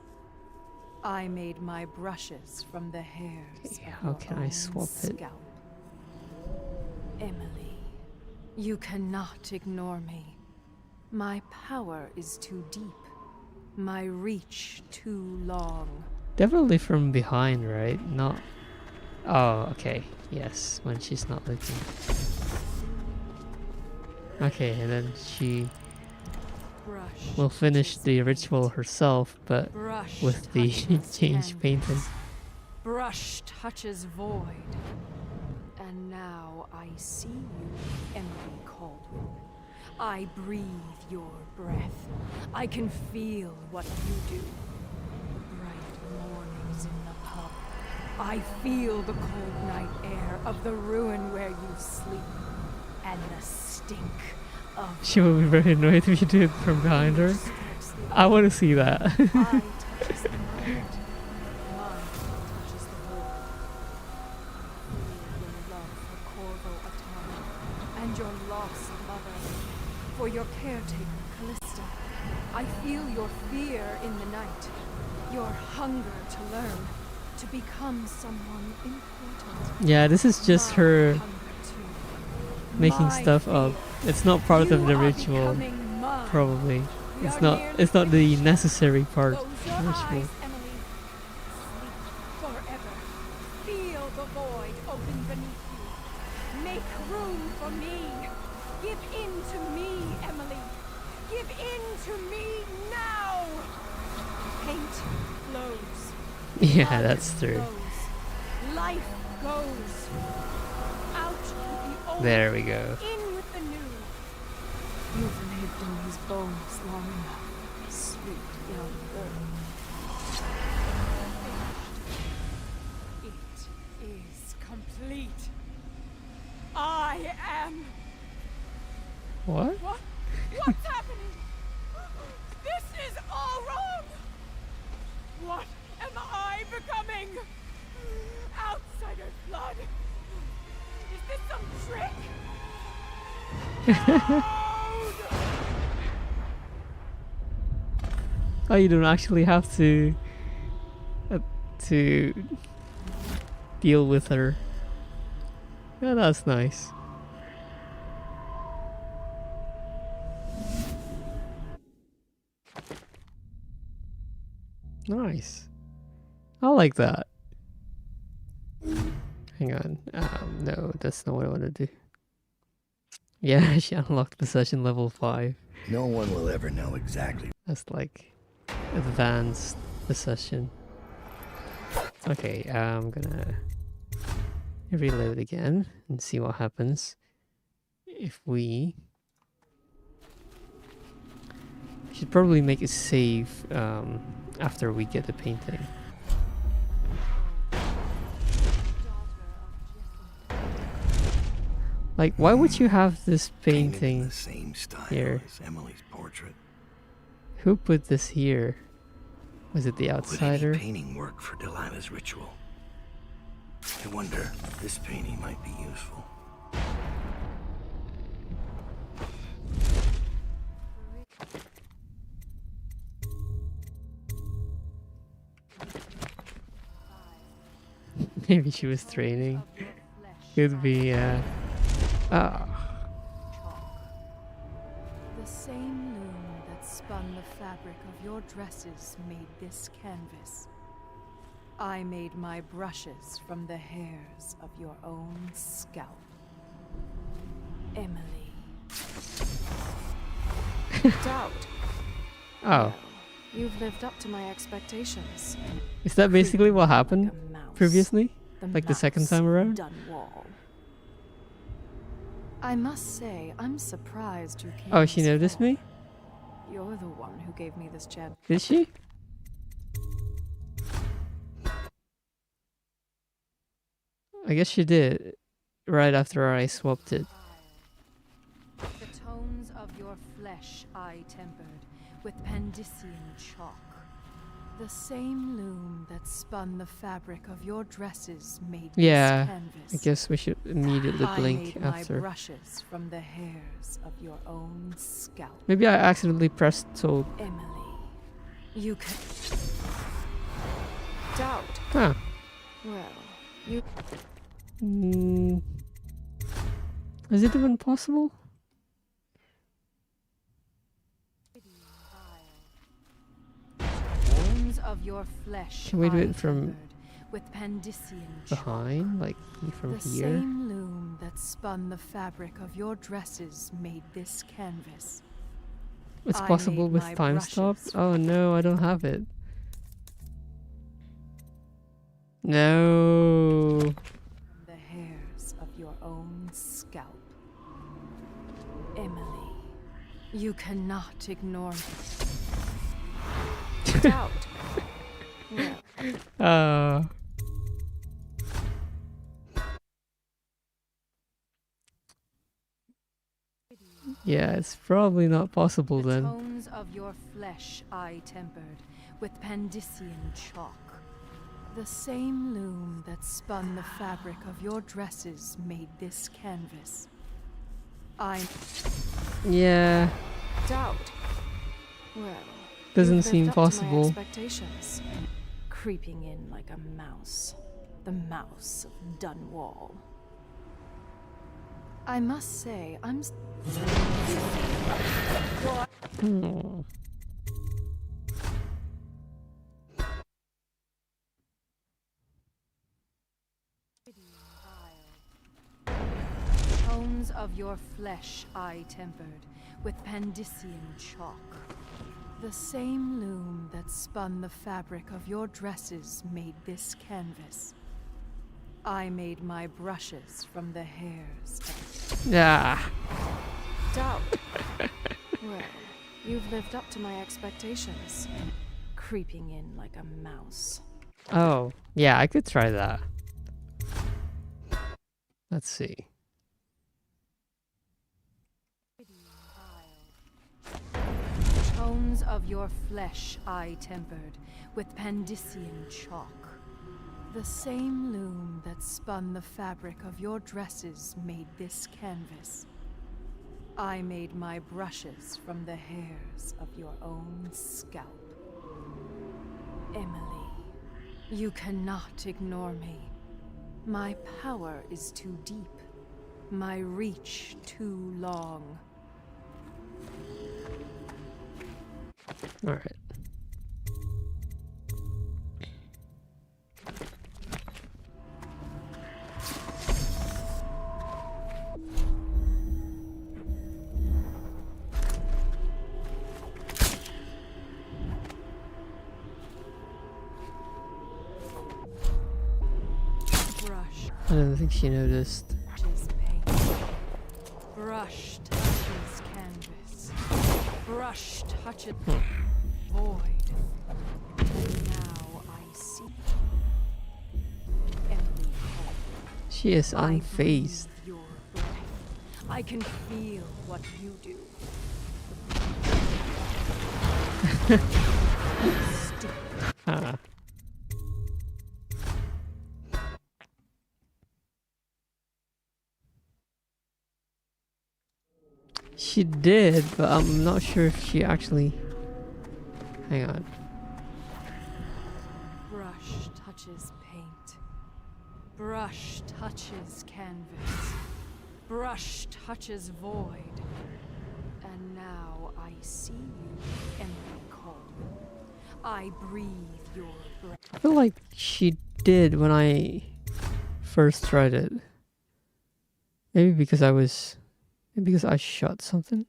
I made my brushes from the hairs of How your can I own swap it? scalp. Emily, you cannot ignore me. My power is too deep. My reach too long. Definitely from behind, right? Not... Oh, okay. Yes, when she's not looking. Okay, and then she Brush will finish touches the paint. ritual herself, but Brush with the touches change canvas. painting. Brush touches void. And now I see you, Emily Caldwell. I breathe your breath. I can feel what you do. The bright mornings in the pub. I feel the cold night air of the ruin where you sleep. And the stink of She will be very annoyed if you do it from behind her. I want to see that. I touches the mind. Mind touches the void. Feel your love for Corvo Atana and your loss of mother. For your caretaker, Callista. I feel your fear in the night. Your hunger to learn. To become someone important. Yeah, this is just My her hunger too. making My stuff up. fear. It's not part You of the are ritual, becoming mine. probably. We It's are not. nearly It's not the finished. necessary part Close of your the ritual. eyes, Emily. Sleep forever. Feel the void open beneath you. Make room for me. Give in to me, Emily. Give in to me now. Paint flows. Yeah, Blood that's true. flows. Life goes. Out with the old. There we go. In with the new. You've lived in these bones long enough, sweet young girl. It is complete. I am. What? What's happening? This is all wrong. What am Oh, you don't actually have to deal with her. Yeah, that's nice. Nice. I like that. Hang on. No, that's not what I want to do. Yeah, she unlocked possession level 5. No one will ever know exactly. That's like advanced possession. Okay, I'm gonna reload again and see what happens if we should probably make a save after we get the painting. Like, why would you have this Painted in painting the same style here? as Emily's portrait. Who put this here? Was it the Would outsider? any painting work for Delilah's ritual? I wonder if this painting might be useful. Maybe she was training. Could be, ah. The same loom that spun the fabric of your dresses made this canvas. I made my brushes from the hairs of your own scalp. Emily. Doubt. Oh, Well, you've lived up to my expectations. is that basically what happened Like a mouse. previously? Like the second mouse time around? Dunwall. I must say, I'm surprised you came. Oh, she this noticed far. me? You're the one who gave me this chance. Did she? I guess she did. Right after I swapped it. The tones of your flesh I tempered with Pandician chalk. The same loom that spun the fabric of your dresses made Yeah, this canvas. I guess we should immediately I blink made my after. brushes from the hairs of your own scalp. Maybe I accidentally pressed so. Emily, you can doubt. Huh. Well, you Mm, is it even possible? tones of your flesh. Can we do I it from tempered with Pandician chalk. behind? Like from The here? same loom that spun the fabric of your dresses made this canvas. It's I possible made with my time stop? brushes Oh no, I don't have it. No. The hairs of your own scalp. Emily, you cannot ignore me. Doubt. Well, Yeah, it's probably not possible the then. tones of your flesh I tempered with Pandician chalk. The same loom that spun the fabric of your dresses made this canvas. I Yeah, doubt. Well, doesn't you've seem lived up to my possible. expectations. Creeping in like a mouse. The mouse of Dunwall. I must say, I'm Hmm. tones of your flesh I tempered with Pandician chalk. The same loom that spun the fabric of your dresses made this canvas. I made my brushes from the hairs of Yeah. doubt. Well, you've lived up to my expectations. Creeping in like a mouse. Oh, yeah, I could try that. Let's see. Tones of your flesh I tempered with Pandician chalk. The same loom that spun the fabric of your dresses made this canvas. I made my brushes from the hairs of your own scalp. Emily, you cannot ignore me. My power is too deep. My reach too long. All right. Brush I don't think she noticed. touches paint. Brush touches canvas. Brush touches void. And now I see. Emily Cole. She is I unfazed. breathe your breath. I can feel what you do. Stupid. Ah. She did, but I'm not sure if she actually... Hang on. Brush touches paint. Brush touches canvas. Brush touches void. And now I see you, Emily Cole. I breathe your breath. I feel like she did when I first tried it. Maybe because maybe because I shot something.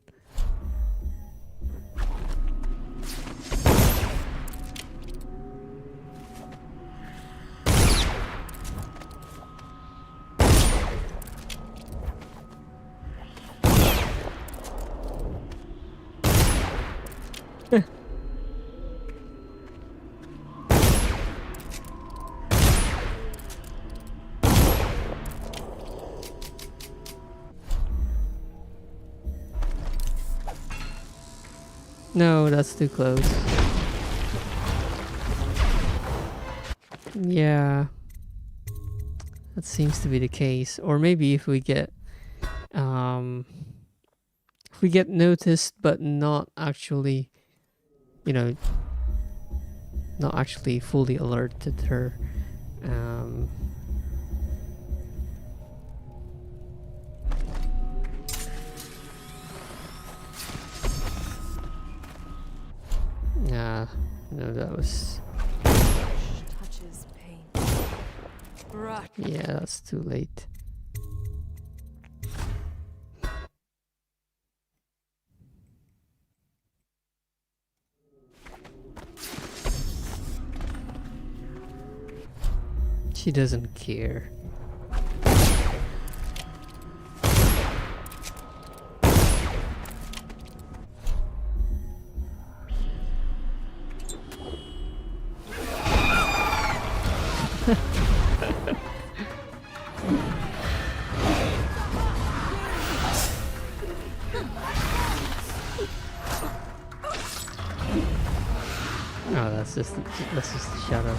No, that's too close. Yeah. That seems to be the case. Or maybe if we get noticed but not actually, you know, not actually fully alerted her. Yeah, no, that was... Brush touches paint. Brush. Yeah, that's too late. She doesn't care. Oh, that's just the shadow.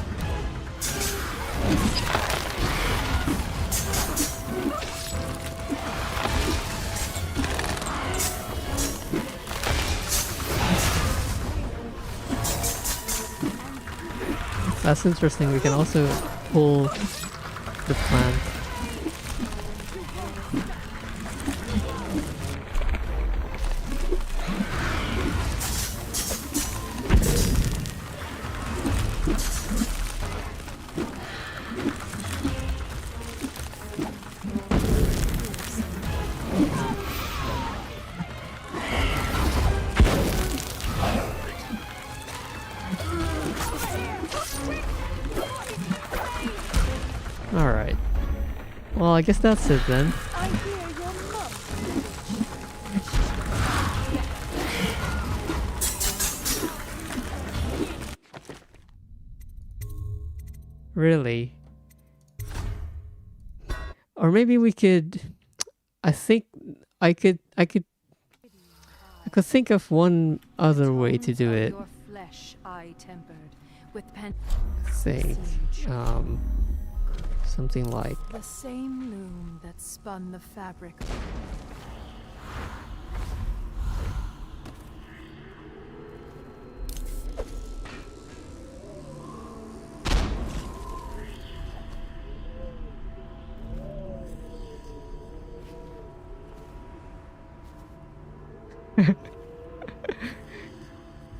That's interesting. We can also pull the plant. Alright. Well, I guess that's it then. I hear your mum. Really? Or maybe we could... I think I could think of one other way to do it. Your flesh I tempered with pen. Think. Something like. The same loom that spun the fabric.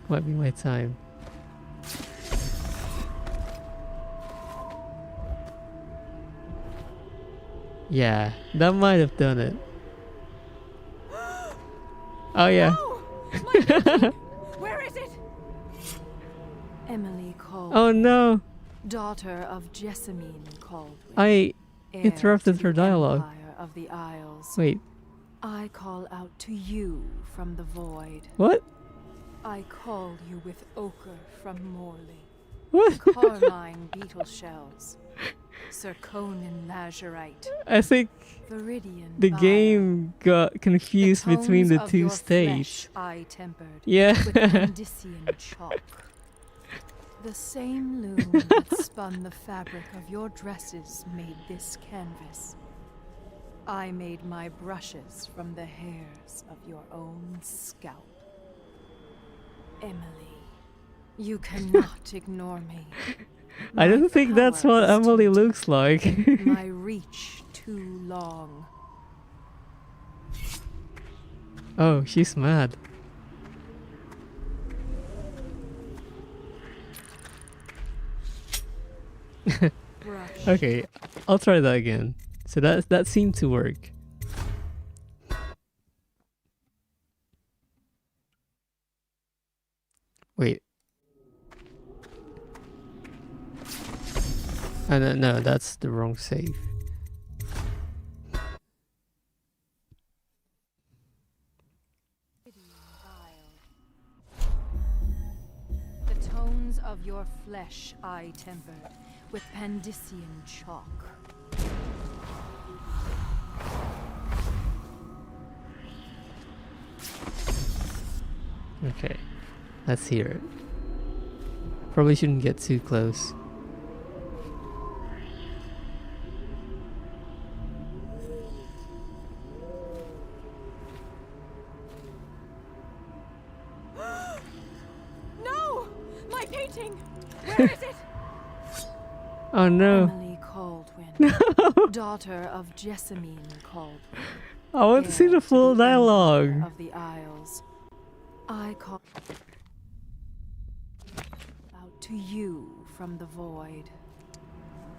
Might be my time. Yeah, that might have done it. Oh yeah. Where is it? Emily called. Oh no. Daughter of Jessamine Caldwin. I heir interrupted to her the dialogue. Empire of the Isles. Wait, I call out to you from the void. what? I call you with ochre from Morley. What? Carmine beetle shells. Zirconin lazurite. I think Viridian the bile. game got confused between the tones of two your states. flesh I tempered Yeah. with Andician chalk. The same loom that spun the fabric of your dresses made this canvas. I made my brushes from the hairs of your own scalp. Emily, you cannot ignore me. I don't think that's power what is Emily too looks like. my reach too long. Oh, she's mad. Brush. Okay, I'll try that again. So that seemed to work. Wait. Oh, no, that's the wrong save. The tones of your flesh I tempered with Pandician chalk. Okay, let's hear it. Probably shouldn't get too close. No! My painting! Where is it? Oh no. Emily Caldwin. Daughter of Jessamine Caldwin. I want to see heir the full the Empire dialogue. of the Isles. I call out to you from the void.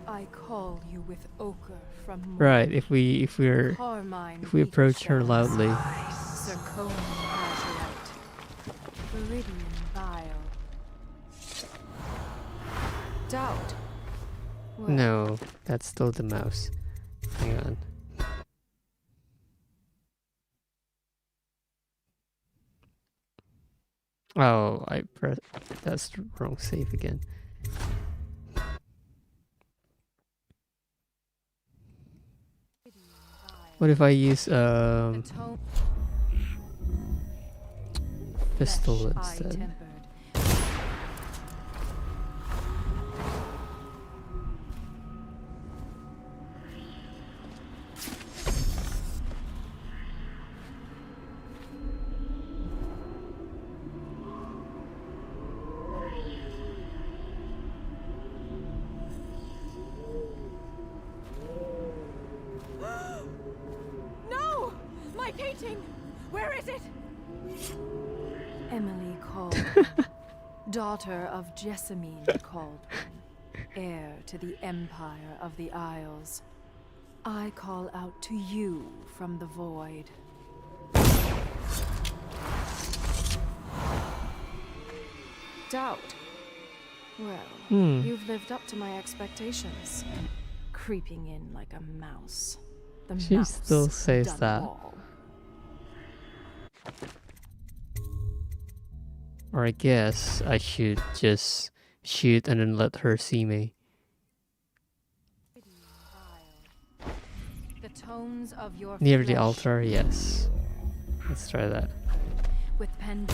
I call you with ochre from Right, if we Carmine approach her beetle loudly. shells, Zirconin azurite, Viridian bile. Doubt. Well, No, that's still the mouse. Hang on. Oh, I pressed. That's the wrong save again. What if I use the tone pistol flesh I instead? tempered. No! My painting! Where is it? Emily Caldwin, daughter of Jessamine Caldwin, heir to the Empire of the Isles. I call out to you from the void. Doubt. Well, you've lived up to my expectations. Creeping in like a mouse. The She mouse still says done that. all. Or I guess I should just shoot and then let her see me. The tones of your Near the flesh altar, yes. Let's try that. with pen.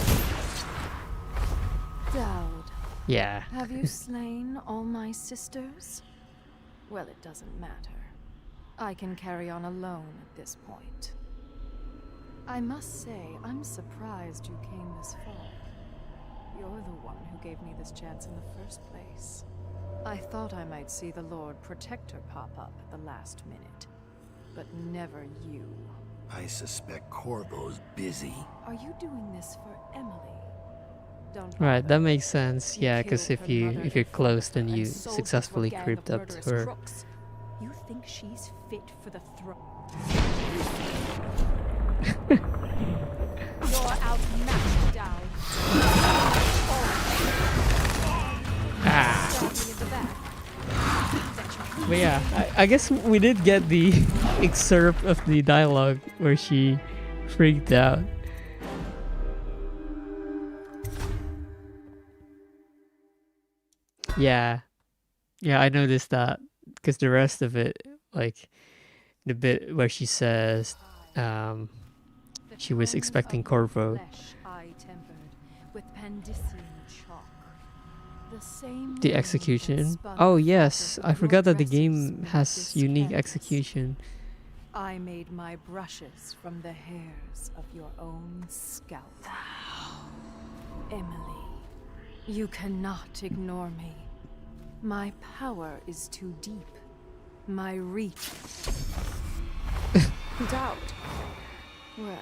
Dowd. Yeah. Have you slain all my sisters? Well, it doesn't matter. I can carry on alone at this point. I must say, I'm surprised you came this far. You're the one who gave me this chance in the first place. I thought I might see the Lord Protector pop up at the last minute, but never you. I suspect Corvo's busy. Are you doing this for Emily? Don't Right, bother. that makes sense. You Yeah, because killed if her you mother if you're in front close, of her then and you sold her to a successfully gang of creeped up to murderous her. crooks. You think she's fit for the throne? You're outmatched, Dowd. Ah. Stab me in the back. But yeah, I guess we did get the excerpt of the dialogue where she freaked out. Yeah. Yeah, I noticed that because the rest of it, like the bit where she says she was expecting Corvo. The execution. Oh yes, I forgot that the game has unique execution. I made my brushes from the hairs of your own scalp. Emily, you cannot ignore me. My power is too deep. My reach. Doubt. Well,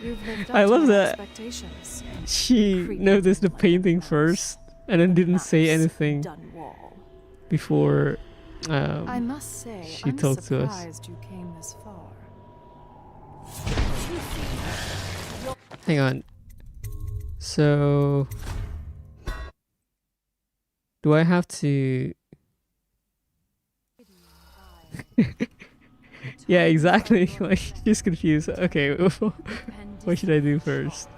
you've lived up I to love my that expectations. she Creepy noticed the like painting that. first and then didn't say Mouse, anything Dunwall. before I must say, she I'm talked to us. surprised you came this far. Hang on. So do I have to Yeah, exactly. Like just confused. Okay, what should I do first?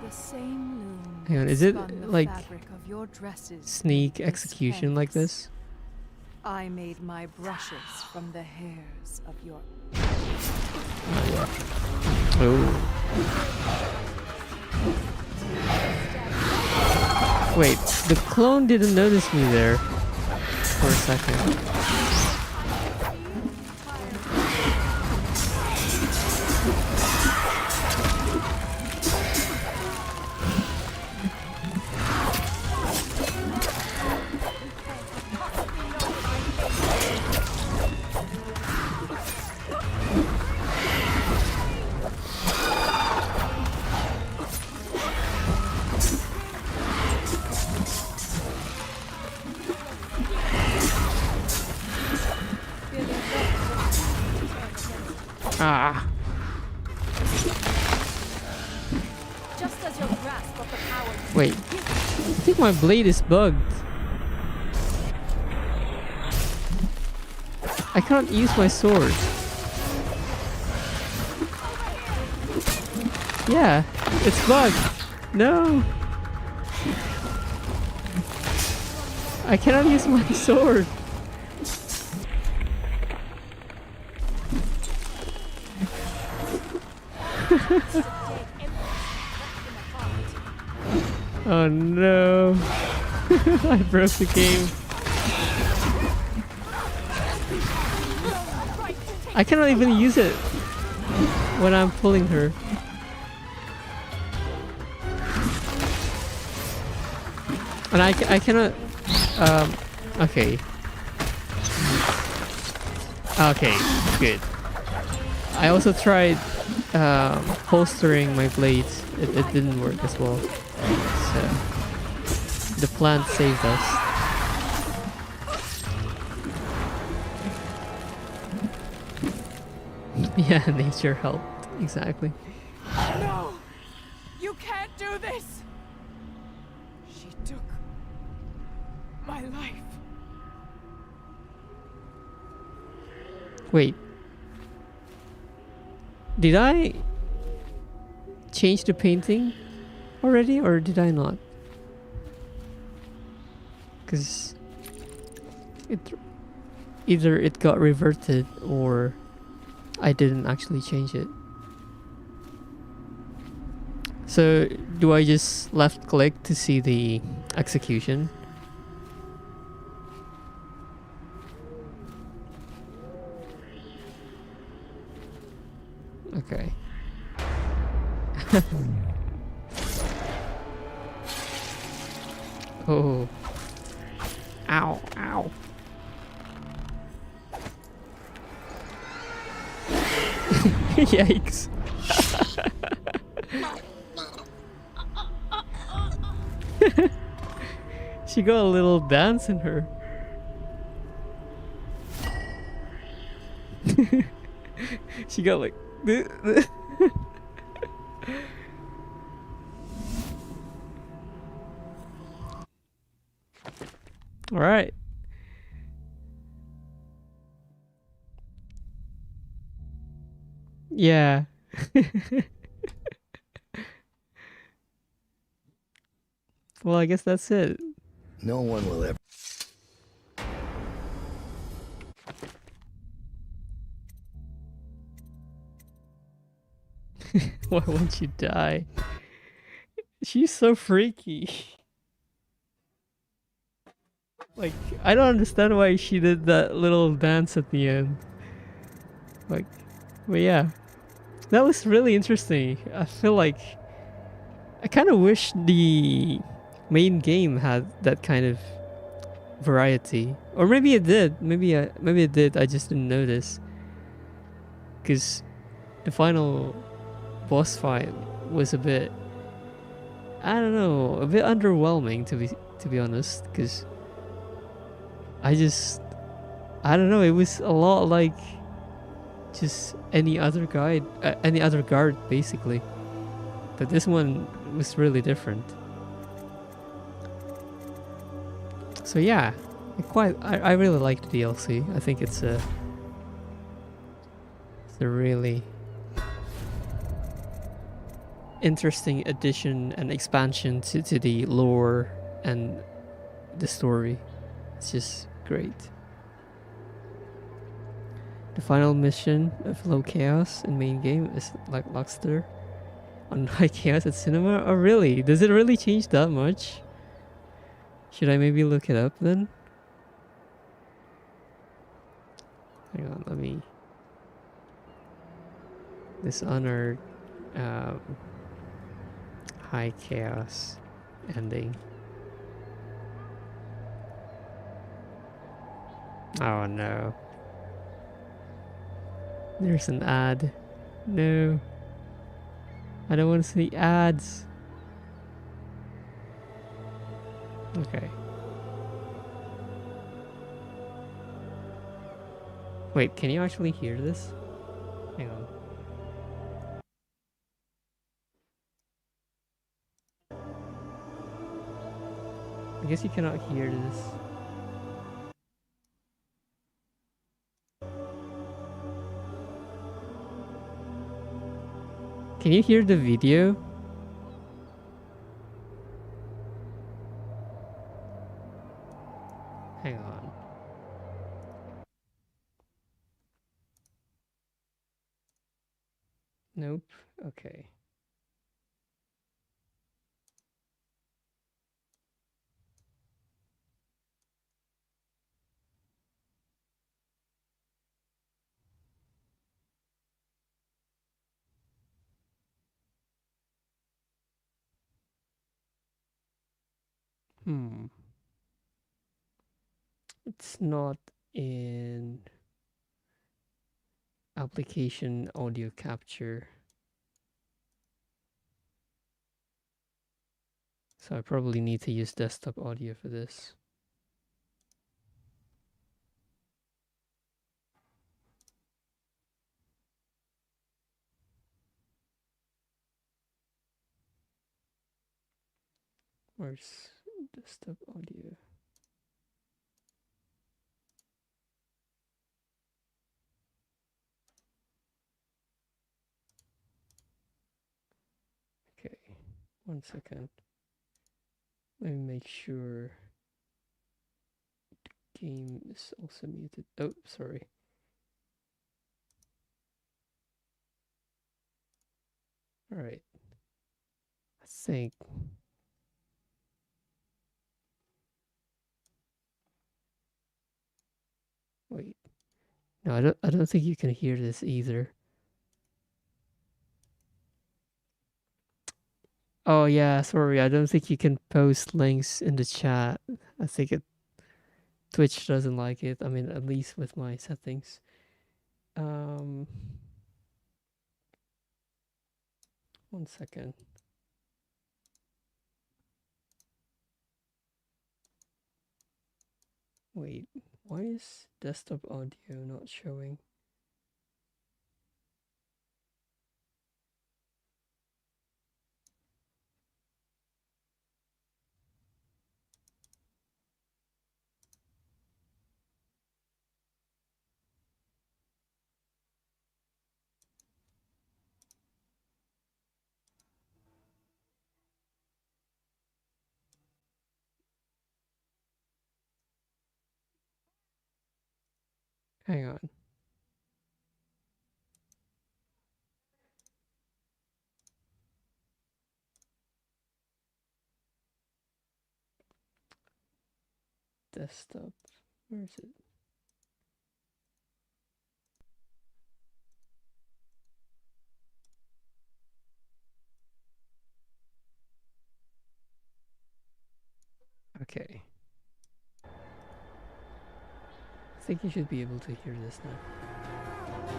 The same loom Hang on, is it spun the like fabric of your dresses sneak made this execution like canvas. this? I made my brushes from the hairs of your. Oh. Wait, the clone didn't notice me there for a second. Ah. Just as your grasp of the power. Wait, I think my blade is bugged. I can't use my sword. Yeah, it's bugged. No. I cannot use my sword. Oh no. I broke the game. I cannot even use it when I'm pulling her. And I cannot okay. Okay, good. I also tried holstering my blades. It didn't work as well. So the plant saved us. Yeah, nature helped. Exactly. No! You can't do this! She took my life. Wait. Did I change the painting already or did I not? Because either it got reverted or I didn't actually change it. So do I just left click to see the execution? Okay. Oh. Ow, ow. Yikes. She got a little dance in her. She got like... Alright. Yeah. Well, I guess that's it. No one will ever... Why won't you die? She's so freaky. Like, I don't understand why she did that little dance at the end. Like, but yeah. That was really interesting. I feel like I kind of wish the main game had that kind of variety, or maybe it did. Maybe it did. I just didn't notice. Because the final boss fight was a bit, I don't know, a bit underwhelming to be honest. Because I don't know. It was a lot like just any other guard basically. But this one was really different. So yeah, I really liked the DLC. I think it's a really interesting addition and expansion to the lore and the story. It's just great. The final mission of Low Chaos in main game is like Luxter on High Chaos at Cinema. Oh really? Does it really change that much? Should I maybe look it up then? Hang on, let me... Dishonored High Chaos ending. Oh no. There's an ad. No. I don't want to see ads. Okay. Wait, can you actually hear this? Hang on. I guess you cannot hear this. Can you hear the video? Hang on. Nope. Okay. It's not in application audio capture. So I probably need to use desktop audio for this. Where's desktop audio? Okay, 1 second. Let me make sure the game is also muted. Oh, sorry. All right. think. Wait. No, I don't think you can hear this either. Oh yeah, sorry. I don't think you can post links in the chat. I think Twitch doesn't like it. I mean, at least with my settings. One second. Wait, why is desktop audio not showing? Hang on. Desktop. Where is it? Okay. I think you should be able to hear this now.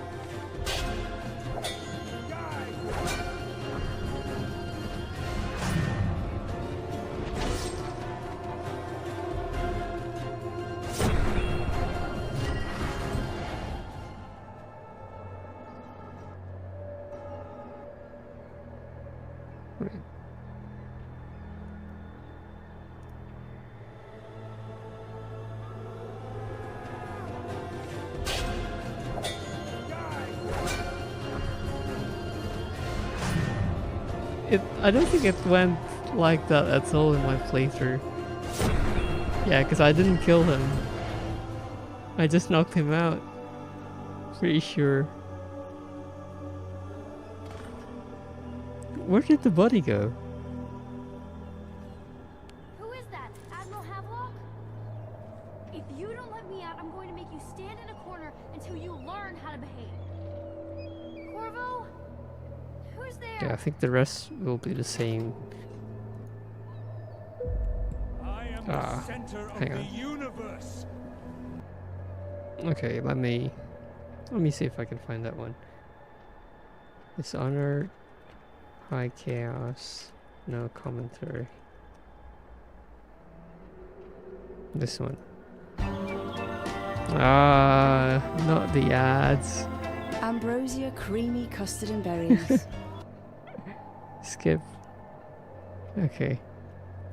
Right. I don't think it went like that at all in my playthrough. Yeah, because I didn't kill him. I just knocked him out. Pretty sure. Where did the body go? Who is that? Admiral Havelock? If you don't let me out, I'm going to make you stand in a corner until you learn how to behave. Corvo? Who's there? Yeah, I think the rest will be the same. I am the center of hang the on. universe. Okay, let me see if I can find that one. Dishonored, High Chaos, no commentary. This one. Not the ads. Ambrosia, creamy custard and berries. Skip. Okay.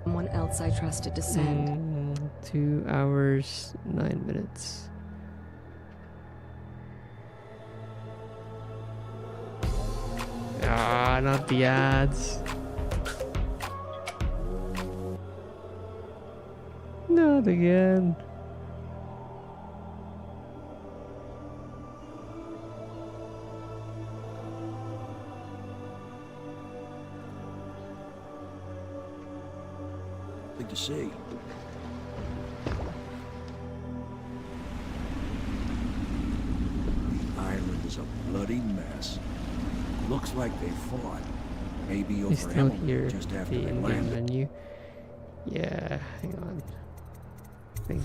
Someone else I trusted to send. 2 hours, 9 minutes. Not the ads. Not again. Good to see. The island is a bloody mess. Looks like they fought. Maybe He's over still Emily here. just after The they in-game landed. menu. Yeah, hang on. I think.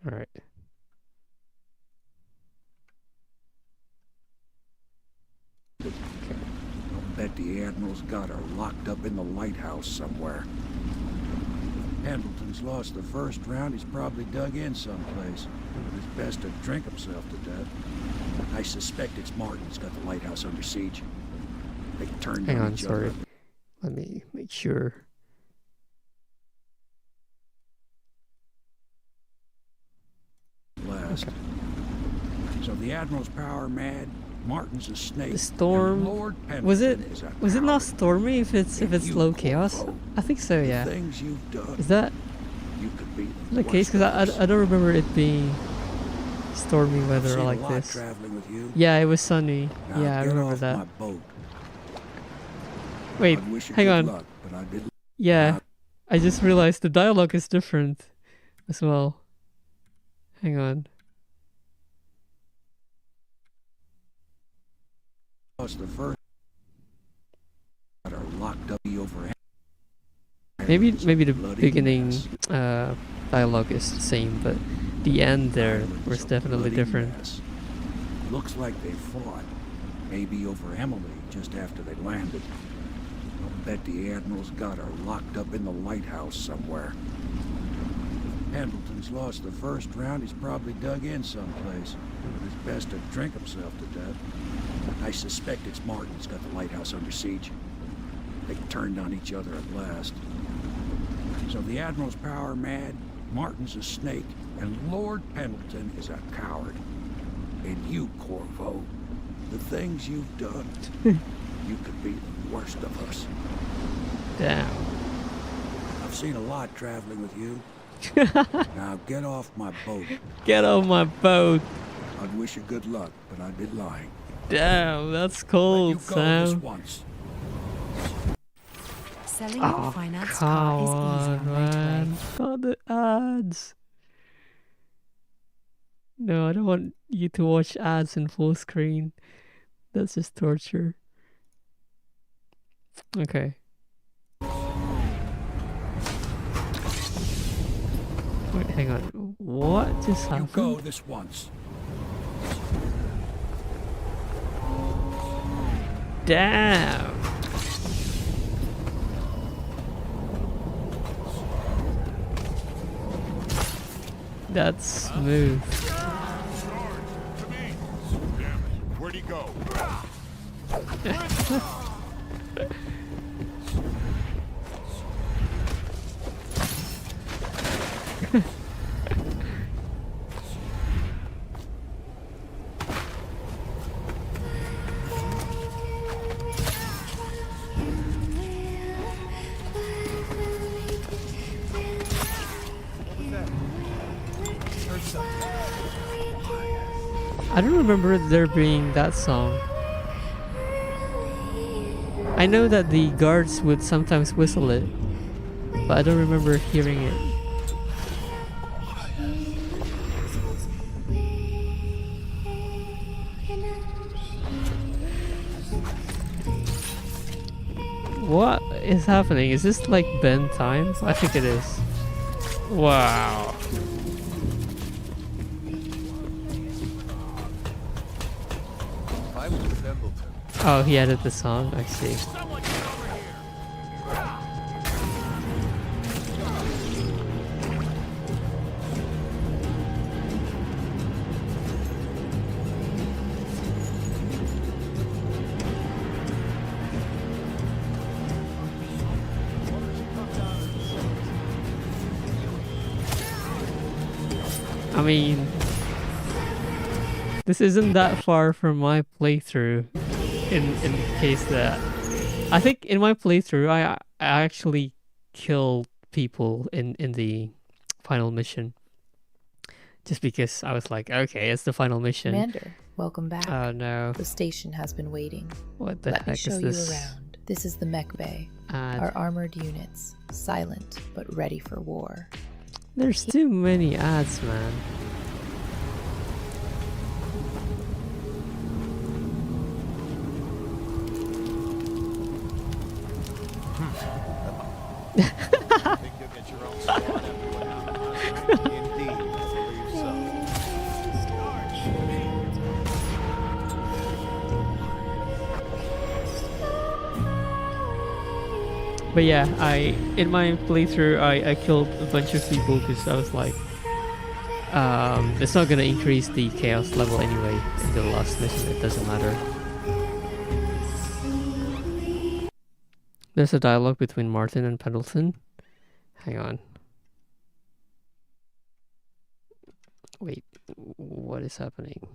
All right. I'll bet the Admiral's got her locked up in the lighthouse somewhere. If Pendleton's lost the first round, he's probably dug in someplace. It's best to drink himself to death. I suspect it's Martin's got the lighthouse under siege. They turned Hang on on, each sorry. other. Let me make sure. Last. So the Admiral's power mad, Martin's a snake. The storm. and Lord Was it Pendleton is a not coward. stormy if it's If you low chaos? Corvo, I think so, the yeah. things you've done, Is that You could be the case, because I don't remember it being stormy weather like this. Traveling with you. Yeah, it was sunny. Now Yeah, I get remember off that. My boat. Wait, I'd wish you hang good on. luck, but I did. Yeah, Now, I just realized the dialogue is different as well. Hang on. was the first that are locked up over. Maybe the beginning dialogue is the same, but the end there was definitely different. Mess. Looks like they fought, maybe over Emily just after they landed. I'll bet the Admiral's got her locked up in the lighthouse somewhere. If Pendleton's lost the first round, he's probably dug in someplace. It's best to drink himself to death. I suspect it's Martin's got the lighthouse under siege. They turned on each other at last. So the Admiral's power mad, Martin's a snake, and Lord Pendleton is a coward. And you, Corvo, the things you've done, you could be the worst of us. Damn. I've seen a lot traveling with you. Now get off my boat. Get off my boat. I'd wish you good luck, but I'd be lying. Damn, that's cold, Let you go this Sam. once. Selling Oh, your finance come car is easy on, on man. Motorway. God, the ads. No, I don't want you to watch ads in full screen. That's just torture. Okay. Wait, hang on. What just You happened? go this once. Damn. That's smooth. Where'd he go? I don't remember there being that song. I know that the guards would sometimes whistle it, but I don't remember hearing it. What is happening? Is this like Ben time? I think it is. Wow. Oh, he added the song, I see. I mean, this isn't that far from my playthrough. In case that I think in my playthrough I actually killed people in the final mission, just because I was like, okay, it's the final mission. Commander, welcome back. Oh no. The station has been waiting. What the Let me heck show is you this? around. This is the mech bay. Our armored units, silent but ready for war. There's too many ads, man. Think you'll get your own squad after what happened? Indeed, I believe so. But yeah, in my playthrough I killed a bunch of people because I was like, it's not gonna increase the chaos level anyway in the last mission. It doesn't matter. There's a dialogue between Martin and Pendleton. Hang on. Wait, what is happening?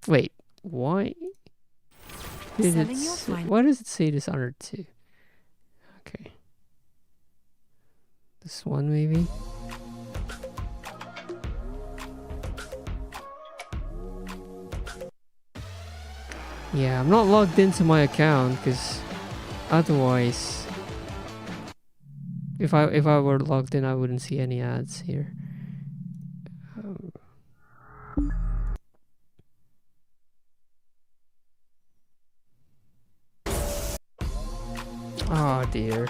Wait, why? Selling your Why does it say Dishonored 2? Okay. This one maybe? Yeah, I'm not logged into my account because otherwise, if I were logged in, I wouldn't see any ads here. Oh dear.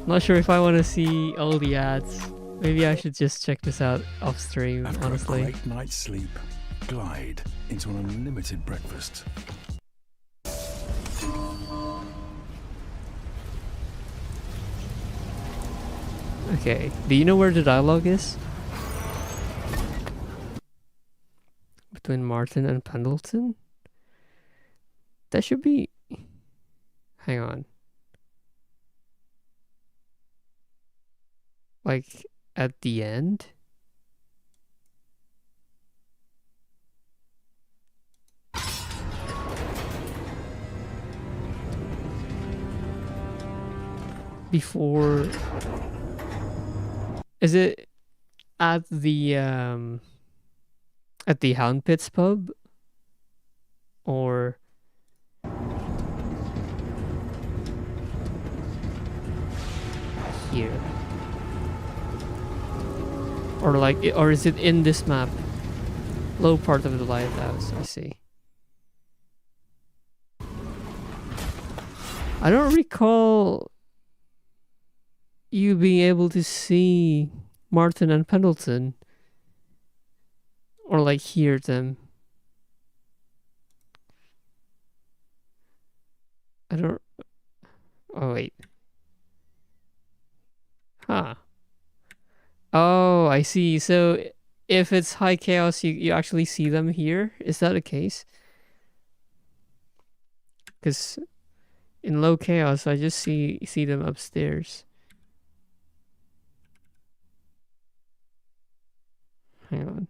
Not sure if I want to see all the ads. Maybe I should just check this out off stream, honestly. After a great night's sleep, glide into an unlimited breakfast. Okay, do you know where the dialogue is? Between Martin and Pendleton? That should be... Hang on. Like, at the end? Before... Is it at the Hound Pits pub? Or... here? Or like, or is it in this map? Low part of the lighthouse, I see. I don't recall you being able to see Martin and Pendleton. Or like hear them. I don't... Oh wait. Huh. Oh, I see. So if it's high chaos, you actually see them here? Is that the case? Because in low chaos, I just see them upstairs. Hang on.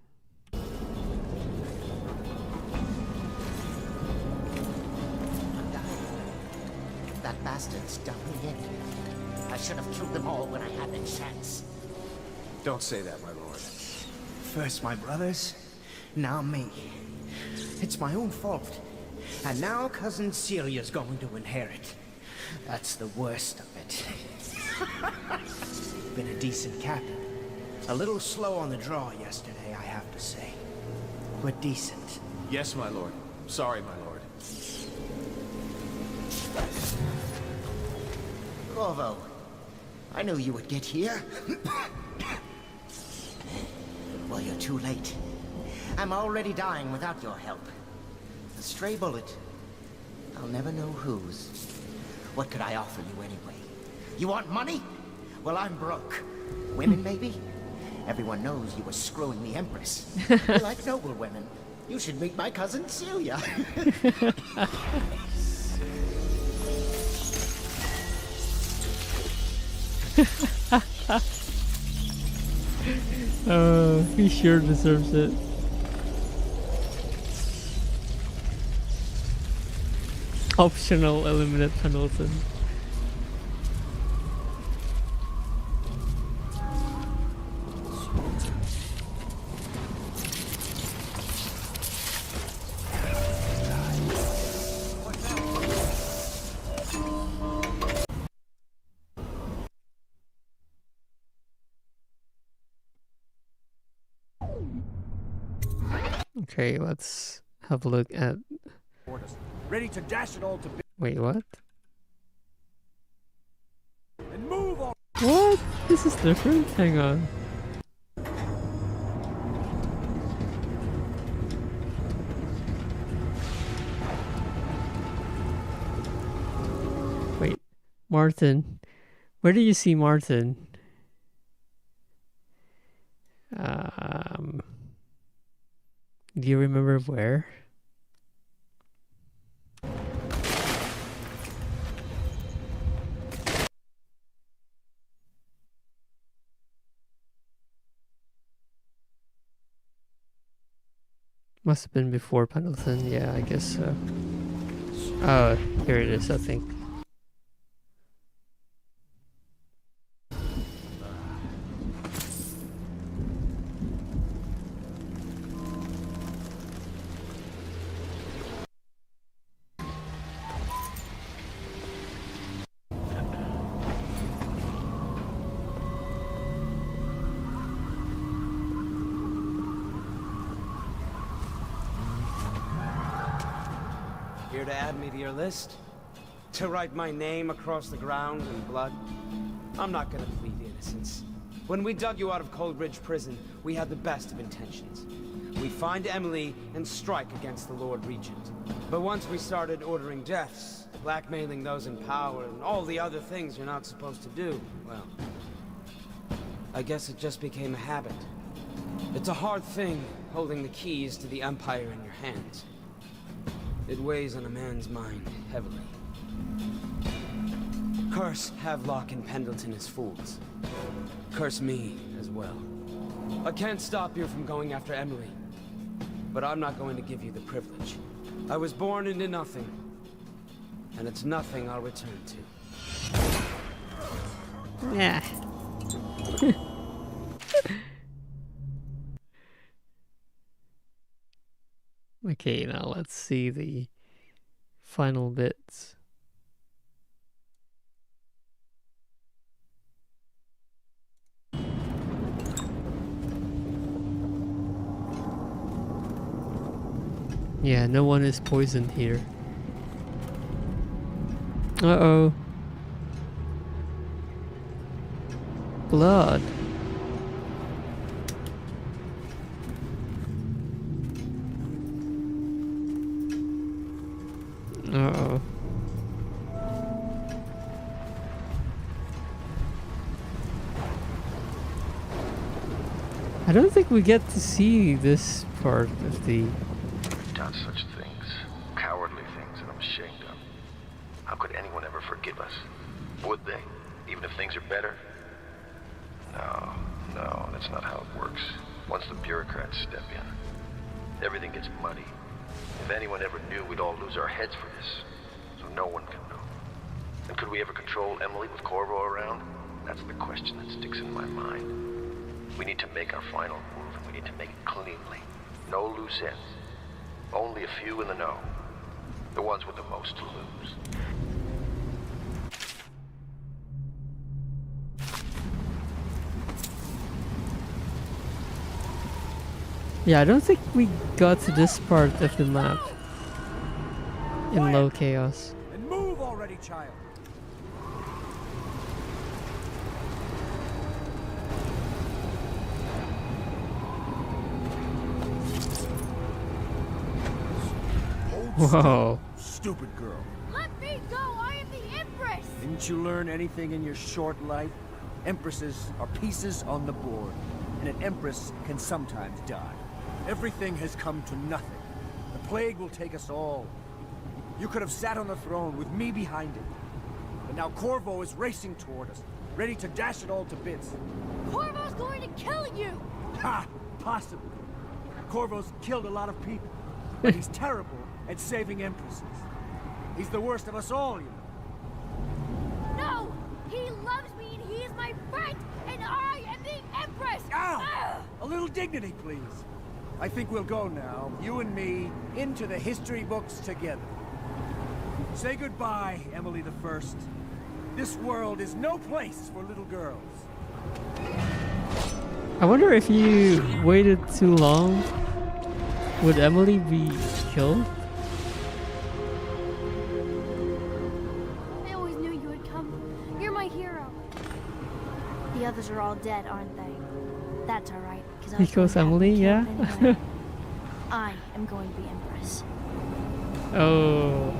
That bastard's done me in. I should have killed them all when I had the chance. Don't say that, my lord. First my brothers, now me. It's my own fault. And now cousin Celia's going to inherit. That's the worst of it. Been a decent captain. A little slow on the draw yesterday, I have to say. But decent. Yes, my lord. Sorry, my lord. Corvo, I knew you would get here. Well, you're too late. I'm already dying without your help. A stray bullet. I'll never know whose. What could I offer you anyway? You want money? Well, I'm broke. Women, maybe? Everyone knows you were screwing the Empress. You like noble women. You should meet my cousin Celia. Oh, he sure deserves it. Optional eliminate Pendleton. Okay, let's have a look at... Ready to dash it all to... Wait, what? And move on. What? This is different? Hang on. Wait, Martin. Where do you see Martin? Do you remember where? Must have been before Pendleton. Yeah, I guess so. Oh, here it is, I think. Here to add me to your list? To write my name across the ground in blood? I'm not gonna plead innocence. When we dug you out of Cold Ridge Prison, we had the best of intentions. We'd find Emily and strike against the Lord Regent. But once we started ordering deaths, blackmailing those in power, and all the other things you're not supposed to do, well, I guess it just became a habit. It's a hard thing, holding the keys to the Empire in your hands. It weighs on a man's mind heavily. Curse Havelock and Pendleton as fools. Curse me as well. I can't stop you from going after Emily, but I'm not going to give you the privilege. I was born into nothing, and it's nothing I'll return to. Yeah. Okay, now let's see the final bits. Yeah, no one is poisoned here. Uh-oh. Blood. Uh-oh. I don't think we get to see this part of the... We've done such things, cowardly things that I'm ashamed of. How could anyone ever forgive us? Would they? Even if things are better? No, that's not how it works. Once the bureaucrats step in, everything gets muddy. If anyone ever knew, we'd all lose our heads for this. So no one can know. And could we ever control Emily with Corvo around? That's the question that sticks in my mind. We need to make our final move, and we need to make it cleanly. No loose ends. Only a few in the know. The ones with the most to lose. Yeah, I don't think we got to this part of the map in Low Chaos. And move already, child. Whoa. Stupid girl. Let me go! I am the Empress! Didn't you learn anything in your short life? Empresses are pieces on the board, and an empress can sometimes die. Everything has come to nothing. The plague will take us all. You could have sat on the throne with me behind it. But now Corvo is racing toward us, ready to dash it all to bits. Corvo's going to kill you! Ha! Possibly. Corvo's killed a lot of people, but he's terrible at saving empresses. He's the worst of us all, you know. No! He loves me and he is my friend, and I am the Empress! Ow! A little dignity, please. I think we'll go now, you and me, into the history books together. Say goodbye, Emily the First. This world is no place for little girls. I wonder if you waited too long, would Emily be killed? I always knew you would come. You're my hero. The others are all dead, aren't they? That's alright, Because Emily, yeah? Anyway. I am going to be Empress. Oh.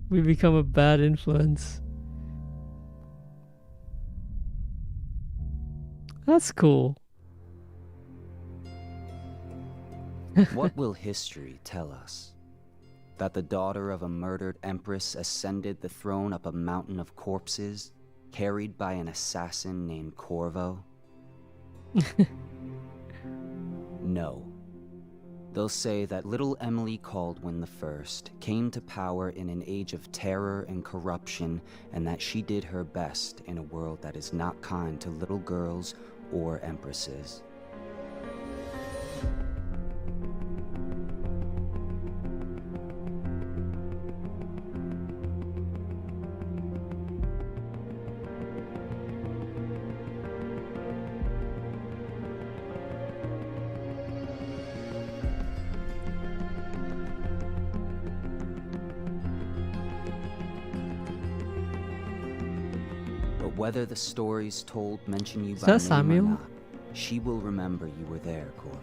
We become a bad influence. That's cool. What will history tell us? That the daughter of a murdered empress ascended the throne up a mountain of corpses, carried by an assassin named Corvo? no. They'll say that little Emily Caldwin I came to power in an age of terror and corruption, and that she did her best in a world that is not kind to little girls or empresses. Whether the stories told mention you by name Samuel? or not, she will remember you were there, Corvo.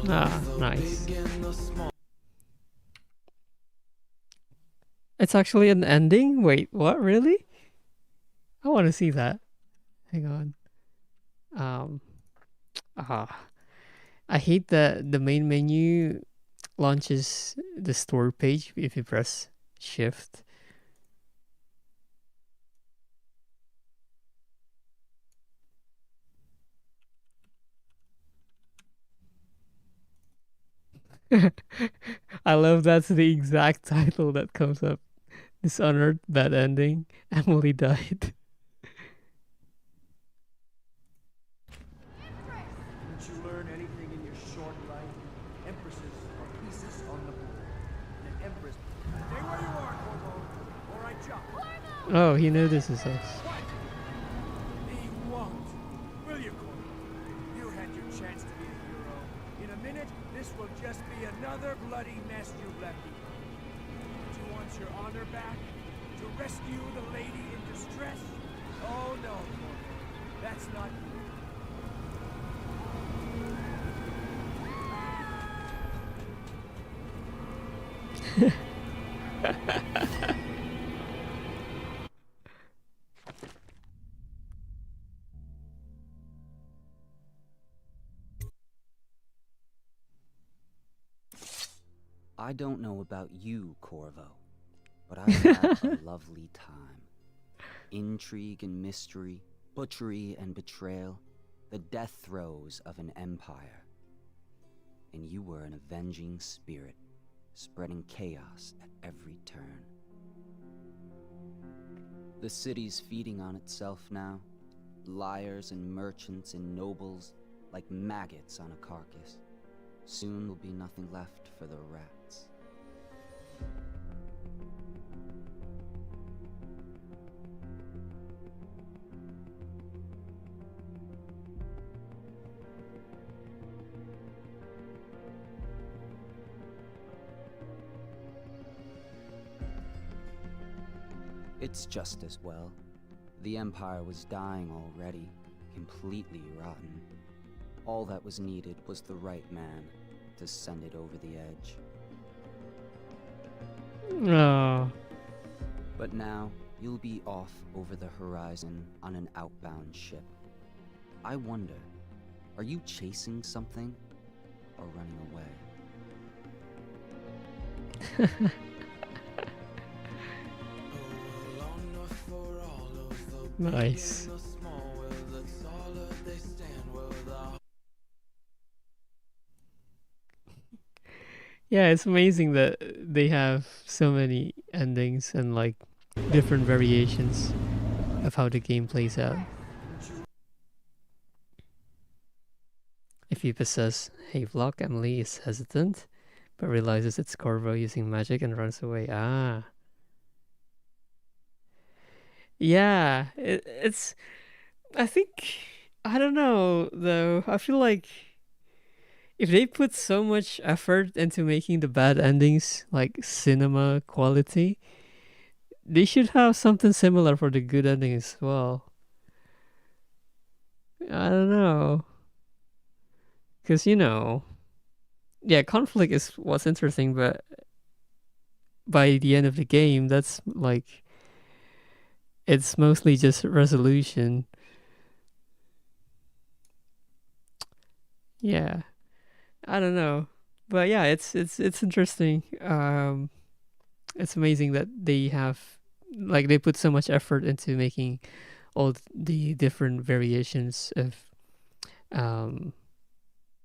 Ah, nice. It's actually an ending? Wait, what? Really? I want to see that. Hang on. I hate that the main menu launches the store page if you press shift. I love that's the exact title that comes up. Dishonored, bad ending. Emily died. Didn't you learn anything in your short life? Empresses are pieces on the board. And an empress... Stay where you are, Corvo, or I jump. Oh, he notices us. He won't. Will you, Corvo? You had your chance to be a hero. In a minute, this will just be another bloody mess you've left behind. Do you want your honor back? To rescue the lady in distress? Oh no, Corvo. That's not you. I don't know about you, Corvo, but I had a lovely time. Intrigue and mystery, butchery and betrayal, the death throes of an empire. And you were an avenging spirit, spreading chaos at every turn. The city's feeding on itself now, liars and merchants and nobles like maggots on a carcass. Soon will be nothing left for the rats. It's just as well. The Empire was dying already, completely rotten. All that was needed was the right man to send it over the edge. Oh. But now, you'll be off over the horizon on an outbound ship. I wonder, are you chasing something or running away? Nice. Yeah, it's amazing that they have so many endings and like different variations of how the game plays out. If you possess Havelock, Emily is hesitant, but realizes it's Corvo using magic and runs away. Ah. Yeah, it's... I think... I don't know, though. I feel like if they put so much effort into making the bad endings like cinema quality, they should have something similar for the good ending as well. I don't know. Because, you know, yeah, conflict is what's interesting, but by the end of the game, that's like, it's mostly just resolution. Yeah, I don't know, but yeah, it's interesting. It's amazing that they have, like, they put so much effort into making all the different variations of, um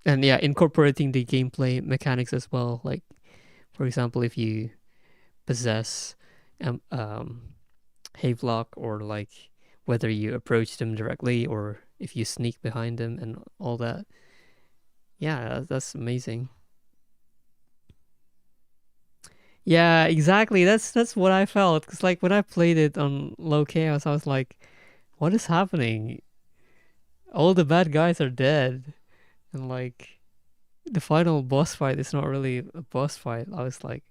and yeah, incorporating the gameplay mechanics as well. Like, for example, if you possess Havelock, or like whether you approach them directly or if you sneak behind them and all that. Yeah, that's amazing. Yeah, exactly. That's what I felt. Cause like when I played it on low chaos, I was like, "What is happening? All the bad guys are dead," and like the final boss fight is not really a boss fight. I was like,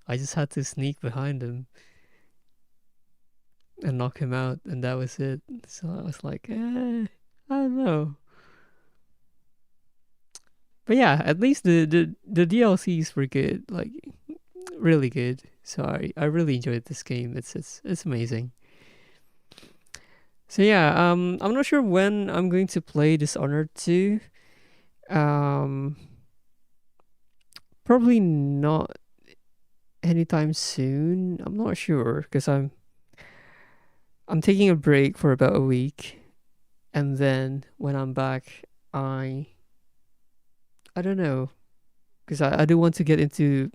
I just had to sneak behind him and knock him out, and that was it. So I was like, I don't know. But yeah, at least the DLCs were good, like really good. So I really enjoyed this game. It's amazing. So yeah, I'm not sure when I'm going to play Dishonored 2. Um, Probably not anytime soon. I'm not sure because I'm taking a break for about a week, and then when I'm back, I don't know, because I do want to get into.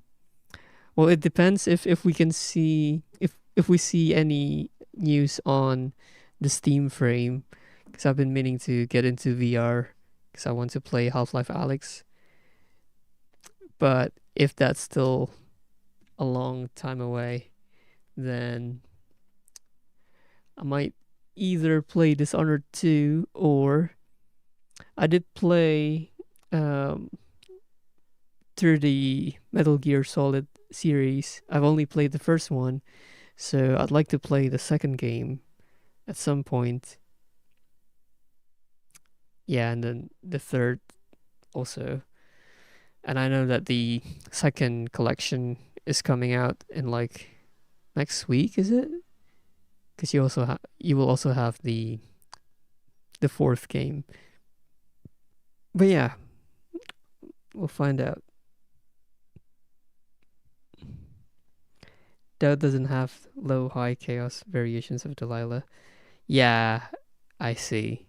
Well, it depends if we can see if we see any news on the Steam frame, because I've been meaning to get into VR because I want to play Half-Life Alyx. But if that's still a long time away, then I might either play Dishonored 2, or I did play through the Metal Gear Solid series. I've only played the first one, so I'd like to play the second game at some point. Yeah, and then the third also. And I know that the second collection is coming out in like next week, is it? Because you will also have the fourth game. But yeah, we'll find out. That doesn't have low high chaos variations of Delilah. Yeah, I see.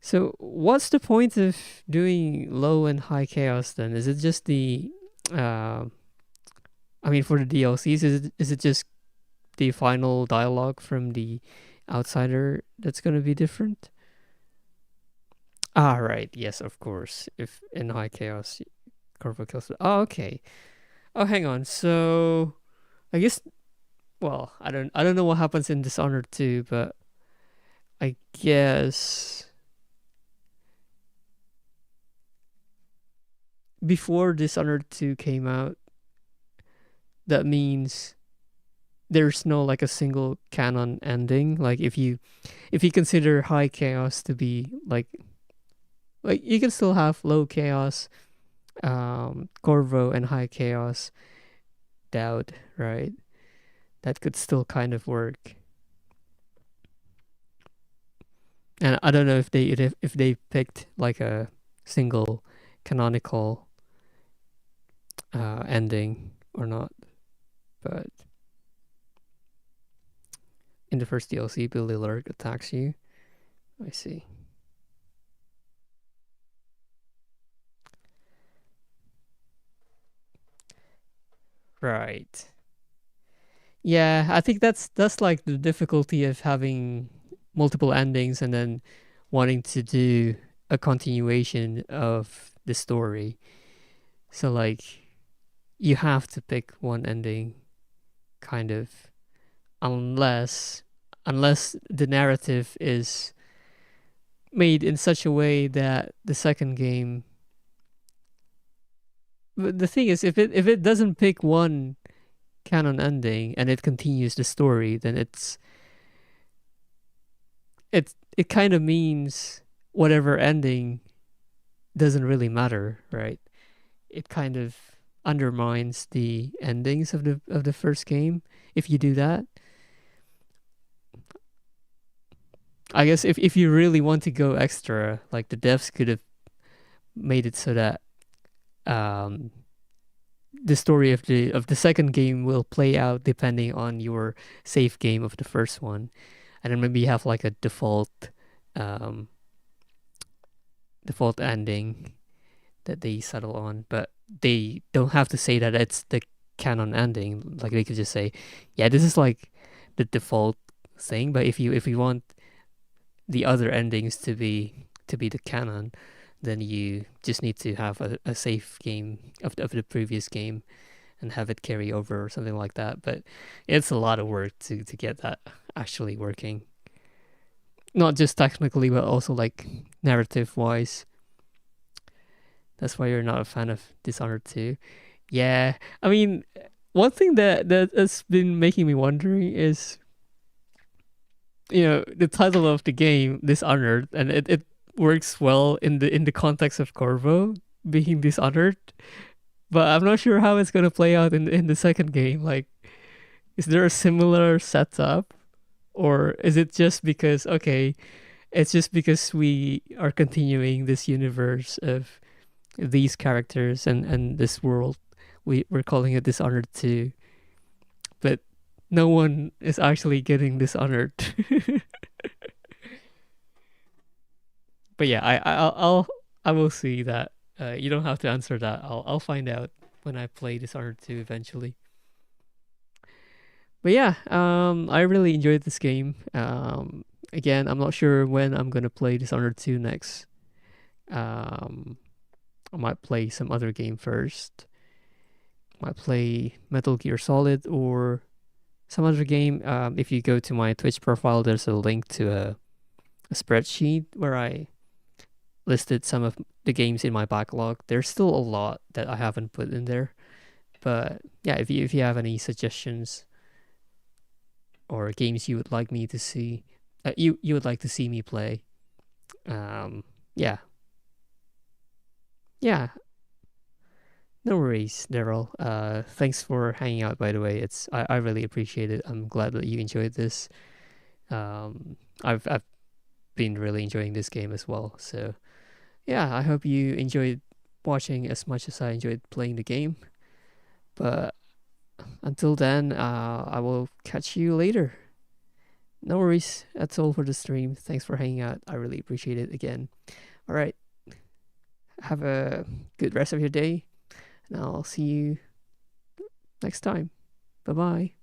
So what's the point of doing low and high chaos then? Is it just the I mean, for the DLCs, is it just the final dialogue from the outsider that's gonna be different? Ah, right. Yes, of course. If in high chaos, Corvo kills. Oh, okay. Oh, hang on. So, I guess. Well, I don't know what happens in Dishonored 2, but I guess before Dishonored 2 came out, that means there's no like a single canon ending. Like if you consider high chaos to be like you can still have low chaos, Corvo, and high chaos Dowd, right? That could still kind of work. And I don't know if they picked like a single canonical ending or not, but in the first DLC, Billy Lurk attacks you. I see. Right. Yeah, I think that's like the difficulty of having multiple endings and then wanting to do a continuation of the story. So like you have to pick one ending, kind of, unless the narrative is made in such a way that the second game. But the thing is, if it doesn't pick one canon ending and it continues the story, then it kind of means whatever ending doesn't really matter, right? It kind of undermines the endings of the first game if you do that. I guess if you really want to go extra, like the devs could have made it so that the story of the second game will play out depending on your save game of the first one, and then maybe you have like a default ending that they settle on, but they don't have to say that it's the canon ending. Like they could just say, yeah, this is like the default thing, but if you want the other endings to be the canon, then you just need to have a save game of the previous game and have it carry over or something like that. But it's a lot of work to get that actually working, not just technically but also like narrative wise. That's why you're not a fan of Dishonored 2. Yeah, I mean, one thing that has been making me wondering is, the title of the game, Dishonored, and it works well in the context of Corvo being dishonored, but I'm not sure how it's gonna play out in the second game. Like, is there a similar setup, or is it just because it's just because we are continuing this universe of these characters and this world, we're calling it Dishonored 2, but no one is actually getting dishonored. But yeah, I will see that. You don't have to answer that. I'll find out when I play Dishonored 2 eventually. But yeah, I really enjoyed this game. Again, I'm not sure when I'm gonna play Dishonored 2 next. I might play some other game first. Might play Metal Gear Solid or some other game. If you go to my Twitch profile, there's a link to a spreadsheet where I listed some of the games in my backlog. There's still a lot that I haven't put in there, but yeah, if you have any suggestions or games you would like me to see, you would like to see me play, yeah, no worries, Daryl. Thanks for hanging out, by the way. I really appreciate it. I'm glad that you enjoyed this. I've been really enjoying this game as well. So yeah, I hope you enjoyed watching as much as I enjoyed playing the game. But until then, I will catch you later. No worries. That's all for the stream. Thanks for hanging out. I really appreciate it again. All right. Have a good rest of your day, and I'll see you next time. Bye-bye.